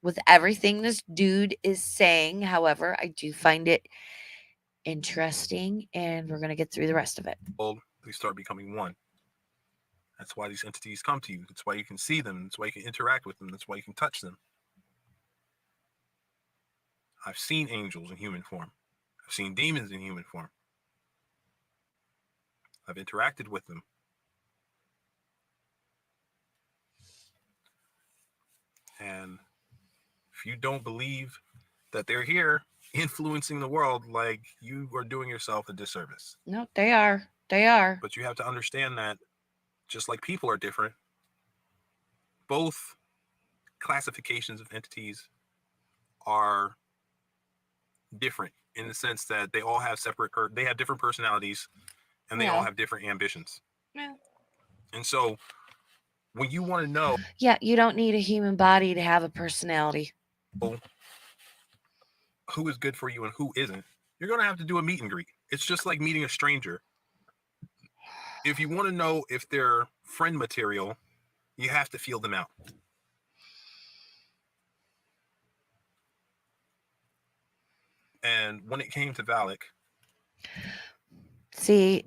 S1: with everything this dude is saying. However, I do find it interesting, and we're gonna get through the rest of it.
S5: They start becoming one. That's why these entities come to you. That's why you can see them. That's why you can interact with them. That's why you can touch them. I've seen angels in human form. I've seen demons in human form. I've interacted with them. And if you don't believe that they're here influencing the world, like, you are doing yourself a disservice.
S1: No, they are. They are.
S5: But you have to understand that just like people are different, both classifications of entities are different in the sense that they all have they have different personalities, and they all have different ambitions.
S1: Yeah.
S5: And so when you want to know,
S1: Yeah, you don't need a human body to have a personality.
S5: who is good for you and who isn't, you're going to have to do a meet and greet. It's just like meeting a stranger. If you want to know if they're friend material, you have to feel them out. And when it came to Valak,
S1: see,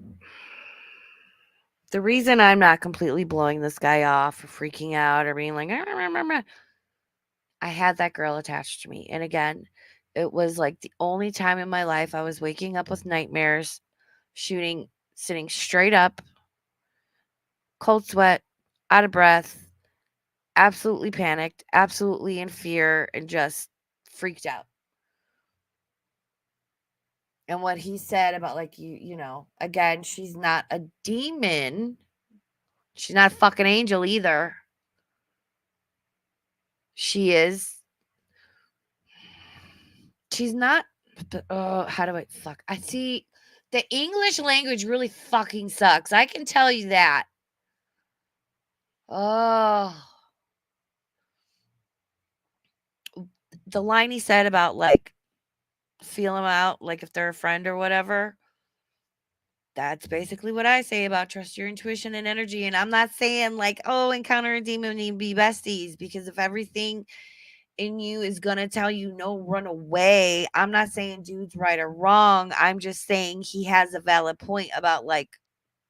S1: the reason I'm not completely blowing this guy off or freaking out or being like, I had that girl attached to me. And again, it was like the only time in my life I was waking up with nightmares, sitting straight up, cold sweat, out of breath, absolutely panicked, absolutely in fear, and just freaked out. And what he said about like again, she's not a demon. She's not a fucking angel either. She's not how do I see the English language really fucking sucks. I can tell you that. Oh, the line he said about like feel them out, like if they're a friend or whatever. That's basically what I say about trust your intuition and energy. And I'm not saying like, oh, encounter a demon and be besties, because if everything in you is going to tell you no, run away. I'm not saying dude's right or wrong. I'm just saying he has a valid point about like,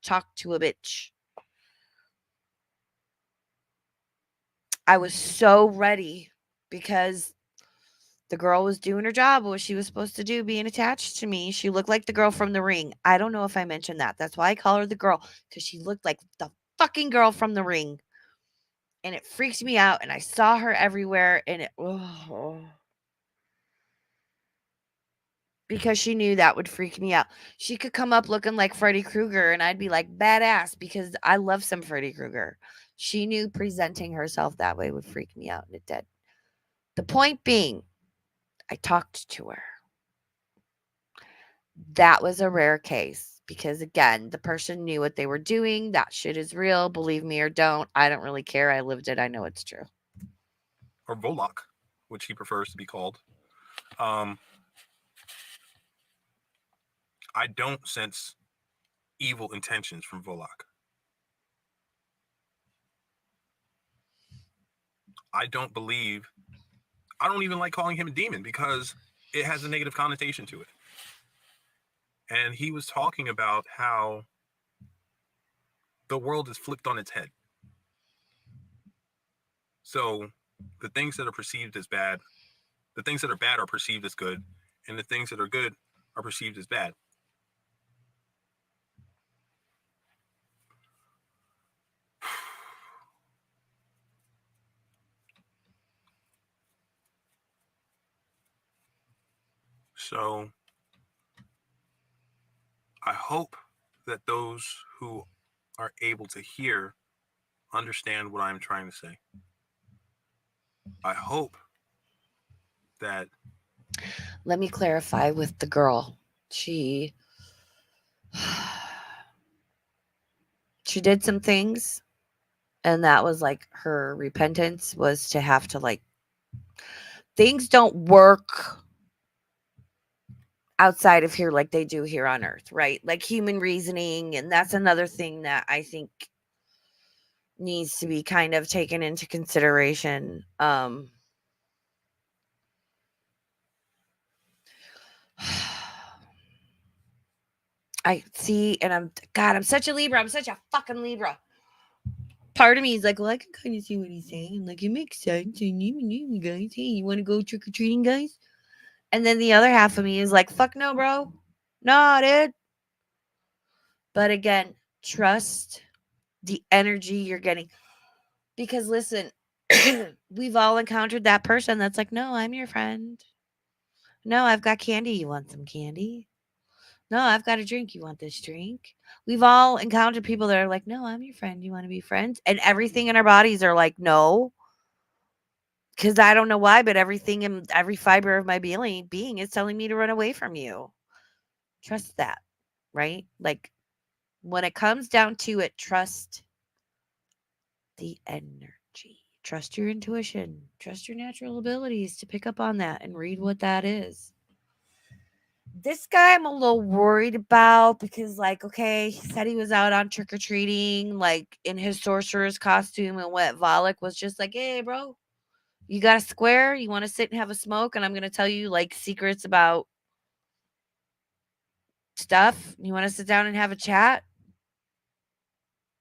S1: talk to a bitch. I was so ready because the girl was doing her job, what she was supposed to do, being attached to me. She looked like the girl from The Ring. I don't know if I mentioned that. That's why I call her the girl, because she looked like the fucking girl from The Ring. and it freaked me out, and I saw her everywhere, and it because she knew that would freak me out. She could come up looking like Freddy Krueger, and I'd be like, badass, because I love some Freddy Krueger. She knew presenting herself that way would freak me out, and it did. The point being, I talked to her. That was a rare case because, again, the person knew what they were doing. That shit is real. Believe me or don't. I don't really care. I lived it. I know it's true.
S5: Or Volok, which he prefers to be called. I don't sense evil intentions from Volok. I don't even like calling him a demon because it has a negative connotation to it. And he was talking about how the world is flipped on its head. So the things that are perceived as bad, the things that are bad are perceived as good, and the things that are good are perceived as bad. So I hope that those who are able to hear understand what I'm trying to say. I hope that.
S1: Let me clarify with the girl. She did some things, and that was like her repentance was to have to, like, things don't work outside of here like they do here on earth, right? Like human reasoning, and that's another thing that I think needs to be kind of taken into consideration. I see, and I'm such a Libra. I'm such a fucking Libra. Part of me is like, well, I can kind of see what he's saying. Like, it makes sense. And you guys, hey, you want to go trick or treating, guys? And then the other half of me is like, fuck no, bro. No, dude. But again, trust the energy you're getting. Because listen, we've all encountered that person that's like, no, I'm your friend. No, I've got candy. You want some candy? No, I've got a drink. You want this drink? We've all encountered people that are like, no, I'm your friend. You want to be friends? And everything in our bodies are like, no. Because I don't know why, but everything in every fiber of my being is telling me to run away from you. Trust that, right? Like, when it comes down to it, trust the energy. Trust your intuition. Trust your natural abilities to pick up on that and read what that is. This guy I'm a little worried about because, like, okay, he said he was out on trick-or-treating, like, in his sorcerer's costume, and what Volok was just like, hey, bro, you got a square? You want to sit and have a smoke? And I'm going to tell you, like, secrets about stuff? You want to sit down and have a chat?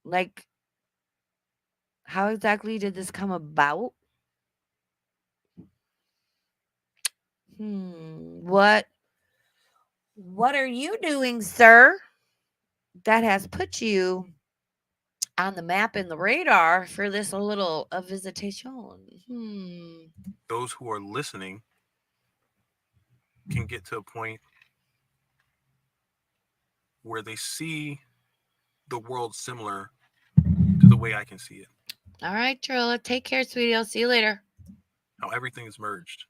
S1: Like, how exactly did this come about? What are you doing, sir? That has put you on the map and the radar for this little visitation.
S5: Those who are listening can get to a point where they see the world similar to the way I can see it.
S1: All right, Trilla. Take care, sweetie. I'll see you later.
S5: How everything is merged.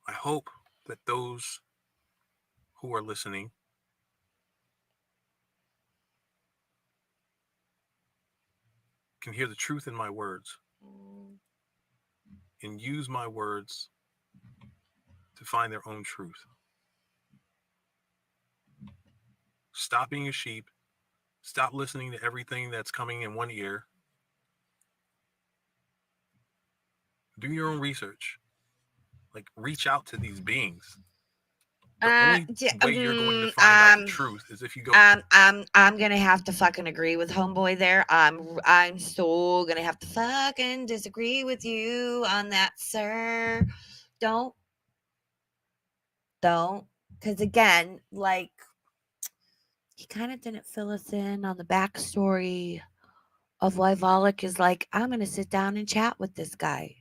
S5: I hope that those who are listening can hear the truth in my words and use my words to find their own truth. Stop being a sheep. Stop listening to everything that's coming in one ear. Do your own research. Like, reach out to these beings. The only way you're going to find out the truth is if you go.
S1: I'm gonna have to fucking agree with homeboy there. I'm so gonna have to fucking disagree with you on that, sir. Don't, because again, like, he kind of didn't fill us in on the backstory of why Volok is like, I'm going to sit down and chat with this guy.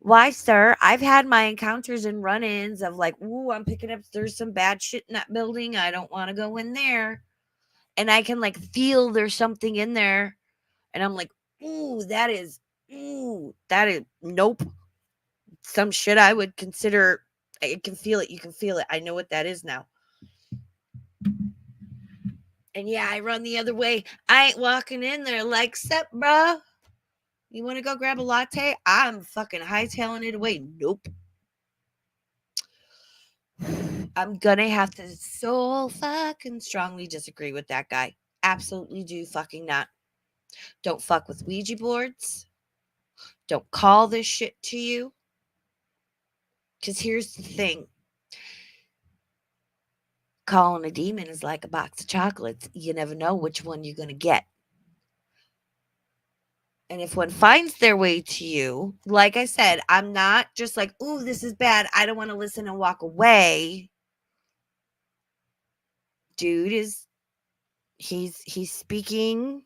S1: Why, sir? I've had my encounters and run-ins of like, ooh, I'm picking up, there's some bad shit in that building. I don't want to go in there. And I can like feel there's something in there. And I'm like, ooh, that is, nope. Some shit I would consider, I can feel it. You can feel it. I know what that is now. And yeah, I run the other way. I ain't walking in there like, sup, bruh? You want to go grab a latte? I'm fucking hightailing it away. Nope. I'm gonna have to so fucking strongly disagree with that guy. Absolutely do fucking not. Don't fuck with Ouija boards. Don't call this shit to you. Because here's the thing. Calling a demon is like a box of chocolates. You never know which one you're going to get. And if one finds their way to you, like I said, I'm not just like, ooh, this is bad. I don't want to listen and walk away. Dude is he's speaking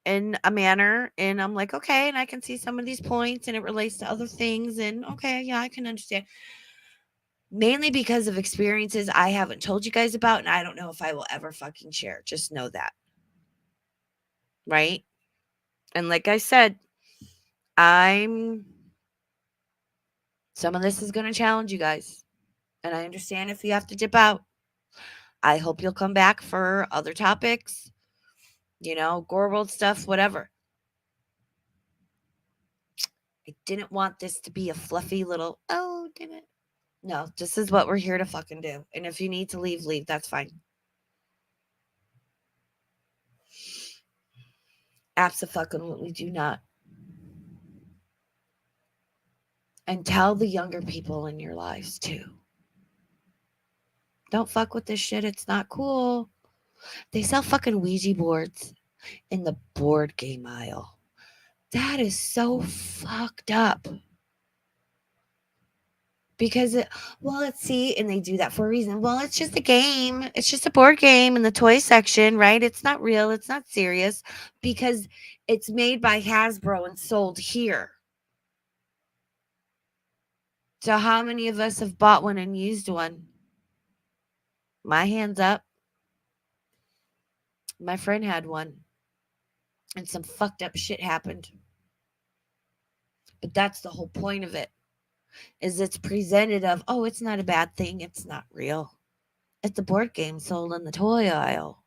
S1: in a manner, and I'm like, okay, and I can see some of these points and it relates to other things, and okay, yeah, I can understand. Mainly because of experiences I haven't told you guys about, and I don't know if I will ever fucking share. Just know that. Right? And like I said, some of this is going to challenge you guys. And I understand if you have to dip out. I hope you'll come back for other topics, gore world stuff, whatever. I didn't want this to be a fluffy little, oh, damn it. No, this is what we're here to fucking do. And if you need to leave, leave. That's fine. Absolutely do not. And tell the younger people in your lives too. Don't fuck with this shit. It's not cool. They sell fucking Ouija boards in the board game aisle. That is so fucked up. Because let's see, and they do that for a reason. Well, it's just a game. It's just a board game in the toy section, right? It's not real. It's not serious because it's made by Hasbro and sold here. So how many of us have bought one and used one? My hand's up. My friend had one. And some fucked up shit happened. But that's the whole point of it. Is it's presented of, oh, it's not a bad thing. It's not real. It's a board game sold in the toy aisle.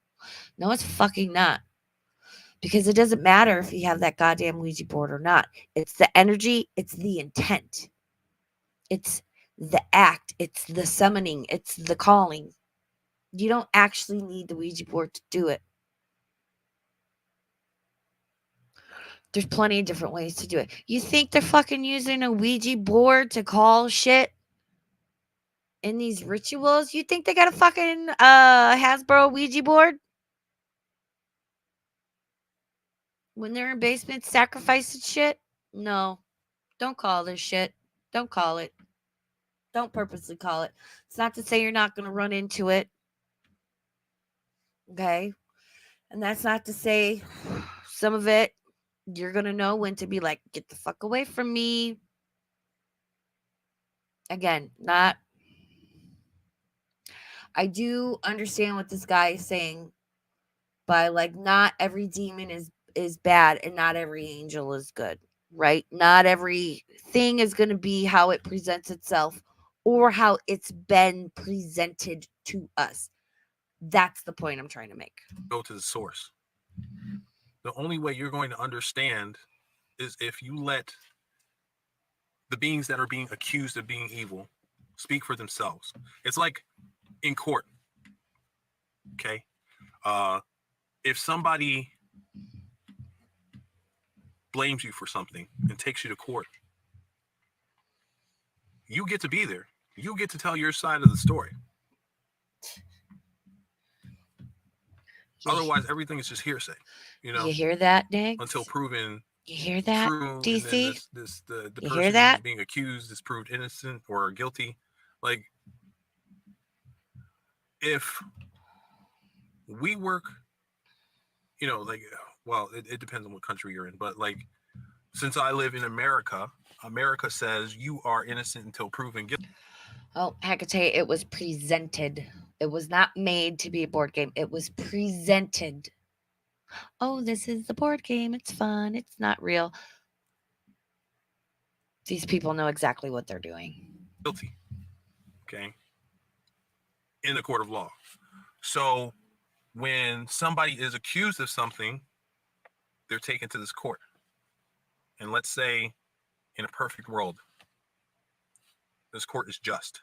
S1: No, it's fucking not. Because it doesn't matter if you have that goddamn Ouija board or not. It's the energy. It's the intent. It's the act. It's the summoning. It's the calling. You don't actually need the Ouija board to do it. There's plenty of different ways to do it. You think they're fucking using a Ouija board to call shit in these rituals? You think they got a fucking Hasbro Ouija board? When they're in basements sacrificing shit? No. Don't call this shit. Don't call it. Don't purposely call it. It's not to say you're not going to run into it. Okay? And that's not to say some of it you're going to know when to be like, get the fuck away from me. Again, I do understand what this guy is saying by like, not every demon is bad and not every angel is good, right? Not everything is going to be how it presents itself or how it's been presented to us. That's the point I'm trying to make.
S5: Go to the source. The only way you're going to understand is if you let the beings that are being accused of being evil speak for themselves. It's like in court. Okay. If somebody blames you for something and takes you to court, you get to be there. You get to tell your side of the story. Otherwise, everything is just hearsay.
S1: You hear that, Diggs?
S5: Until proven.
S1: You hear that,
S5: true,
S1: DC?
S5: The
S1: you
S5: person
S1: hear that?
S5: who's being accused is proved innocent or guilty. Like, if we work, like well, it depends on what country you're in, but like, since I live in America, America says you are innocent until proven guilty.
S1: Oh, Hecate, it was presented. It was not made to be a board game. It was presented. Oh, this is the board game. It's fun. It's not real. These people know exactly what they're doing.
S5: Guilty, okay, in the court of law. So when somebody is accused of something, they're taken to this court. And let's say in a perfect world, this court is just.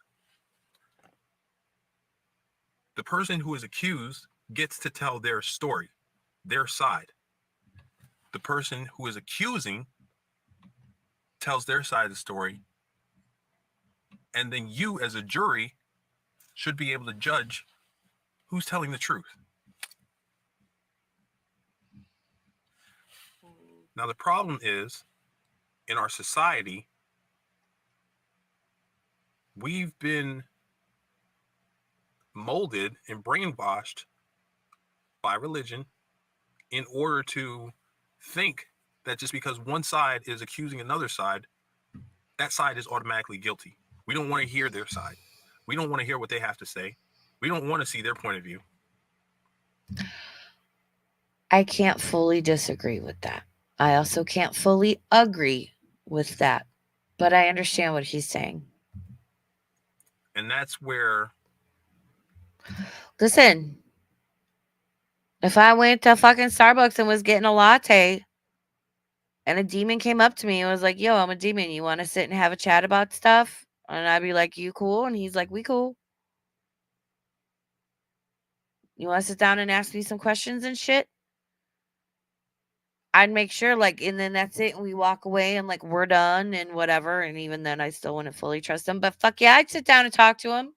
S5: The person who is accused gets to tell their story, their side. The person who is accusing tells their side of the story. And then you, as a jury, should be able to judge who's telling the truth. Now, the problem is, in our society, we've been molded and brainwashed by religion in order to think that just because one side is accusing another side, that side is automatically guilty. We don't want to hear their side. We don't want to hear what they have to say. We don't want to see their point of view.
S1: I can't fully disagree with that. I also can't fully agree with that, but I understand what he's saying.
S5: And that's where,
S1: listen, if I went to fucking Starbucks and was getting a latte and a demon came up to me and was like, yo, I'm a demon. You want to sit and have a chat about stuff? And I'd be like, you cool? And he's like, we cool. You want to sit down and ask me some questions and shit? I'd make sure, like, and then that's it. And we walk away and, like, we're done and whatever. And even then, I still wouldn't fully trust him. But fuck yeah, I'd sit down and talk to him.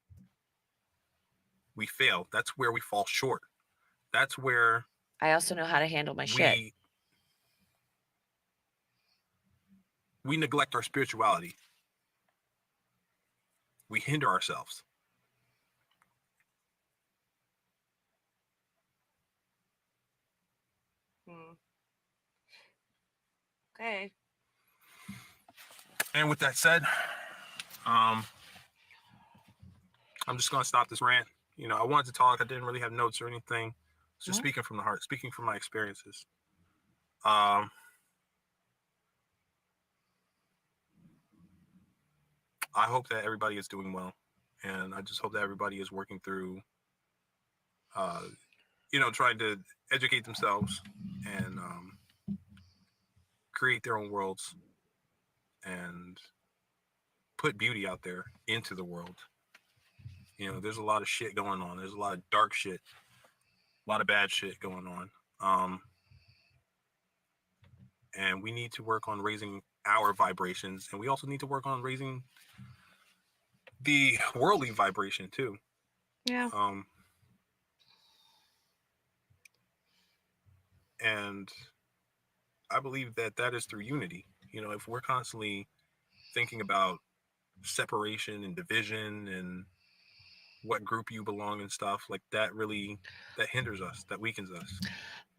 S5: we fail. That's where we fall short. That's where
S1: I also know how to handle my shit.
S5: We neglect our spirituality. We hinder ourselves.
S1: Okay.
S5: And with that said, I'm just going to stop this rant. You know, I wanted to talk. I didn't really have notes or anything. Just speaking from the heart, speaking from my experiences. I hope that everybody is doing well. And I just hope that everybody is working through, trying to educate themselves and create their own worlds and put beauty out there into the world. You know, there's a lot of shit going on. There's a lot of dark shit, a lot of bad shit going on. And we need to work on raising our vibrations, and we also need to work on raising the worldly vibration too.
S1: Yeah.
S5: And I believe that is through unity. You know, if we're constantly thinking about separation and division and what group you belong and stuff, like that hinders us, that weakens us.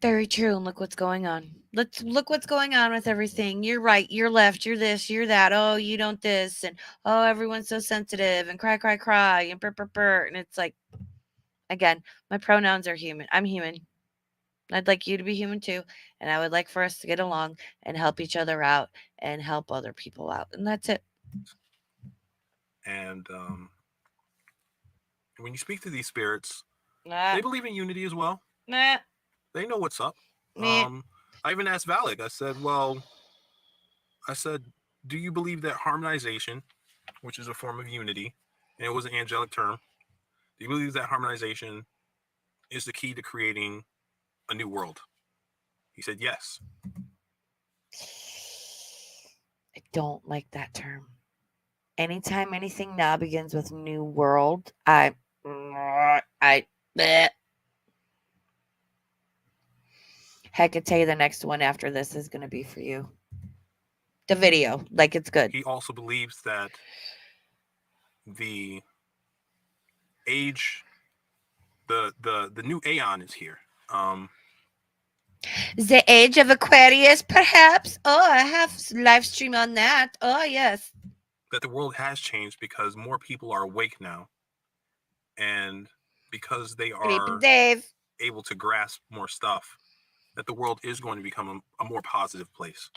S1: Very true. And look what's going on. Let's look what's going on with everything. You're right. You're left. You're this. You're that. Oh, you don't this. And oh, everyone's so sensitive and cry, cry, cry and burr, burr, burr. And it's like, again, my pronouns are human. I'm human. I'd like you to be human too. And I would like for us to get along and help each other out and help other people out. And that's it.
S5: And when you speak to these spirits,
S1: Nah.
S5: they believe in unity as well.
S1: Nah.
S5: They know what's up.
S1: Nah.
S5: I even asked Valak, I said, do you believe that harmonization, which is a form of unity, and it was an angelic term, do you believe that harmonization is the key to creating a new world? He said yes.
S1: I don't like that term. Anytime anything now begins with new world, bleh. Hecate, the next one after this is going to be for you. The video, like it's good.
S5: He also believes that the age, the new aeon is here.
S1: The age of Aquarius, perhaps. Oh, I have live stream on that. Oh, yes.
S5: That the world has changed because more people are awake now, and because they
S1: Creepy
S5: are
S1: Dave.
S5: able to grasp more stuff, that the world is going to become a more positive place.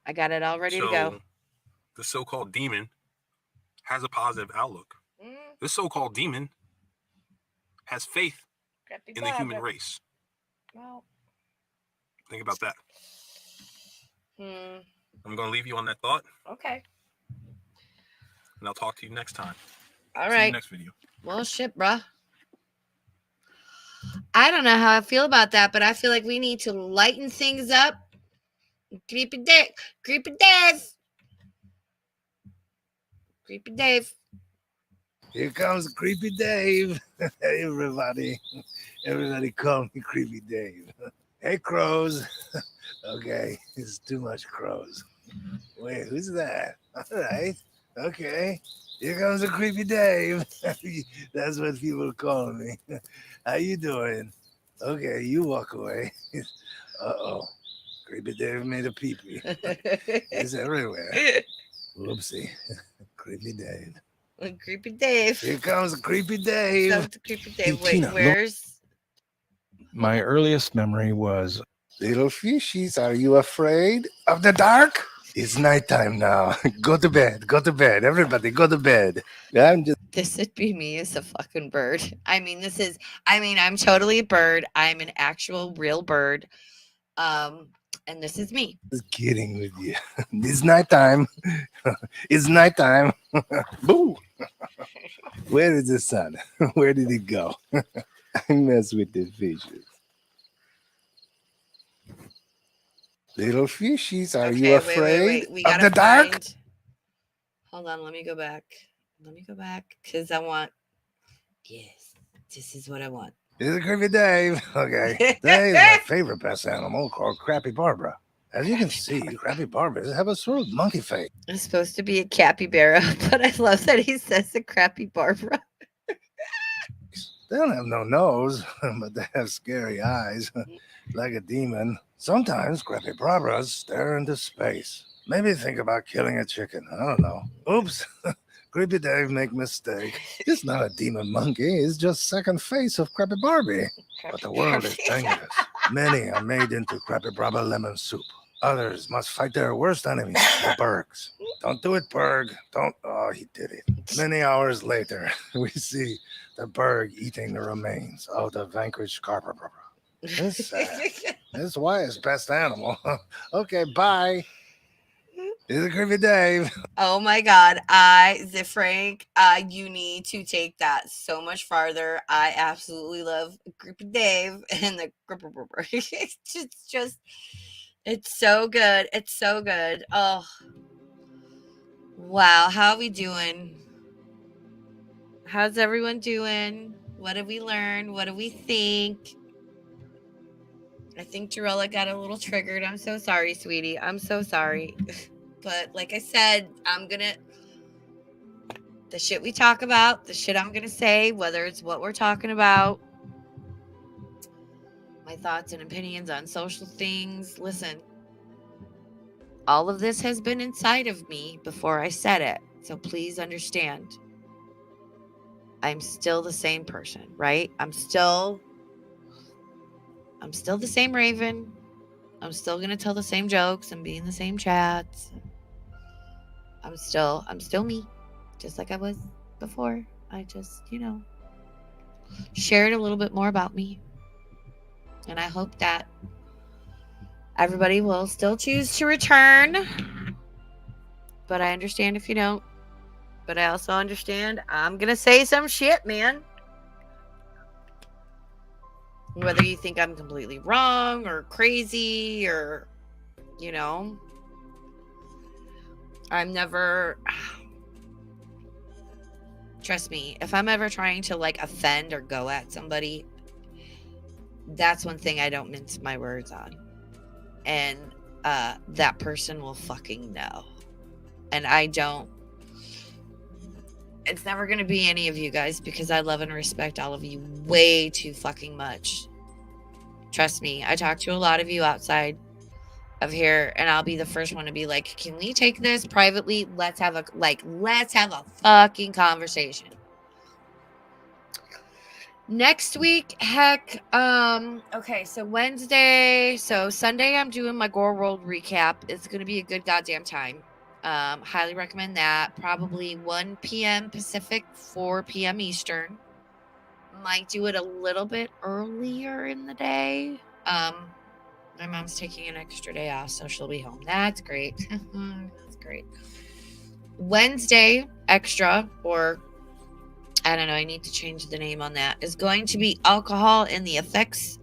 S1: I got it all ready to go.
S5: The so-called demon has a positive outlook. This so-called demon has faith in the human race.
S1: Well,
S5: think about that.
S1: Hmm.
S5: I'm going to leave you on that thought,
S1: Okay.
S5: and I'll talk to you next time.
S1: All
S5: See you
S1: right.
S5: next video.
S1: Well, shit, bruh. I don't know how I feel about that, but I feel like we need to lighten things up. Creepy Dave. Creepy Dave. Creepy Dave.
S6: Here comes Creepy Dave. Hey, everybody. Everybody call me Creepy Dave. Hey, crows. Okay, it's too much crows. Wait, who's that? All right. Okay. Here comes a Creepy Dave. That's what people call me. How you doing? Okay, you walk away. Uh-oh. Creepy Dave made a pee-pee. It's everywhere. Whoopsie. Creepy Dave.
S1: Creepy Dave.
S6: Here comes Creepy Dave.
S1: Comes the Creepy Dave.
S6: Hey,
S1: Wait,
S6: Tina,
S1: where's...
S6: My earliest memory was, little fishies, are you afraid of the dark? It's nighttime now. Go to bed. Go to bed. Everybody, go to bed.
S1: This would be me as a fucking bird. I'm totally a bird. I'm an actual real bird. And this is me.
S6: Just kidding with you. It's nighttime. It's nighttime. Boo. Where is the sun? Where did it go? I mess with the fishes. Little fishies, are you afraid
S1: We
S6: of
S1: gotta
S6: the dark?
S1: find... Hold on, let me go back. Because I want... Yes, this is what I want.
S6: This is Creepy Dave. Okay. Dave is my favorite pest animal called Crappy Barbara. As you can see, Crappy Barbas have a sort of monkey face.
S1: It's supposed to be a capybara, but I love that he says a crappy Barbara.
S6: They don't have no nose, but they have scary eyes, like a demon. Sometimes Crappy Barbas stare into space. Maybe think about killing a chicken. I don't know. Oops. Creepy Dave make mistake. It's not a demon monkey. It's just second face of Crappy Barbie. But the world is dangerous. Many are made into Crappy Barbara lemon soup. Others must fight their worst enemies, the Bergs. Don't do it, Berg. Don't. Oh, he did it. Many hours later, we see the Berg eating the remains of the vanquished Crappy Barbara. It's sad. That's why it's best animal. Okay, bye. This is Creepy Dave.
S1: Oh my God. Frank, you need to take that so much farther. I absolutely love Creepy Dave and the it's just, it's so good. It's so good. Oh, wow. How are we doing? How's everyone doing? What did we learn? What do we think? I think Jarella got a little triggered. I'm so sorry, sweetie. I'm so sorry. But like I said, the shit we talk about, the shit I'm gonna say, whether it's what we're talking about, my thoughts and opinions on social things. Listen, all of this has been inside of me before I said it. So please understand. I'm still the same person, right? I'm still the same Raven. I'm still gonna tell the same jokes and be in the same chats. I'm still me, just like I was before. I just, shared a little bit more about me. And I hope that everybody will still choose to return. But I understand if you don't. But I also understand I'm gonna say some shit, man. Whether you think I'm completely wrong or crazy or, I'm never... Trust me, if I'm ever trying to offend or go at somebody, that's one thing I don't mince my words on. And that person will fucking know. And I don't It's never going to be any of you guys because I love and respect all of you way too fucking much. Trust me, I talk to a lot of you outside of here, and I'll be the first one to be like, can we take this privately? Let's have a fucking conversation. Next week, heck, okay, so Wednesday, so Sunday I'm doing my Gore World recap. It's gonna be a good goddamn time. Highly recommend that. Probably 1 p.m. Pacific, 4 p.m. Eastern. Might do it a little bit earlier in the day. My mom's taking an extra day off, so she'll be home. That's great. That's great. Wednesday extra, or I don't know, I need to change the name on that, is going to be alcohol and the effects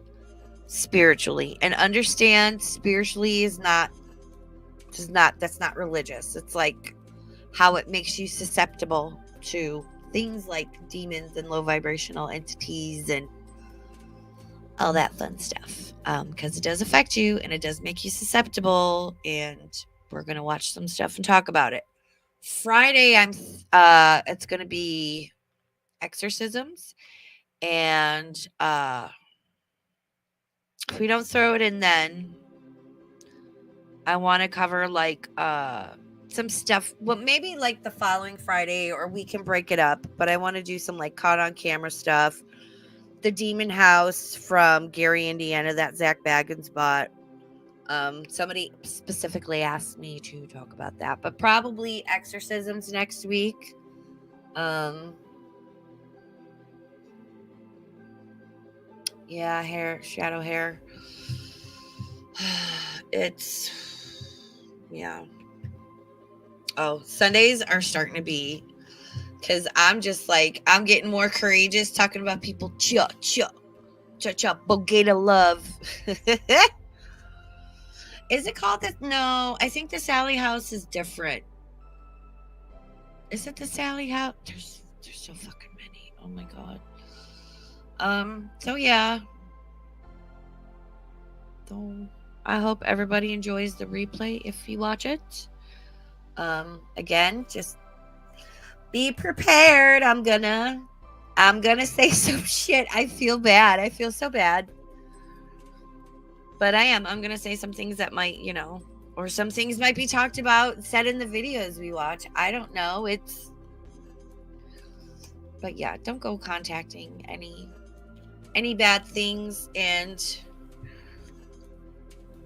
S1: spiritually. And understand, spiritually that's not religious. It's like how it makes you susceptible to things like demons and low vibrational entities and all that fun stuff. Because it does affect you and it does make you susceptible, and we're gonna watch some stuff and talk about it. Friday, it's gonna be exorcisms, and if we don't throw it in then, I want to cover like some stuff, well, maybe like the following Friday, or we can break it up, but I want to do some like caught on camera stuff. The Demon House from Gary, Indiana, that Zach Baggins bought. Somebody specifically asked me to talk about that, but probably exorcisms next week. Yeah, shadow hair. Yeah. Oh, Sundays are starting to be, because I'm just like, I'm getting more courageous talking about people. Bogata love. Is it called that? No, I think the Sally House is different. Is it the Sally House? There's so fucking many. Oh my god. So yeah. So I hope everybody enjoys the replay if you watch it. Again, just be prepared. I'm gonna say some shit. I feel bad. I feel so bad. But I'm gonna say some things that might, or some things might be talked about, said in the videos we watch. I don't know. But yeah, don't go contacting any bad things. And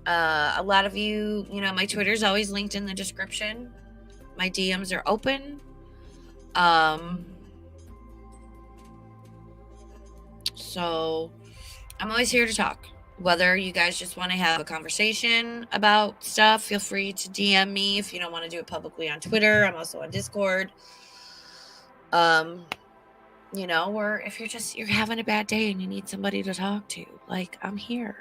S1: a lot of you, my Twitter's always linked in the description. My DMs are open. So I'm always here to talk. Whether you guys just want to have a conversation about stuff, feel free to DM me. If you don't want to do it publicly on Twitter, I'm also on Discord. Or if you're having a bad day and you need somebody to talk to, like, I'm here.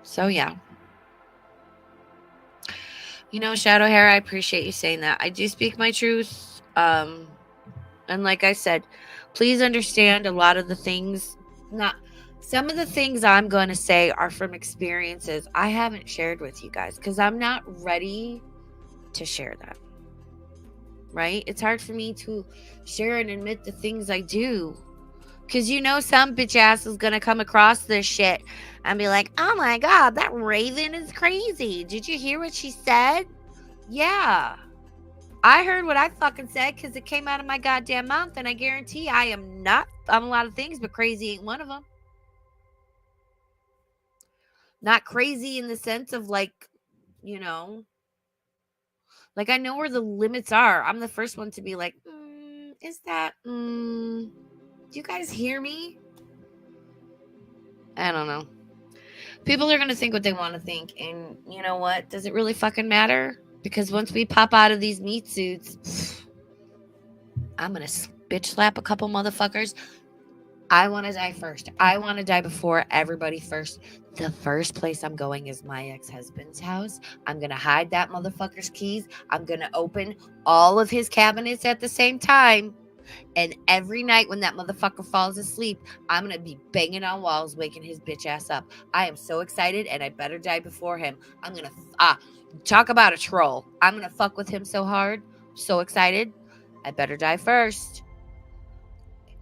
S1: So yeah. Shadow hair, I appreciate you saying that. I do speak my truth. And like I said, please understand a lot of the things, some of the things I'm going to say are from experiences I haven't shared with you guys because I'm not ready to share that. Right? It's hard for me to share and admit the things I do. Because some bitch ass is going to come across this shit and be like, oh my God, that Raven is crazy. Did you hear what she said? Yeah. I heard what I fucking said because it came out of my goddamn mouth, and I guarantee I'm a lot of things, but crazy ain't one of them. Not crazy in the sense of like, like I know where the limits are. I'm the first one to be like, do you guys hear me? I don't know. People are going to think what they want to think. And you know what? Does it really fucking matter? Because once we pop out of these meat suits, I'm going to bitch slap a couple motherfuckers. I want to die first. I want to die before everybody first. The first place I'm going is my ex-husband's house. I'm going to hide that motherfucker's keys. I'm going to open all of his cabinets at the same time. And every night when that motherfucker falls asleep, I'm going to be banging on walls, waking his bitch ass up. I am so excited, and I better die before him. I'm going to, talk about a troll. I'm going to fuck with him so hard. So excited. I better die first.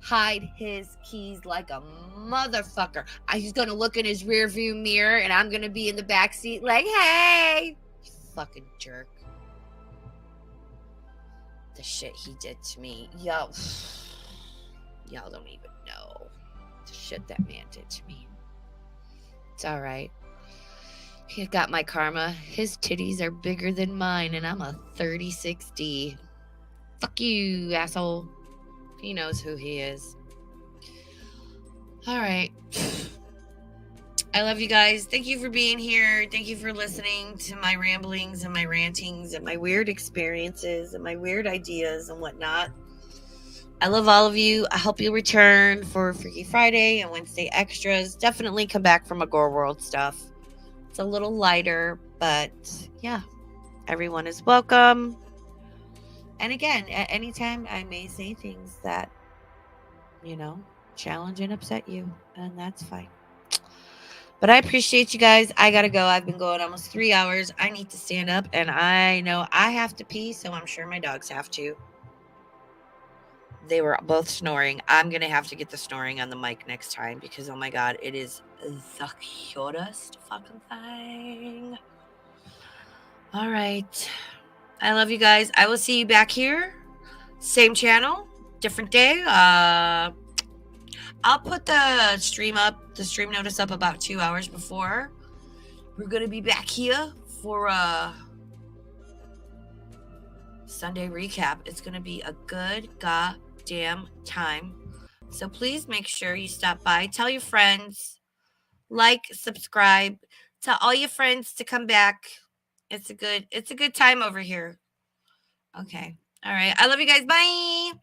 S1: Hide his keys like a motherfucker. He's gonna look in his rear view mirror and I'm gonna be in the back seat like, hey, you fucking jerk. The shit he did to me. Y'all don't even know the shit that man did to me. It's all right. He got my karma. His titties are bigger than mine and I'm a 36D. Fuck you, asshole. He knows who he is. All right. I love you guys. Thank you for being here. Thank you for listening to my ramblings and my rantings and my weird experiences and my weird ideas and whatnot. I love all of you. I hope you return for Freaky Friday and Wednesday extras. Definitely come back from Agora World stuff. It's a little lighter, but yeah, everyone is welcome. And again, at any time, I may say things that, challenge and upset you, and that's fine. But I appreciate you guys. I gotta go. I've been going almost 3 hours. I need to stand up, and I know I have to pee, so I'm sure my dogs have to. They were both snoring. I'm gonna have to get the snoring on the mic next time because, oh my god, it is the cutest fucking thing. All right. I love you guys. I will see you back here. Same channel, different day. I'll put the stream notice up about 2 hours before. We're going to be back here for a Sunday recap. It's going to be a good goddamn time. So please make sure you stop by. Tell your friends. Like, subscribe. Tell all your friends to come back. It's a good time over here. Okay. All right. I love you guys. Bye.